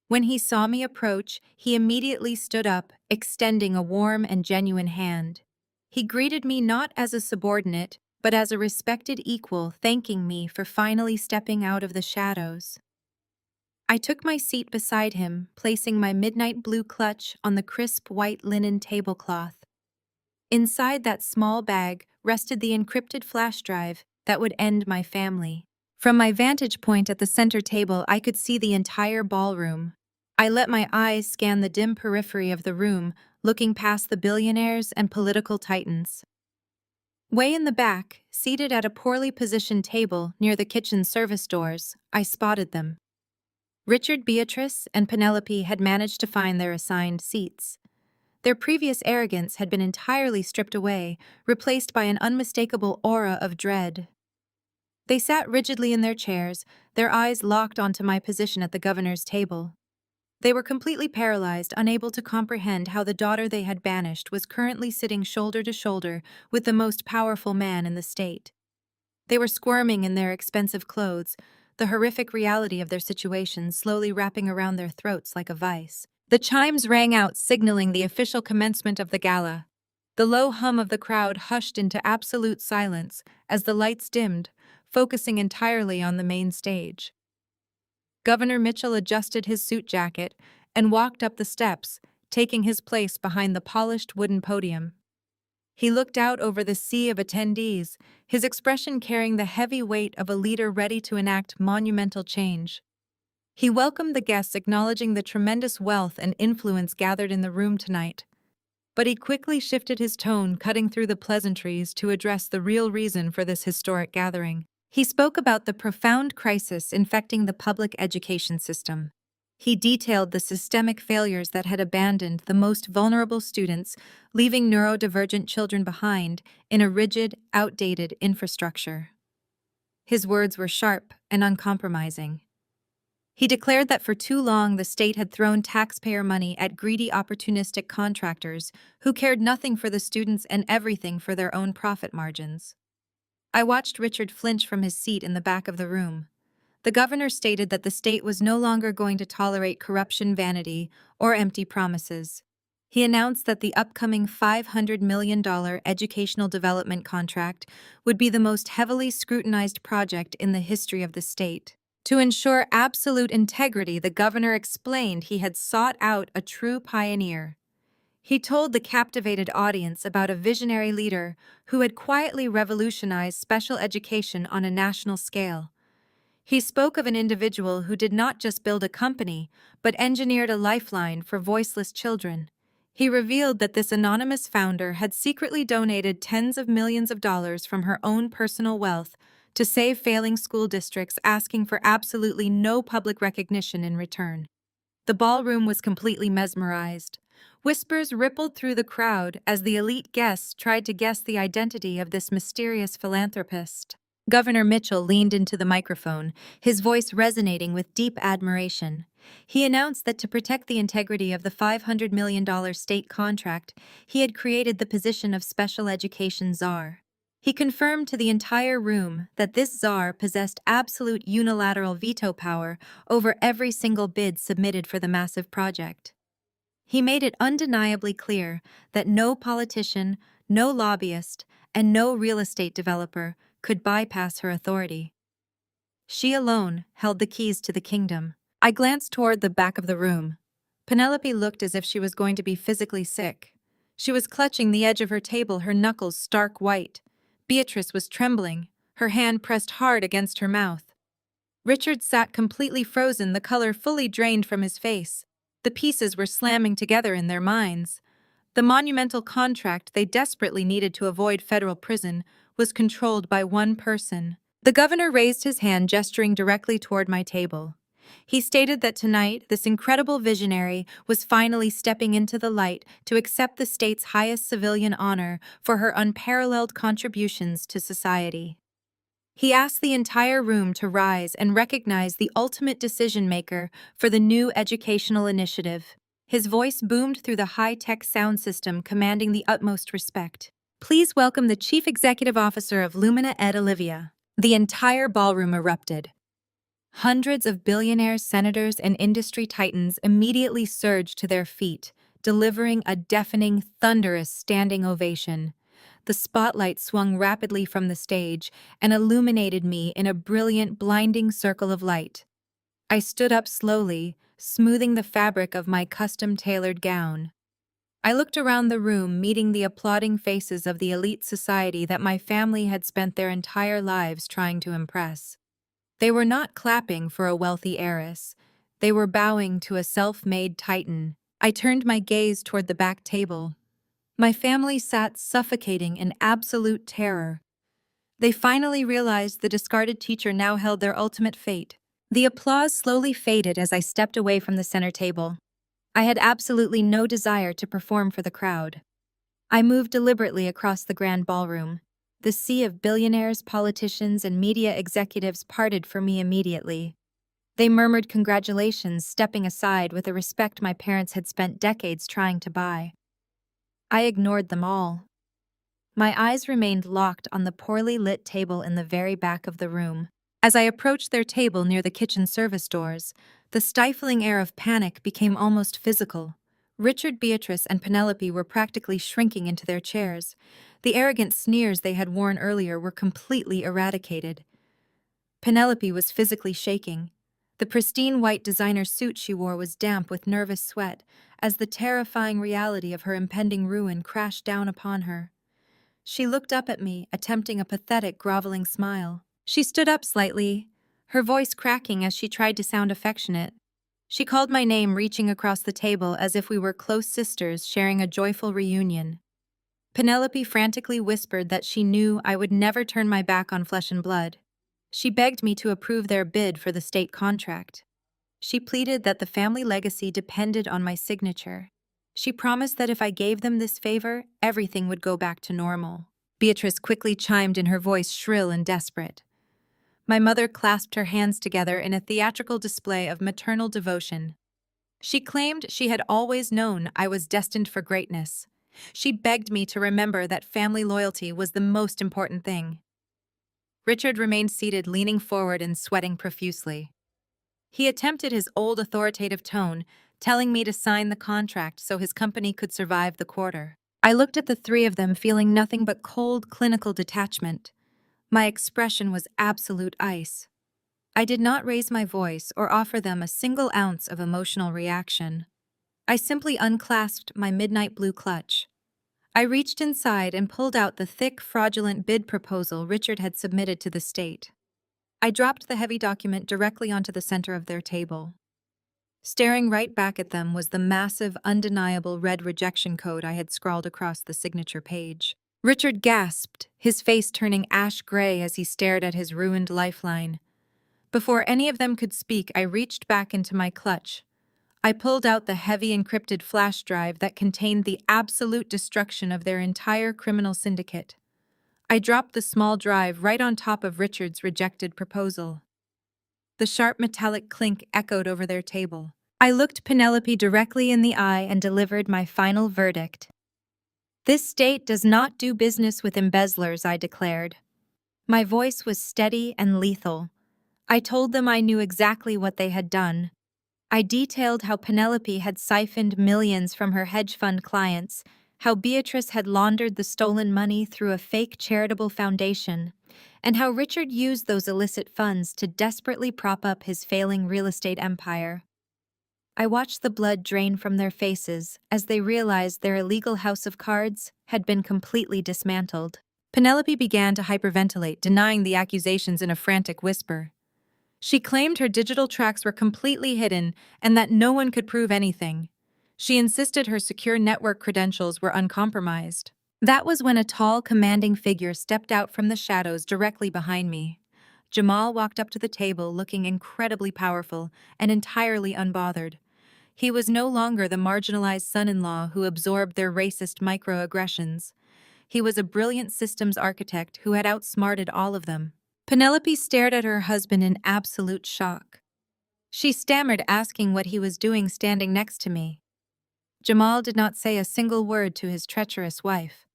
When he saw me approach, he immediately stood up, extending a warm and genuine hand. He greeted me not as a subordinate, but as a respected equal, thanking me for finally stepping out of the shadows. I took my seat beside him, placing my midnight blue clutch on the crisp white linen tablecloth. Inside that small bag rested the encrypted flash drive that would end my family. From my vantage point at the center table, I could see the entire ballroom. I let my eyes scan the dim periphery of the room, looking past the billionaires and political titans. Way in the back, seated at a poorly positioned table near the kitchen service doors, I spotted them. Richard, Beatrice, and Penelope had managed to find their assigned seats. Their previous arrogance had been entirely stripped away, replaced by an unmistakable aura of dread. They sat rigidly in their chairs, their eyes locked onto my position at the governor's table. They were completely paralyzed, unable to comprehend how the daughter they had banished was currently sitting shoulder to shoulder with the most powerful man in the state. They were squirming in their expensive clothes, the horrific reality of their situation slowly wrapping around their throats like a vice. The chimes rang out, signaling the official commencement of the gala. The low hum of the crowd hushed into absolute silence as the lights dimmed, focusing entirely on the main stage. Governor Mitchell adjusted his suit jacket and walked up the steps, taking his place behind the polished wooden podium. He looked out over the sea of attendees, his expression carrying the heavy weight of a leader ready to enact monumental change. He welcomed the guests, acknowledging the tremendous wealth and influence gathered in the room tonight. But he quickly shifted his tone, cutting through the pleasantries to address the real reason for this historic gathering. He spoke about the profound crisis infecting the public education system. He detailed the systemic failures that had abandoned the most vulnerable students, leaving neurodivergent children behind in a rigid, outdated infrastructure. His words were sharp and uncompromising. He declared that for too long the state had thrown taxpayer money at greedy, opportunistic contractors who cared nothing for the students and everything for their own profit margins. I watched Richard flinch from his seat in the back of the room. The governor stated that the state was no longer going to tolerate corruption, vanity, or empty promises. He announced that the upcoming $500 million educational development contract would be the most heavily scrutinized project in the history of the state. To ensure absolute integrity, the governor explained he had sought out a true pioneer. He told the captivated audience about a visionary leader who had quietly revolutionized special education on a national scale. He spoke of an individual who did not just build a company, but engineered a lifeline for voiceless children. He revealed that this anonymous founder had secretly donated tens of millions of dollars from her own personal wealth to save failing school districts, asking for absolutely no public recognition in return. The ballroom was completely mesmerized. Whispers rippled through the crowd as the elite guests tried to guess the identity of this mysterious philanthropist. Governor Mitchell leaned into the microphone, his voice resonating with deep admiration. He announced that to protect the integrity of the $500 million state contract, he had created the position of Special Education Czar. He confirmed to the entire room that this czar possessed absolute unilateral veto power over every single bid submitted for the massive project. He made it undeniably clear that no politician, no lobbyist, and no real estate developer could bypass her authority. She alone held the keys to the kingdom. I glanced toward the back of the room. Penelope looked as if she was going to be physically sick. She was clutching the edge of her table, her knuckles stark white. Beatrice was trembling, her hand pressed hard against her mouth. Richard sat completely frozen, the color fully drained from his face. The pieces were slamming together in their minds. The monumental contract they desperately needed to avoid federal prison was controlled by one person. The governor raised his hand, gesturing directly toward my table. He stated that tonight, this incredible visionary was finally stepping into the light to accept the state's highest civilian honor for her unparalleled contributions to society. He asked the entire room to rise and recognize the ultimate decision-maker for the new educational initiative. His voice boomed through the high-tech sound system, commanding the utmost respect. Please welcome the Chief Executive Officer of Lumina Ed, Olivia. The entire ballroom erupted. Hundreds of billionaires, senators, and industry titans immediately surged to their feet, delivering a deafening, thunderous standing ovation. The spotlight swung rapidly from the stage and illuminated me in a brilliant, blinding circle of light. I stood up slowly, smoothing the fabric of my custom-tailored gown. I looked around the room, meeting the applauding faces of the elite society that my family had spent their entire lives trying to impress. They were not clapping for a wealthy heiress. They were bowing to a self-made titan. I turned my gaze toward the back table. My family sat suffocating in absolute terror. They finally realized the discarded teacher now held their ultimate fate. The applause slowly faded as I stepped away from the center table. I had absolutely no desire to perform for the crowd. I moved deliberately across the grand ballroom. The sea of billionaires, politicians, and media executives parted for me immediately. They murmured congratulations, stepping aside with a respect my parents had spent decades trying to buy. I ignored them all. My eyes remained locked on the poorly lit table in the very back of the room. As I approached their table near the kitchen service doors, the stifling air of panic became almost physical. Richard, Beatrice, and Penelope were practically shrinking into their chairs. The arrogant sneers they had worn earlier were completely eradicated. Penelope was physically shaking. The pristine white designer suit she wore was damp with nervous sweat, as the terrifying reality of her impending ruin crashed down upon her. She looked up at me, attempting a pathetic, groveling smile. She stood up slightly, her voice cracking as she tried to sound affectionate. She called my name, reaching across the table as if we were close sisters sharing a joyful reunion. Penelope frantically whispered that she knew I would never turn my back on flesh and blood. She begged me to approve their bid for the state contract. She pleaded that the family legacy depended on my signature. She promised that if I gave them this favor, everything would go back to normal. Beatrice quickly chimed in, her voice shrill and desperate. My mother clasped her hands together in a theatrical display of maternal devotion. She claimed she had always known I was destined for greatness. She begged me to remember that family loyalty was the most important thing. Richard remained seated, leaning forward and sweating profusely. He attempted his old authoritative tone, telling me to sign the contract so his company could survive the quarter. I looked at the three of them, feeling nothing but cold, clinical detachment. My expression was absolute ice. I did not raise my voice or offer them a single ounce of emotional reaction. I simply unclasped my midnight blue clutch. I reached inside and pulled out the thick, fraudulent bid proposal Richard had submitted to the state. I dropped the heavy document directly onto the center of their table. Staring right back at them was the massive, undeniable red rejection code I had scrawled across the signature page. Richard gasped, his face turning ash gray as he stared at his ruined lifeline. Before any of them could speak, I reached back into my clutch. I pulled out the heavy encrypted flash drive that contained the absolute destruction of their entire criminal syndicate. I dropped the small drive right on top of Richard's rejected proposal. The sharp metallic clink echoed over their table. I looked Penelope directly in the eye and delivered my final verdict. This state does not do business with embezzlers, I declared. My voice was steady and lethal. I told them I knew exactly what they had done. I detailed how Penelope had siphoned millions from her hedge fund clients, how Beatrice had laundered the stolen money through a fake charitable foundation, and how Richard used those illicit funds to desperately prop up his failing real estate empire. I watched the blood drain from their faces as they realized their illegal house of cards had been completely dismantled. Penelope began to hyperventilate, denying the accusations in a frantic whisper. She claimed her digital tracks were completely hidden and that no one could prove anything. She insisted her secure network credentials were uncompromised. That was when a tall, commanding figure stepped out from the shadows directly behind me. Jamal walked up to the table looking incredibly powerful and entirely unbothered. He was no longer the marginalized son-in-law who absorbed their racist microaggressions. He was a brilliant systems architect who had outsmarted all of them. Penelope stared at her husband in absolute shock. She stammered, asking what he was doing standing next to me. Jamal did not say a single word to his treacherous wife.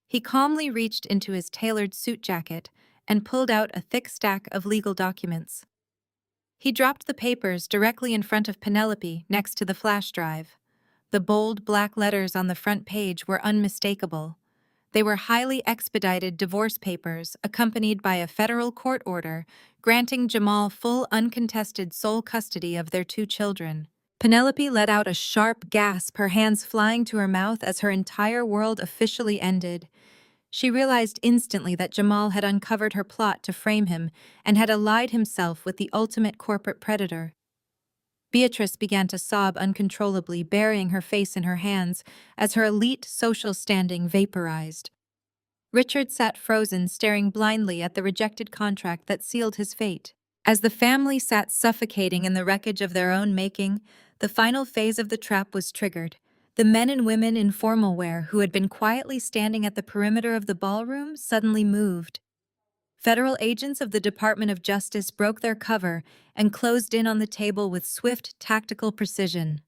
He calmly reached into his tailored suit jacket and pulled out a thick stack of legal documents. He dropped the papers directly in front of Penelope next to the flash drive. The bold black letters on the front page were unmistakable. They were highly expedited divorce papers accompanied by a federal court order granting Jamal full uncontested sole custody of their 2 children. Penelope let out a sharp gasp, her hands flying to her mouth as her entire world officially ended. She realized instantly that Jamal had uncovered her plot to frame him and had allied himself with the ultimate corporate predator. Beatrice began to sob uncontrollably, burying her face in her hands as her elite social standing vaporized. Richard sat frozen, staring blindly at the rejected contract that sealed his fate. As the family sat suffocating in the wreckage of their own making, the final phase of the trap was triggered. The men and women in formal wear who had been quietly standing at the perimeter of the ballroom suddenly moved. Federal agents of the Department of Justice broke their cover and closed in on the table with swift, tactical precision.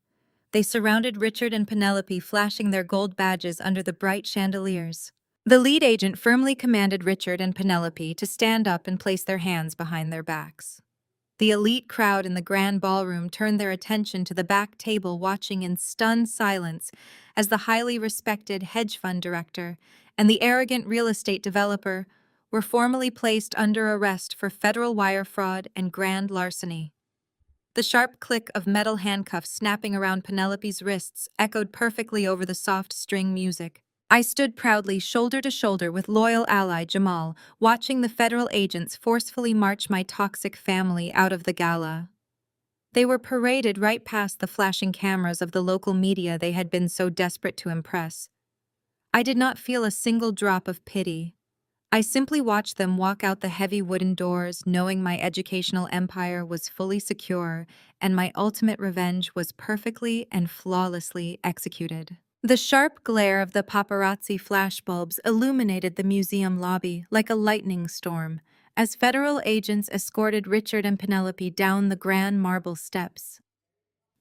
They surrounded Richard and Penelope, flashing their gold badges under the bright chandeliers. The lead agent firmly commanded Richard and Penelope to stand up and place their hands behind their backs. The elite crowd in the grand ballroom turned their attention to the back table, watching in stunned silence as the highly respected hedge fund director and the arrogant real estate developer were formally placed under arrest for federal wire fraud and grand larceny. The sharp click of metal handcuffs snapping around Penelope's wrists echoed perfectly over the soft string music. I stood proudly shoulder to shoulder with loyal ally Jamal, watching the federal agents forcefully march my toxic family out of the gala. They were paraded right past the flashing cameras of the local media they had been so desperate to impress. I did not feel a single drop of pity. I simply watched them walk out the heavy wooden doors, knowing my educational empire was fully secure and my ultimate revenge was perfectly and flawlessly executed. The sharp glare of the paparazzi flashbulbs illuminated the museum lobby like a lightning storm as federal agents escorted Richard and Penelope down the grand marble steps.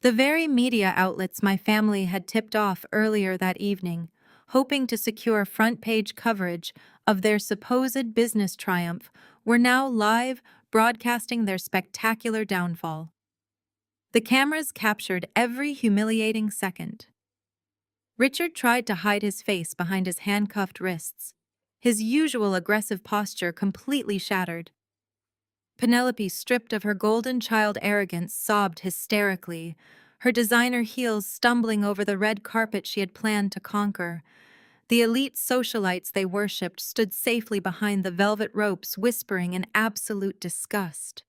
The very media outlets my family had tipped off earlier that evening, hoping to secure front-page coverage of their supposed business triumph, were now live broadcasting their spectacular downfall. The cameras captured every humiliating second. Richard tried to hide his face behind his handcuffed wrists, his usual aggressive posture completely shattered. Penelope, stripped of her golden child arrogance, sobbed hysterically, her designer heels stumbling over the red carpet she had planned to conquer. The elite socialites they worshipped stood safely behind the velvet ropes, whispering in absolute disgust.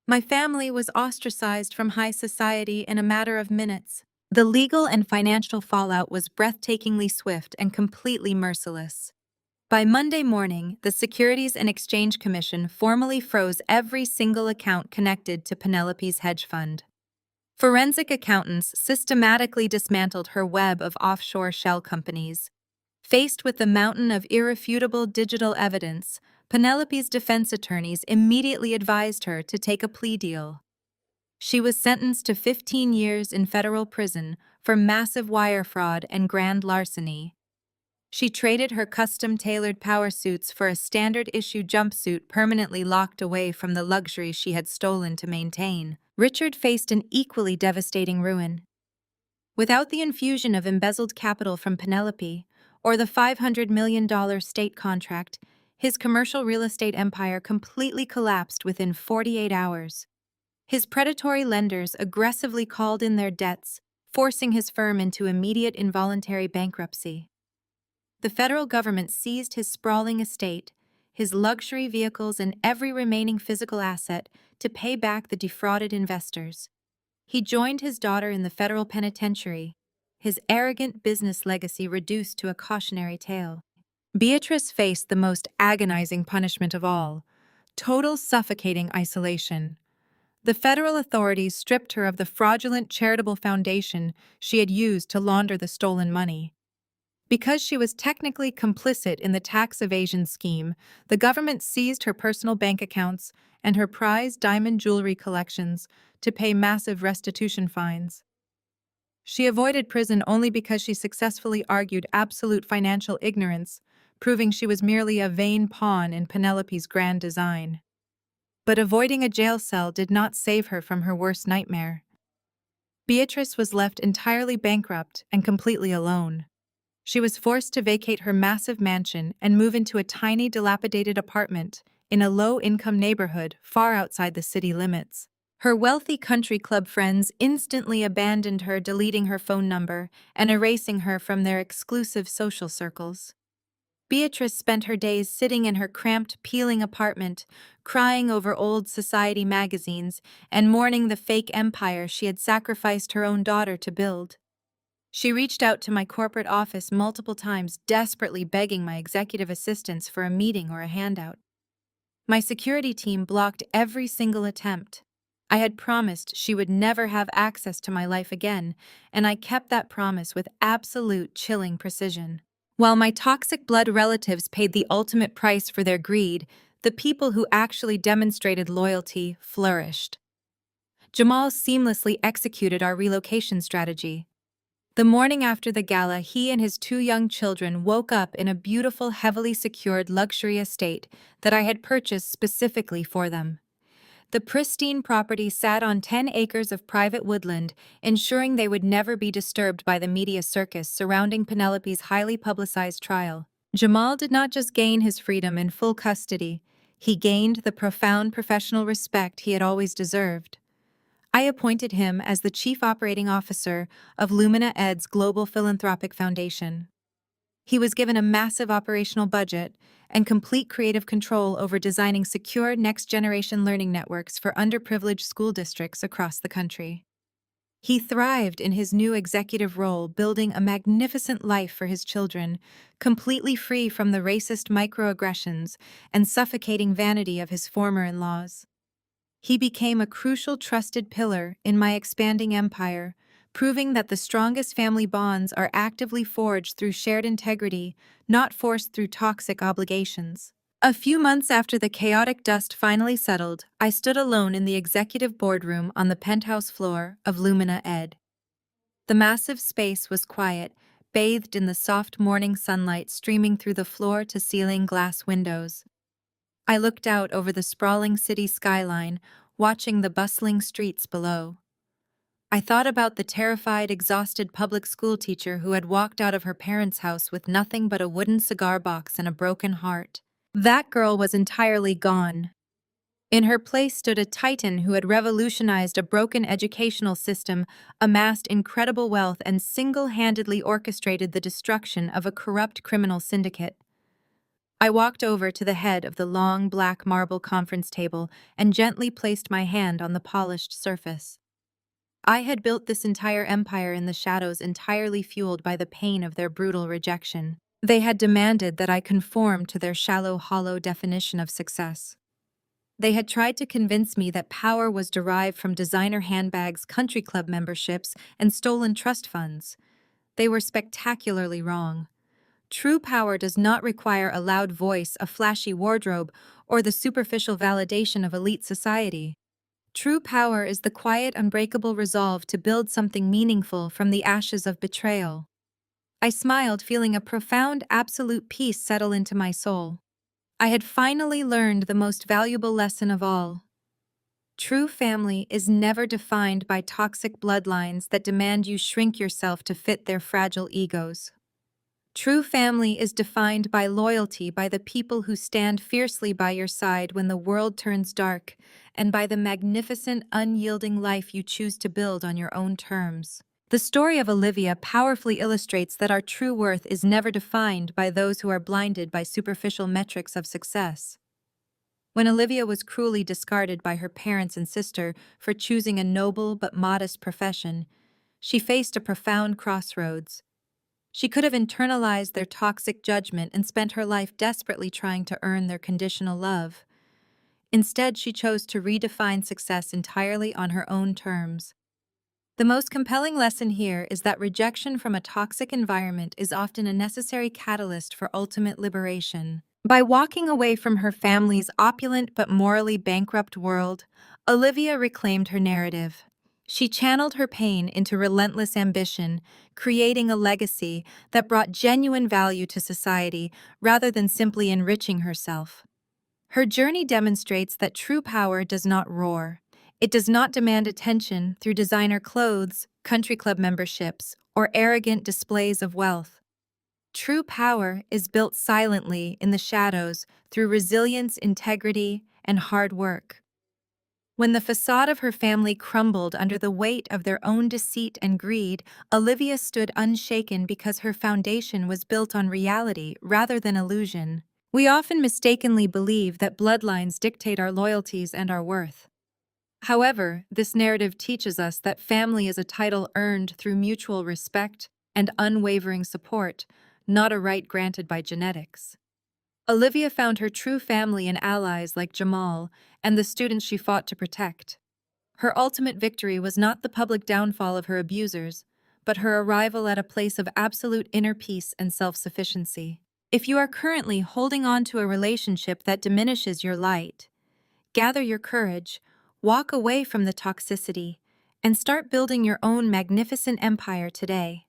My family was ostracized from high society in a matter of minutes. The legal and financial fallout was breathtakingly swift and completely merciless. By Monday morning, the Securities and Exchange Commission formally froze every single account connected to Penelope's hedge fund. Forensic accountants systematically dismantled her web of offshore shell companies. Faced with the mountain of irrefutable digital evidence, Penelope's defense attorneys immediately advised her to take a plea deal. She was sentenced to 15 years in federal prison for massive wire fraud and grand larceny. She traded her custom-tailored power suits for a standard-issue jumpsuit permanently locked away from the luxury she had stolen to maintain. Richard faced an equally devastating ruin. Without the infusion of embezzled capital from Penelope, or the $500 million state contract, his commercial real estate empire completely collapsed within 48 hours. His predatory lenders aggressively called in their debts, forcing his firm into immediate involuntary bankruptcy. The federal government seized his sprawling estate, his luxury vehicles, and every remaining physical asset to pay back the defrauded investors. He joined his daughter in the federal penitentiary, his arrogant business legacy reduced to a cautionary tale. Beatrice faced the most agonizing punishment of all: total suffocating isolation. The federal authorities stripped her of the fraudulent charitable foundation she had used to launder the stolen money. Because she was technically complicit in the tax evasion scheme, the government seized her personal bank accounts and her prized diamond jewelry collections to pay massive restitution fines. She avoided prison only because she successfully argued absolute financial ignorance, proving she was merely a vain pawn in Penelope's grand design. But avoiding a jail cell did not save her from her worst nightmare. Beatrice was left entirely bankrupt and completely alone. She was forced to vacate her massive mansion and move into a tiny, dilapidated apartment in a low-income neighborhood far outside the city limits. Her wealthy country club friends instantly abandoned her, deleting her phone number and erasing her from their exclusive social circles. Beatrice spent her days sitting in her cramped, peeling apartment, crying over old society magazines and mourning the fake empire she had sacrificed her own daughter to build. She reached out to my corporate office multiple times, desperately begging my executive assistants for a meeting or a handout. My security team blocked every single attempt. I had promised she would never have access to my life again, and I kept that promise with absolute chilling precision. While my toxic blood relatives paid the ultimate price for their greed, the people who actually demonstrated loyalty flourished. Jamal seamlessly executed our relocation strategy. The morning after the gala, he and his 2 young children woke up in a beautiful, heavily secured luxury estate that I had purchased specifically for them. The pristine property sat on 10 acres of private woodland, ensuring they would never be disturbed by the media circus surrounding Penelope's highly publicized trial. Jamal did not just gain his freedom in full custody, he gained the profound professional respect he had always deserved. I appointed him as the Chief Operating Officer of Lumina Ed's Global Philanthropic Foundation. He was given a massive operational budget and complete creative control over designing secure next-generation learning networks for underprivileged school districts across the country. He thrived in his new executive role, building a magnificent life for his children, completely free from the racist microaggressions and suffocating vanity of his former in-laws. He became a crucial trusted pillar in my expanding empire, proving that the strongest family bonds are actively forged through shared integrity, not forced through toxic obligations. A few months after the chaotic dust finally settled, I stood alone in the executive boardroom on the penthouse floor of Lumina Ed. The massive space was quiet, bathed in the soft morning sunlight streaming through the floor-to-ceiling glass windows. I looked out over the sprawling city skyline, watching the bustling streets below. I thought about the terrified, exhausted public school teacher who had walked out of her parents' house with nothing but a wooden cigar box and a broken heart. That girl was entirely gone. In her place stood a titan who had revolutionized a broken educational system, amassed incredible wealth, and single-handedly orchestrated the destruction of a corrupt criminal syndicate. I walked over to the head of the long black marble conference table and gently placed my hand on the polished surface. I had built this entire empire in the shadows, entirely fueled by the pain of their brutal rejection. They had demanded that I conform to their shallow, hollow definition of success. They had tried to convince me that power was derived from designer handbags, country club memberships, and stolen trust funds. They were spectacularly wrong. True power does not require a loud voice, a flashy wardrobe, or the superficial validation of elite society. True power is the quiet, unbreakable resolve to build something meaningful from the ashes of betrayal. I smiled, feeling a profound, absolute peace settle into my soul. I had finally learned the most valuable lesson of all. True family is never defined by toxic bloodlines that demand you shrink yourself to fit their fragile egos. True family is defined by loyalty, by the people who stand fiercely by your side when the world turns dark, and by the magnificent, unyielding life you choose to build on your own terms. The story of Olivia powerfully illustrates that our true worth is never defined by those who are blinded by superficial metrics of success. When Olivia was cruelly discarded by her parents and sister for choosing a noble but modest profession, she faced a profound crossroads. She could have internalized their toxic judgment and spent her life desperately trying to earn their conditional love. Instead, she chose to redefine success entirely on her own terms. The most compelling lesson here is that rejection from a toxic environment is often a necessary catalyst for ultimate liberation. By walking away from her family's opulent but morally bankrupt world, Olivia reclaimed her narrative. She channeled her pain into relentless ambition, creating a legacy that brought genuine value to society rather than simply enriching herself. Her journey demonstrates that true power does not roar. It does not demand attention through designer clothes, country club memberships, or arrogant displays of wealth. True power is built silently in the shadows through resilience, integrity, and hard work. When the facade of her family crumbled under the weight of their own deceit and greed, Olivia stood unshaken because her foundation was built on reality rather than illusion. We often mistakenly believe that bloodlines dictate our loyalties and our worth. However, this narrative teaches us that family is a title earned through mutual respect and unwavering support, not a right granted by genetics. Olivia found her true family in allies like Jamal and the students she fought to protect. Her ultimate victory was not the public downfall of her abusers, but her arrival at a place of absolute inner peace and self-sufficiency. If you are currently holding on to a relationship that diminishes your light, gather your courage, walk away from the toxicity, and start building your own magnificent empire today.